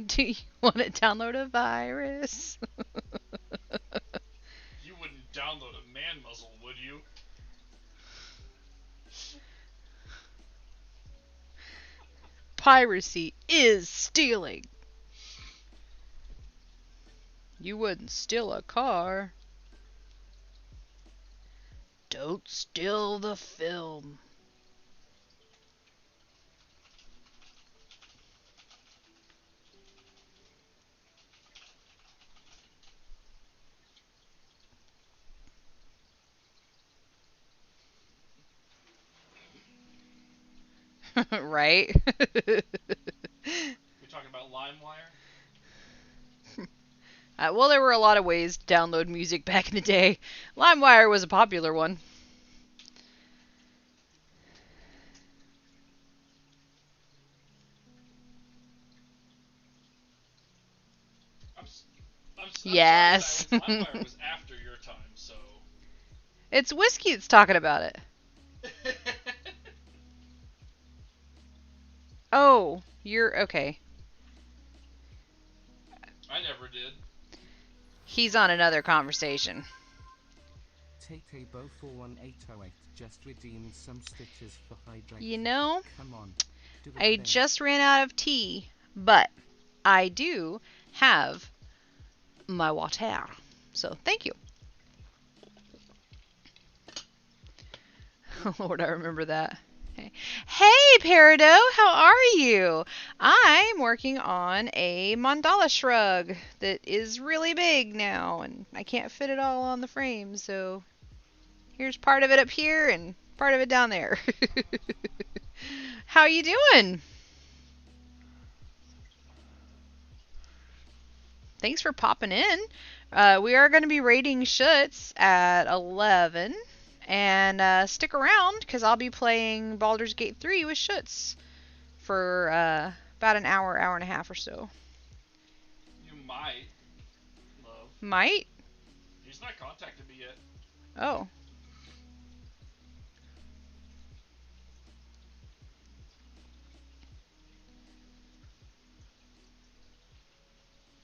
Do you want to download a virus? You wouldn't download a man muzzle, would you? Piracy is stealing. You wouldn't steal a car. Don't steal the film. Right? You're talking about LimeWire? Well, there were a lot of ways to download music back in the day. LimeWire was a popular one. I'm Yes. sorry, LimeWire was after your time, so. It's Whiskey that's talking about it. Oh, you're okay. I never did. He's on another conversation. Tatebo 41808 just redeemed some stitches for hydrate. You know, Come on, do the I thing. just ran out of tea, but I do have my water. So thank you. Lord, I remember that. Hey, Peridot, how are you? I'm working on a mandala shrug that is really big now, and I can't fit it all on the frame, so here's part of it up here and part of it down there. How you doing? Thanks for popping in. We are going to be raiding Schutz at 11. And stick around, because I'll be playing Baldur's Gate 3 with Schutz for about an hour, hour and a half or so. You might, love. Might? He's not contacted me yet. Oh.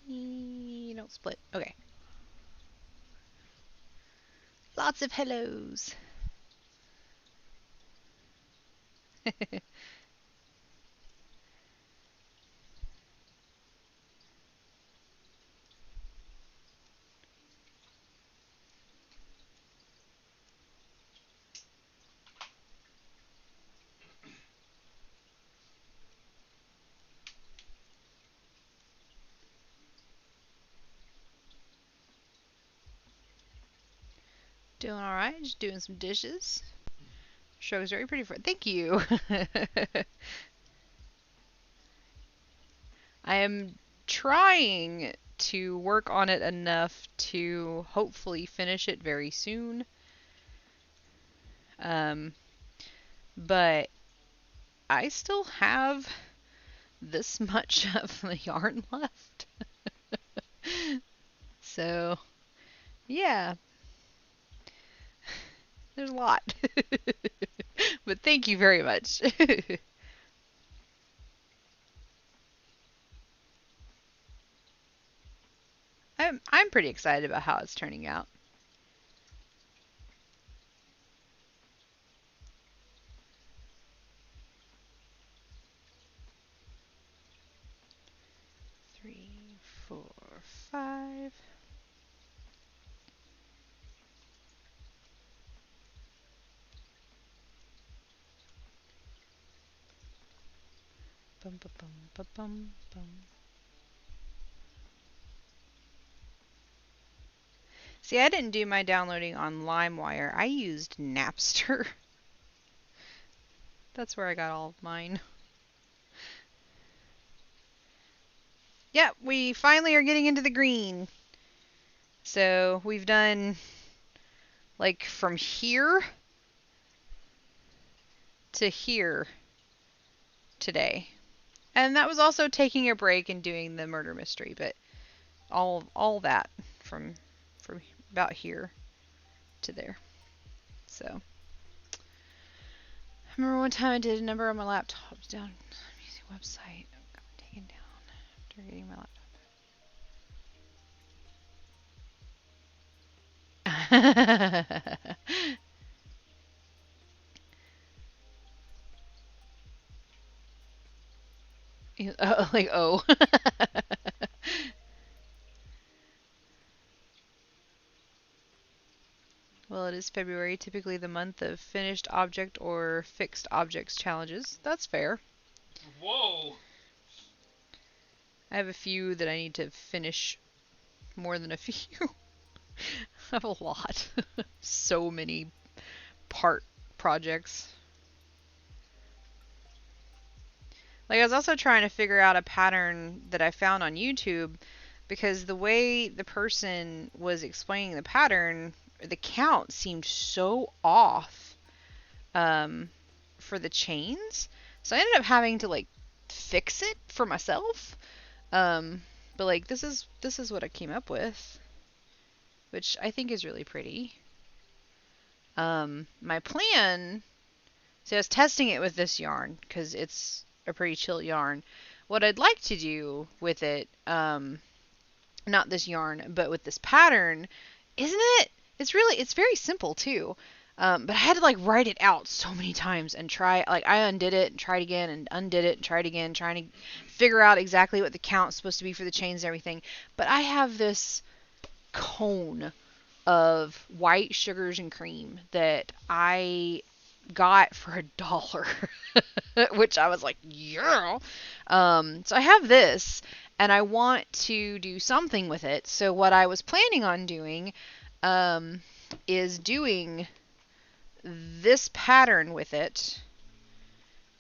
You don't split. Okay. Lots of hellos. Doing alright, just doing some dishes. Show's very pretty for it. Thank you. I am trying to work on it enough to hopefully finish it very soon. But I still have this much of the yarn left. So, yeah. There's a lot. But thank you very much. I'm pretty excited about how it's turning out. Three, 4, 5. Bum, bum, bum, bum, bum, bum. See, I didn't do my downloading on LimeWire. I used Napster. That's where I got all of mine. Yeah, we finally are getting into the green. So we've done like from here to here today. And that was also taking a break and doing the murder mystery, but all that from about here to there. So I remember one time I did a number on my laptop down music website. Got taken down after getting my laptop. Like, oh. Well, it is February, typically the month of finished object or fixed objects challenges. That's fair. Whoa! I have a few that I need to finish more than a few. I have a lot. So many part projects. Like, I was also trying to figure out a pattern that I found on YouTube, because the way the person was explaining the pattern, the count seemed so off for the chains. So I ended up having to like fix it for myself. But like this is what I came up with, which I think is really pretty. My plan, so I was testing it with this yarn because it's a pretty chill yarn. What I'd like to do with it not this yarn, but with this pattern, isn't it? It's very simple too. But I had to like write it out so many times and try, like I undid it and tried again and undid it and tried again, trying to figure out exactly what the count's supposed to be for the chains and everything. But I have this cone of white sugars and cream that I got for $1, which I was like, yeah. So I have this, and I want to do something with it. So what I was planning on doing is doing this pattern with it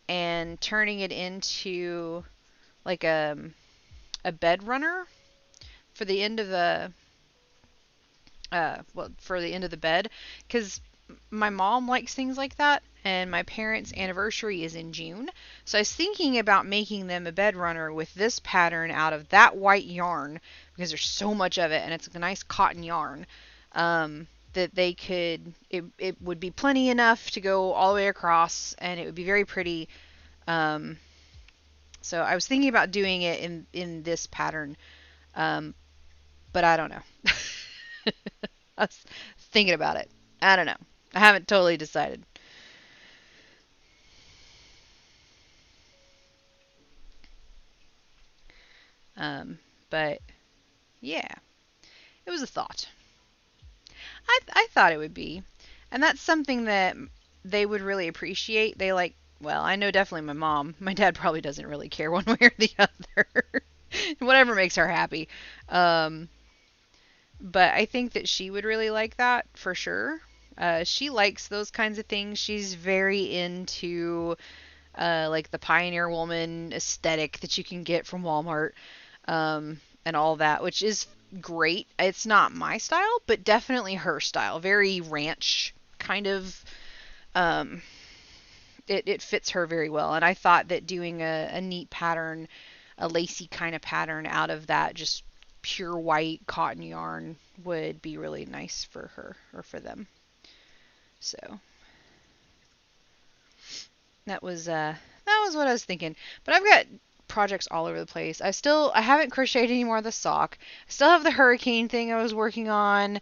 and turning it into like a bed runner for the end of the for the end of the bed, because my mom likes things like that, and my parents' anniversary is in June. So I was thinking about making them a bed runner with this pattern out of that white yarn, because there's so much of it, and it's a nice cotton yarn, that they could, it would be plenty enough to go all the way across, and it would be very pretty. So I was thinking about doing it in this pattern, but I don't know. I was thinking about it. I don't know. I haven't totally decided. But yeah, it was a thought. I thought it would be, and that's something that they would really appreciate. They like, well, I know definitely my mom. My dad probably doesn't really care one way or the other. Whatever makes her happy. But I think that she would really like that for sure. She likes those kinds of things. She's very into like the Pioneer Woman aesthetic that you can get from Walmart, and all that, which is great. It's not my style, but definitely her style. Very ranch kind of. It fits her very well, and I thought that doing a neat pattern, a lacy kind of pattern out of that just pure white cotton yarn would be really nice for her or for them. So that was what I was thinking. But I've got projects all over the place. I haven't crocheted any more of the sock. I still have the hurricane thing I was working on.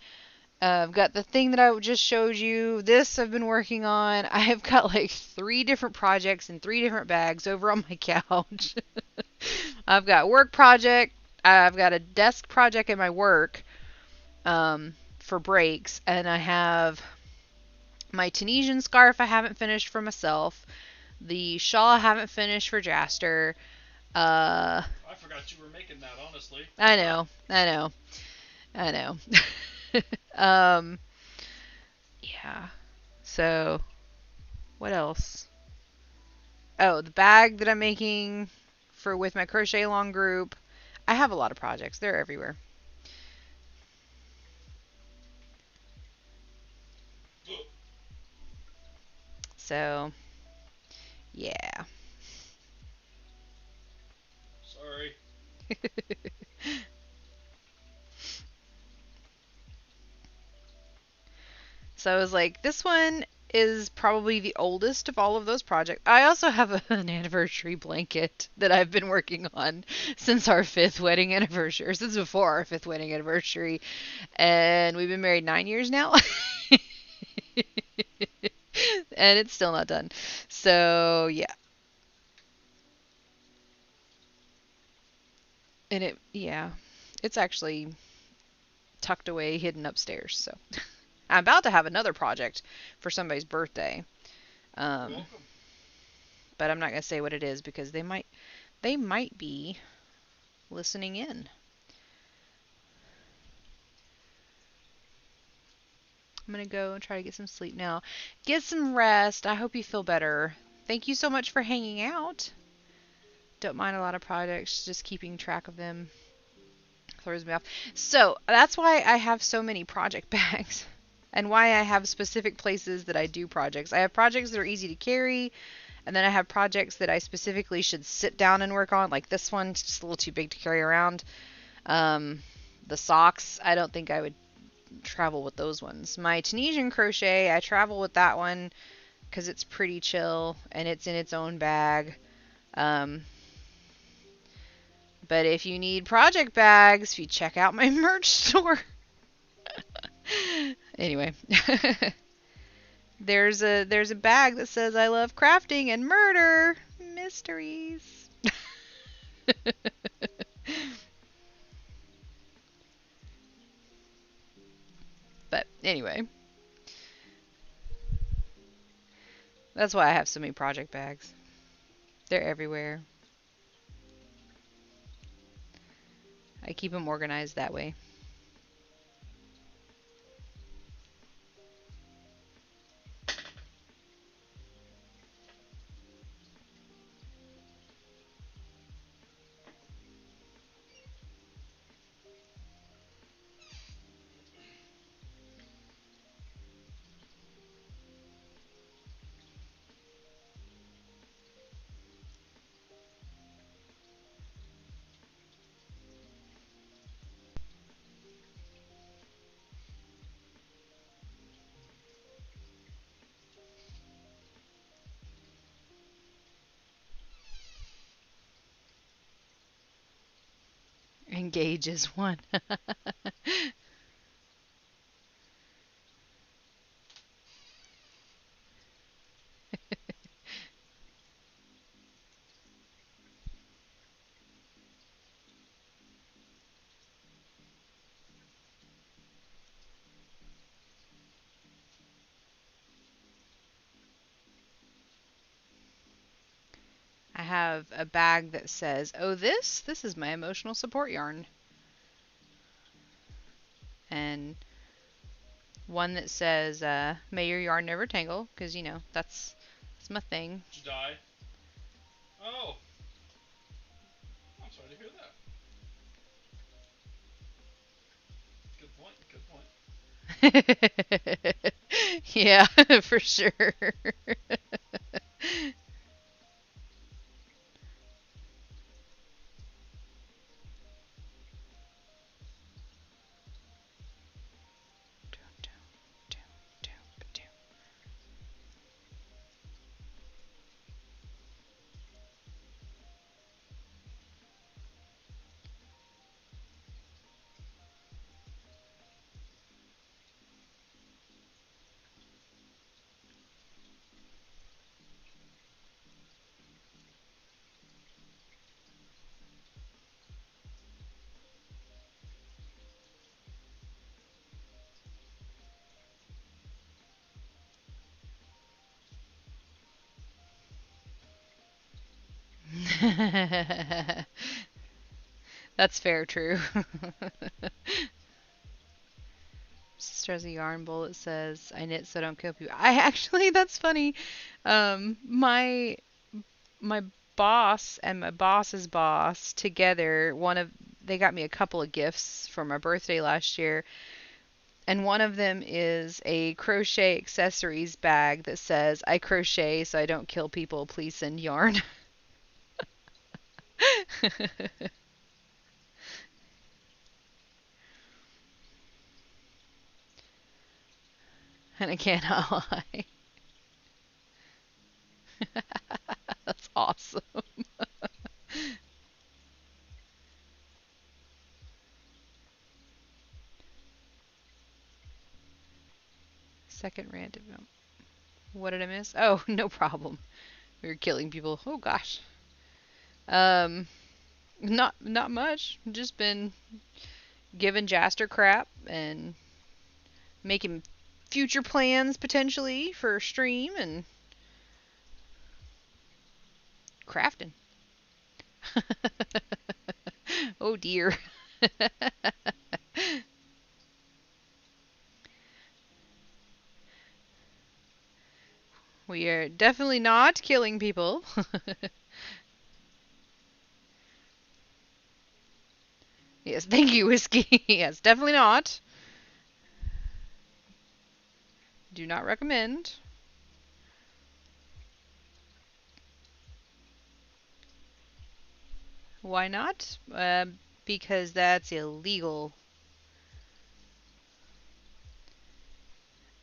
I've got the thing that I just showed you. This I've been working on. I have got like 3 different projects in 3 different bags over on my couch. I've got work project. I've got a desk project at my work for breaks, and I have my Tunisian scarf I haven't finished for myself. The shawl I haven't finished for Jaster. I forgot you were making that, honestly. I know. Yeah. So, what else? Oh, the bag that I'm making for with my crochet along group. I have a lot of projects. They're everywhere. So, yeah. Sorry. So I was like, this one is probably the oldest of all of those projects. I also have an anniversary blanket that I've been working on since our 5th wedding anniversary, or since before our 5th wedding anniversary. And we've been married 9 years now. And it's still not done. So, yeah. And it's actually tucked away, hidden upstairs. So I'm about to have another project for somebody's birthday. Welcome. But I'm not gonna say what it is because they might be listening in. I'm gonna go and try to get some sleep now. Get some rest. I hope you feel better. Thank you so much for hanging out. Don't mind a lot of projects, just keeping track of them throws me off. So that's why I have so many project bags, and why I have specific places that I do projects. I have projects that are easy to carry, and then I have projects that I specifically should sit down and work on, like this one. It's just a little too big to carry around. The socks, I don't think I would travel with those ones. My Tunisian crochet, I travel with that one because it's pretty chill and it's in its own bag. But if you need project bags, if you check out my merch store. Anyway. There's a bag that says I love crafting and murder mysteries. But anyway, that's why I have so many project bags. They're everywhere. I keep them organized that way. Engage is one. I have a bag that says, "Oh, this is my emotional support yarn," and one that says, "May your yarn never tangle," because that's my thing. Did you die? Oh, I'm sorry to hear that. Good point. Good point. Yeah, for sure. That's fair, true. Sister has a yarn bowl that says, "I knit so don't kill people." I actually, that's funny. My boss and my boss's boss together, they got me a couple of gifts for my birthday last year, and one of them is a crochet accessories bag that says, "I crochet so I don't kill people. Please send yarn." And I cannot lie. That's awesome. Second random. What did I miss? Oh, no problem. We were killing people. Oh gosh. Um, not much. Just been giving Jaster crap and making future plans potentially for stream and crafting. Oh dear. We are definitely not killing people. Yes, thank you, Whiskey. Yes, definitely not. Do not recommend. Why not? Because that's illegal.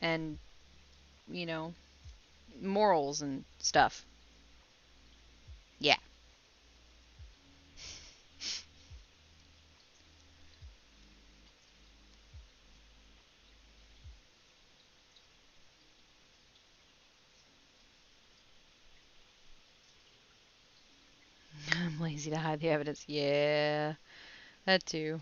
And, you know, morals and stuff. Yeah. I'm lazy to hide the evidence. Yeah, that too.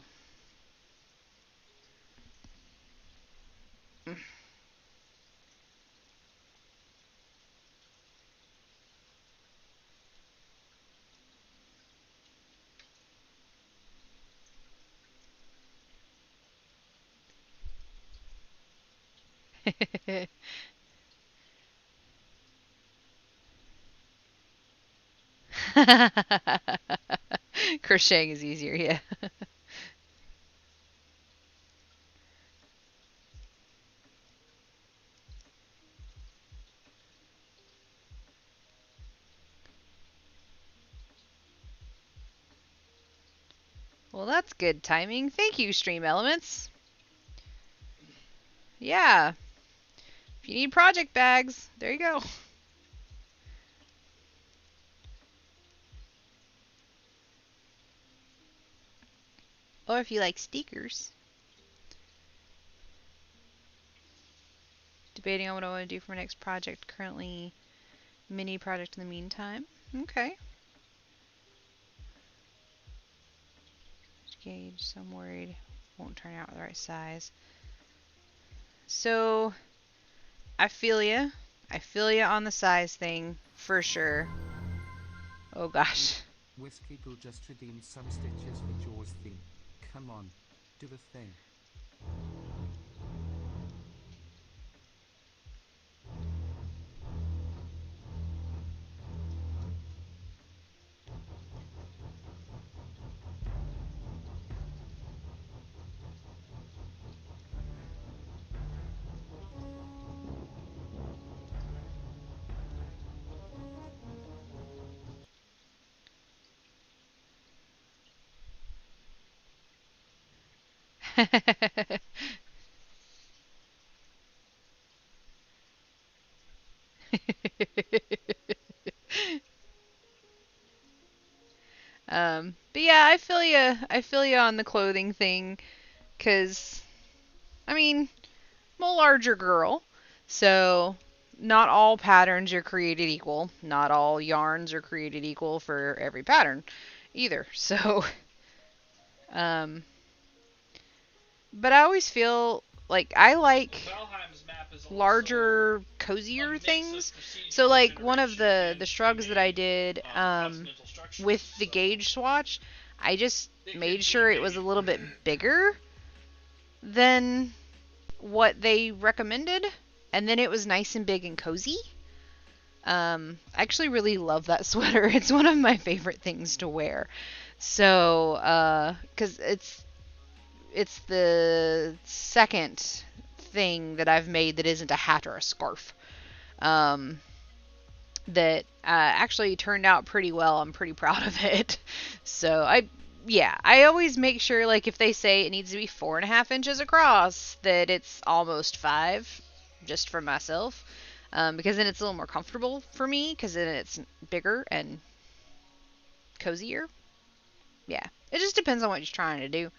Crocheting is easier, yeah. Well, that's good timing. Thank you, Stream Elements. Yeah. If you need project bags, there you go. Or if you like stickers. Debating on what I want to do for my next project. Currently, mini project in the meantime. Okay. Gauge, so I'm worried won't turn out the right size. So, I feel ya. I feel ya on the size thing, for sure. Oh gosh. Whiskey Boo just redeemed some stitches for Jaws theme. Come on, do the thing. But yeah, I feel ya. I feel ya on the clothing thing, 'cause I mean, I'm a larger girl, so not all patterns are created equal. Not all yarns are created equal for every pattern, either. So, um, but I always feel like I like Valheim's map is also larger, a cozier mix of things. procedural So like one of generation the and shrugs that I pre-made, did continental structures. with the So gauge swatch, I just it could made be sure it was maybe a little bit bigger than what they recommended, and then it was nice and big and cozy. I actually really love that sweater. It's one of my favorite things to wear. So, 'cause it's the second thing that I've made that isn't a hat or a scarf. Um, that actually turned out pretty well. I'm pretty proud of it. So yeah, I always make sure, like, if they say it needs to be 4.5 inches across, that it's almost 5, just for myself. Because then it's a little more comfortable for me, because then it's bigger and cozier. Yeah, it just depends on what you're trying to do.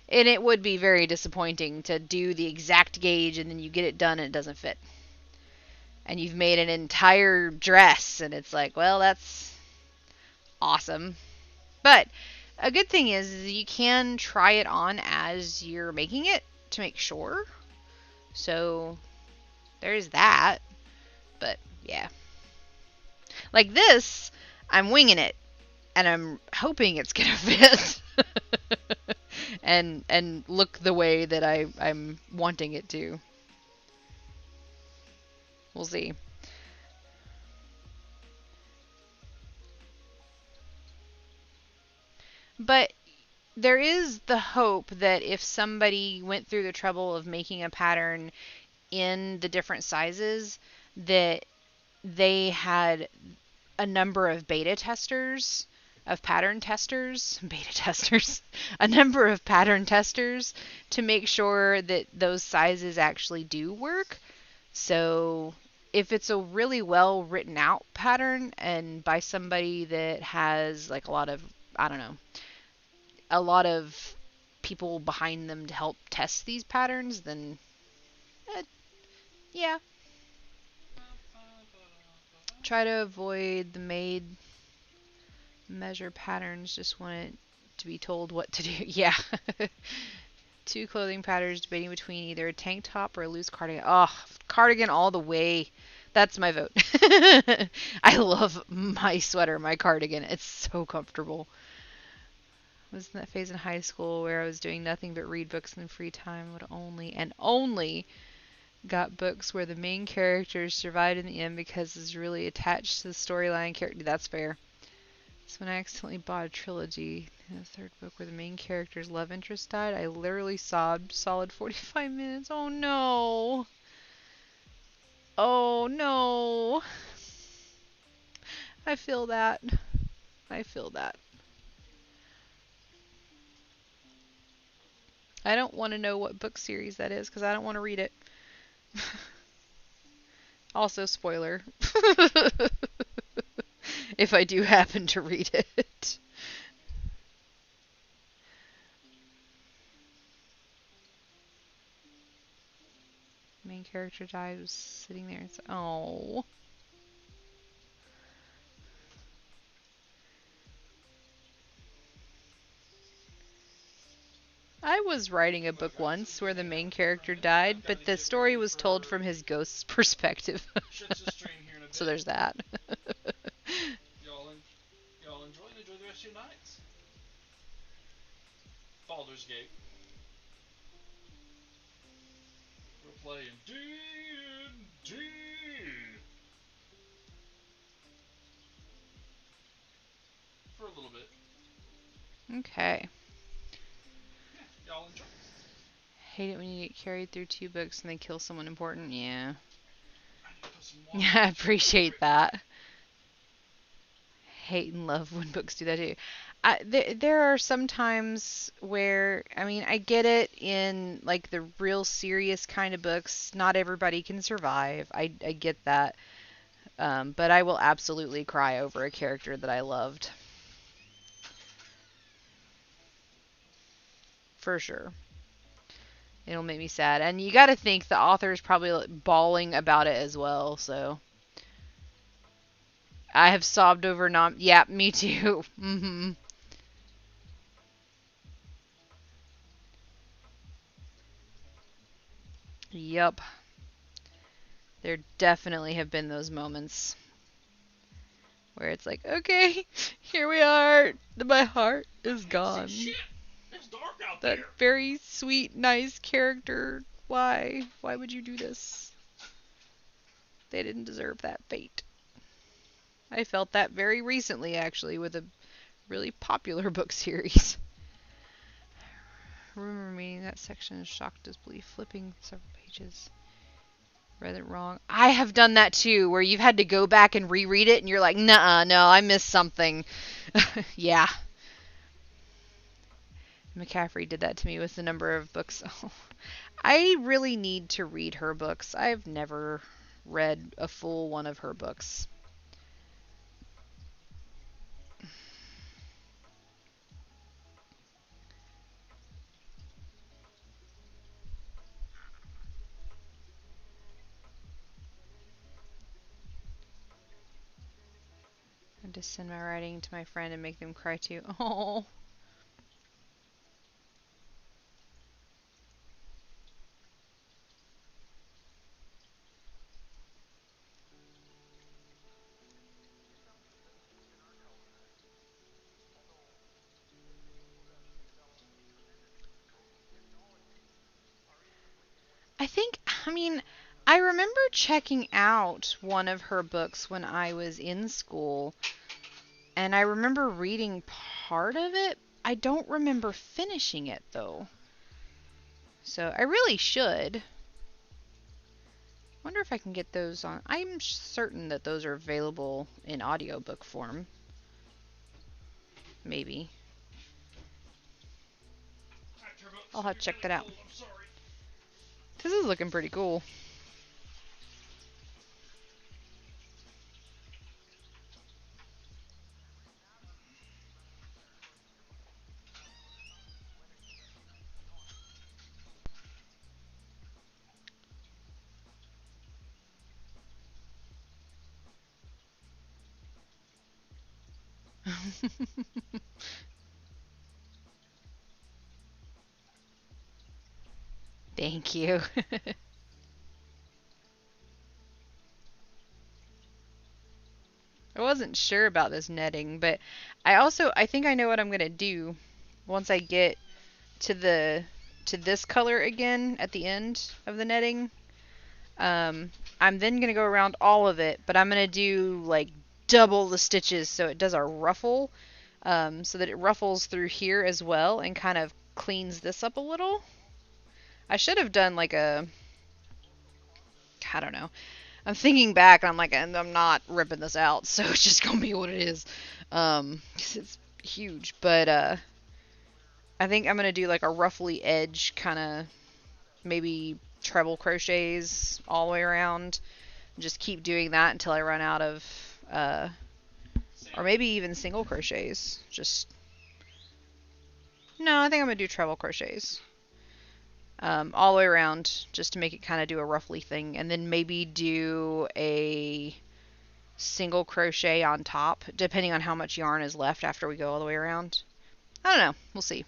And it would be very disappointing to do the exact gauge and then you get it done and it doesn't fit. And you've made an entire dress and it's like, well, that's awesome. But a good thing is you can try it on as you're making it to make sure. So there's that. But yeah. Like this, I'm winging it and I'm hoping it's gonna fit. and look the way that I'm wanting it to. We'll see. But there is the hope that if somebody went through the trouble of making a pattern in the different sizes, that they had a number of beta testers, of pattern testers, beta testers, a number of pattern testers to make sure that those sizes actually do work. So if it's a really well written out pattern and by somebody that has like a lot of, I don't know, a lot of people behind them to help test these patterns, then yeah. Try to avoid the made measure patterns. Just want it to be told what to do. Yeah. Two clothing patterns debating between either a tank top or a loose cardigan. Oh, cardigan all the way. That's my vote. I love my sweater, my cardigan. It's so comfortable. I was in that phase in high school where I was doing nothing but read books in the free time. Would only got books where the main characters survived in the end because it's really attached to the storyline character. That's fair. So when I accidentally bought a trilogy, the third book where the main character's love interest died, I literally sobbed solid 45 minutes. Oh no. Oh no. I feel that. I feel that. I don't want to know what book series that is because I don't want to read it. Also, spoiler. If I do happen to read it. Main character died, was sitting there and said, oh. I was writing a book once where the main character died, but the story was told from his ghost's perspective. Shit's a stream here in a bit. So there's that. Y'all enjoy the rest of your nights. Baldur's Gate. We're playing D&D. For a little bit. Okay. Yeah, y'all enjoy. Hate it when you get carried through two books and they kill someone important. Yeah. I need to put some water. Yeah, I appreciate that. Hate and love when books do that too. There are some times where, I mean, I get it in like the real serious kind of books. Not everybody can survive. I get that. But I will absolutely cry over a character that I loved. For sure. It'll make me sad. And you gotta think the author is probably like, bawling about it as well, so. I have sobbed over not. Yeah, me too. Mm-hmm. Yup. There definitely have been those moments where it's like, okay, here we are. My heart is gone. Shit! It's dark out That there. very sweet, nice character. Why? Why would you do this? They didn't deserve that fate. I felt that very recently, actually, with a really popular book series. I remember reading that section and shocked disbelief, flipping several pages. Read it wrong. I have done that too, where you've had to go back and reread it, and you're like, "Nuh-uh, no, I missed something." Yeah. McCaffrey did that to me with the number of books. I really need to read her books. I've never read a full one of her books. I just send my writing to my friend and make them cry too. Oh. I mean, I remember checking out one of her books when I was in school, and I remember reading part of it. I don't remember finishing it, though. So I really should. Wonder if I can get those on. I'm certain that those are available in audiobook form. Maybe. I'll have to check that out. This is looking pretty cool. Thank you. I wasn't sure about this netting, but I think I know what I'm gonna do once I get to the to this color again at the end of the netting. I'm then gonna go around all of it, but I'm gonna do like double the stitches so it does a ruffle, so that it ruffles through here as well and kind of cleans this up a little. I should have done like I don't know. I'm thinking back and I'm like, and I'm not ripping this out, so it's just gonna be what it is. 'Cause it's huge, but I think I'm gonna do like a ruffly edge kind of, maybe treble crochets all the way around. Just keep doing that until I run out of, or maybe even single crochets. No, I think I'm gonna do treble crochets. All the way around, just to make it kind of do a ruffly thing, and then maybe do a single crochet on top, depending on how much yarn is left after we go all the way around. I don't know. We'll see.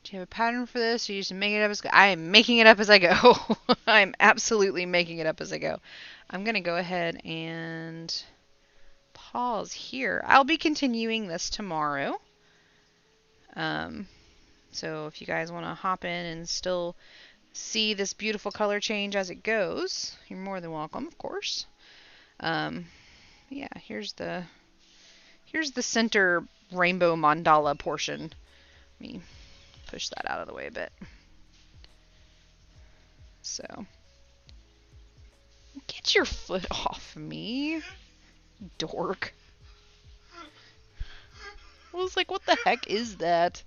Do you have a pattern for this? Or you just make it up as go? I am making it up as I go. I'm absolutely making it up as I go. I'm going to go ahead and pause here. I'll be continuing this tomorrow. So if you guys want to hop in and still see this beautiful color change as it goes, you're more than welcome, of course. Yeah, here's the center rainbow mandala portion. Let me push that out of the way a bit. So, get your foot off me, dork. I was like, what the heck is that?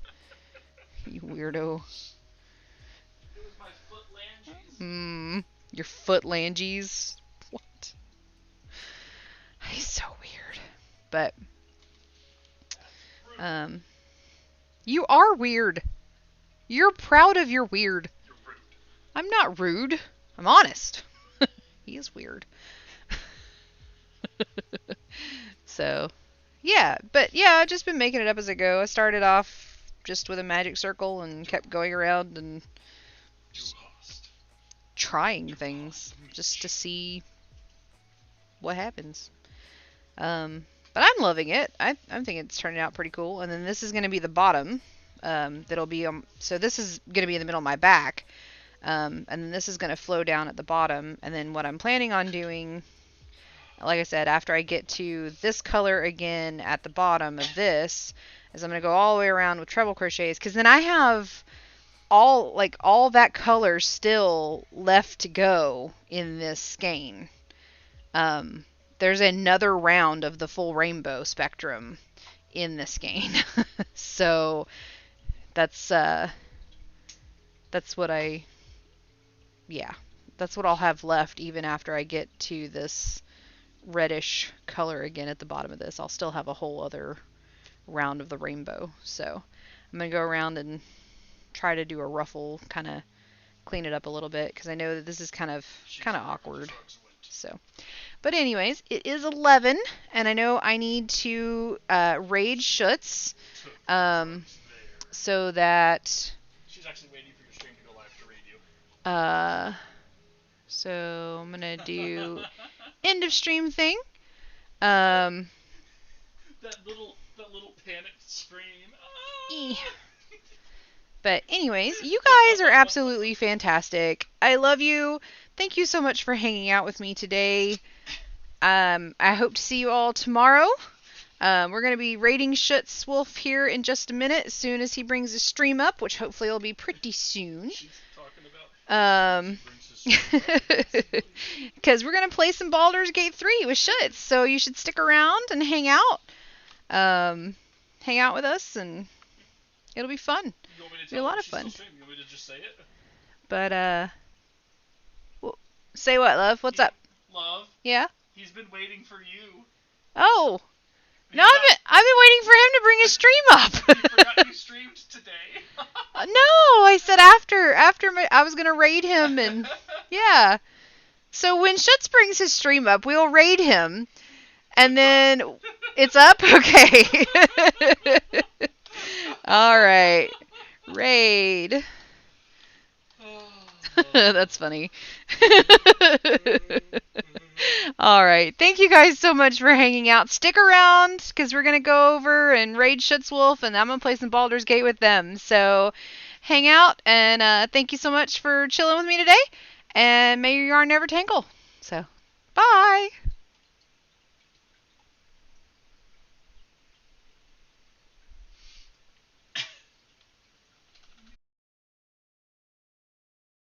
You weirdo. It was my foot langes. Your foot langes. What? He's so weird. But, you are weird. You're proud of your weird. You're rude. I'm not rude. I'm honest. He is weird. So, yeah. But, yeah, I've just been making it up as I go. I started off just with a magic circle and kept going around and trying things just to see what happens. But I'm loving it. I'm thinking it's turning out pretty cool. And then this is going to be the bottom. That'll be so this is going to be in the middle of my back. And then this is going to flow down at the bottom. And then what I'm planning on doing, like I said, after I get to this color again at the bottom of this, is I'm going to go all the way around with treble crochets, because then I have all that color still left to go in this skein. There's another round of the full rainbow spectrum in this skein. So that's what that's what I'll have left even after I get to this reddish color again at the bottom of this. I'll still have a whole other round of the rainbow. So I'm going to go around and try to do a ruffle, kind of clean it up a little bit, because I know that this is kind of awkward. So, but anyways, it is 11, and I know I need to raid Schutz, so that She's actually waiting for your stream to go live to raid you. So I'm gonna do end of stream thing. That little panicked scream. Ah! But anyways, you guys are absolutely fantastic. I love you. Thank you so much for hanging out with me today. I hope to see you all tomorrow. We're going to be raiding Schutz Wolf here in just a minute, as soon as he brings his stream up, which hopefully will be pretty soon. She's talking about. Because we're going to play some Baldur's Gate 3 with Schutz, so you should stick around and hang out. Hang out with us, and it'll be fun. It'll be a lot of fun. You want me to just say it? But, well, say what, love? What's up? Love, Yeah? he's been waiting for you. Oh. He No, I've been waiting for him to bring his stream up. You forgot you streamed today. No, I said after I was gonna raid him, and yeah. So when Schutz brings his stream up, we'll raid him, and then It's up? Okay. All right. Raid. That's funny. All right. Thank you guys so much for hanging out. Stick around because we're going to go over and raid Schutzwolf, and I'm going to play some Baldur's Gate with them. So hang out, and thank you so much for chilling with me today. And may your yarn never tangle. So, bye.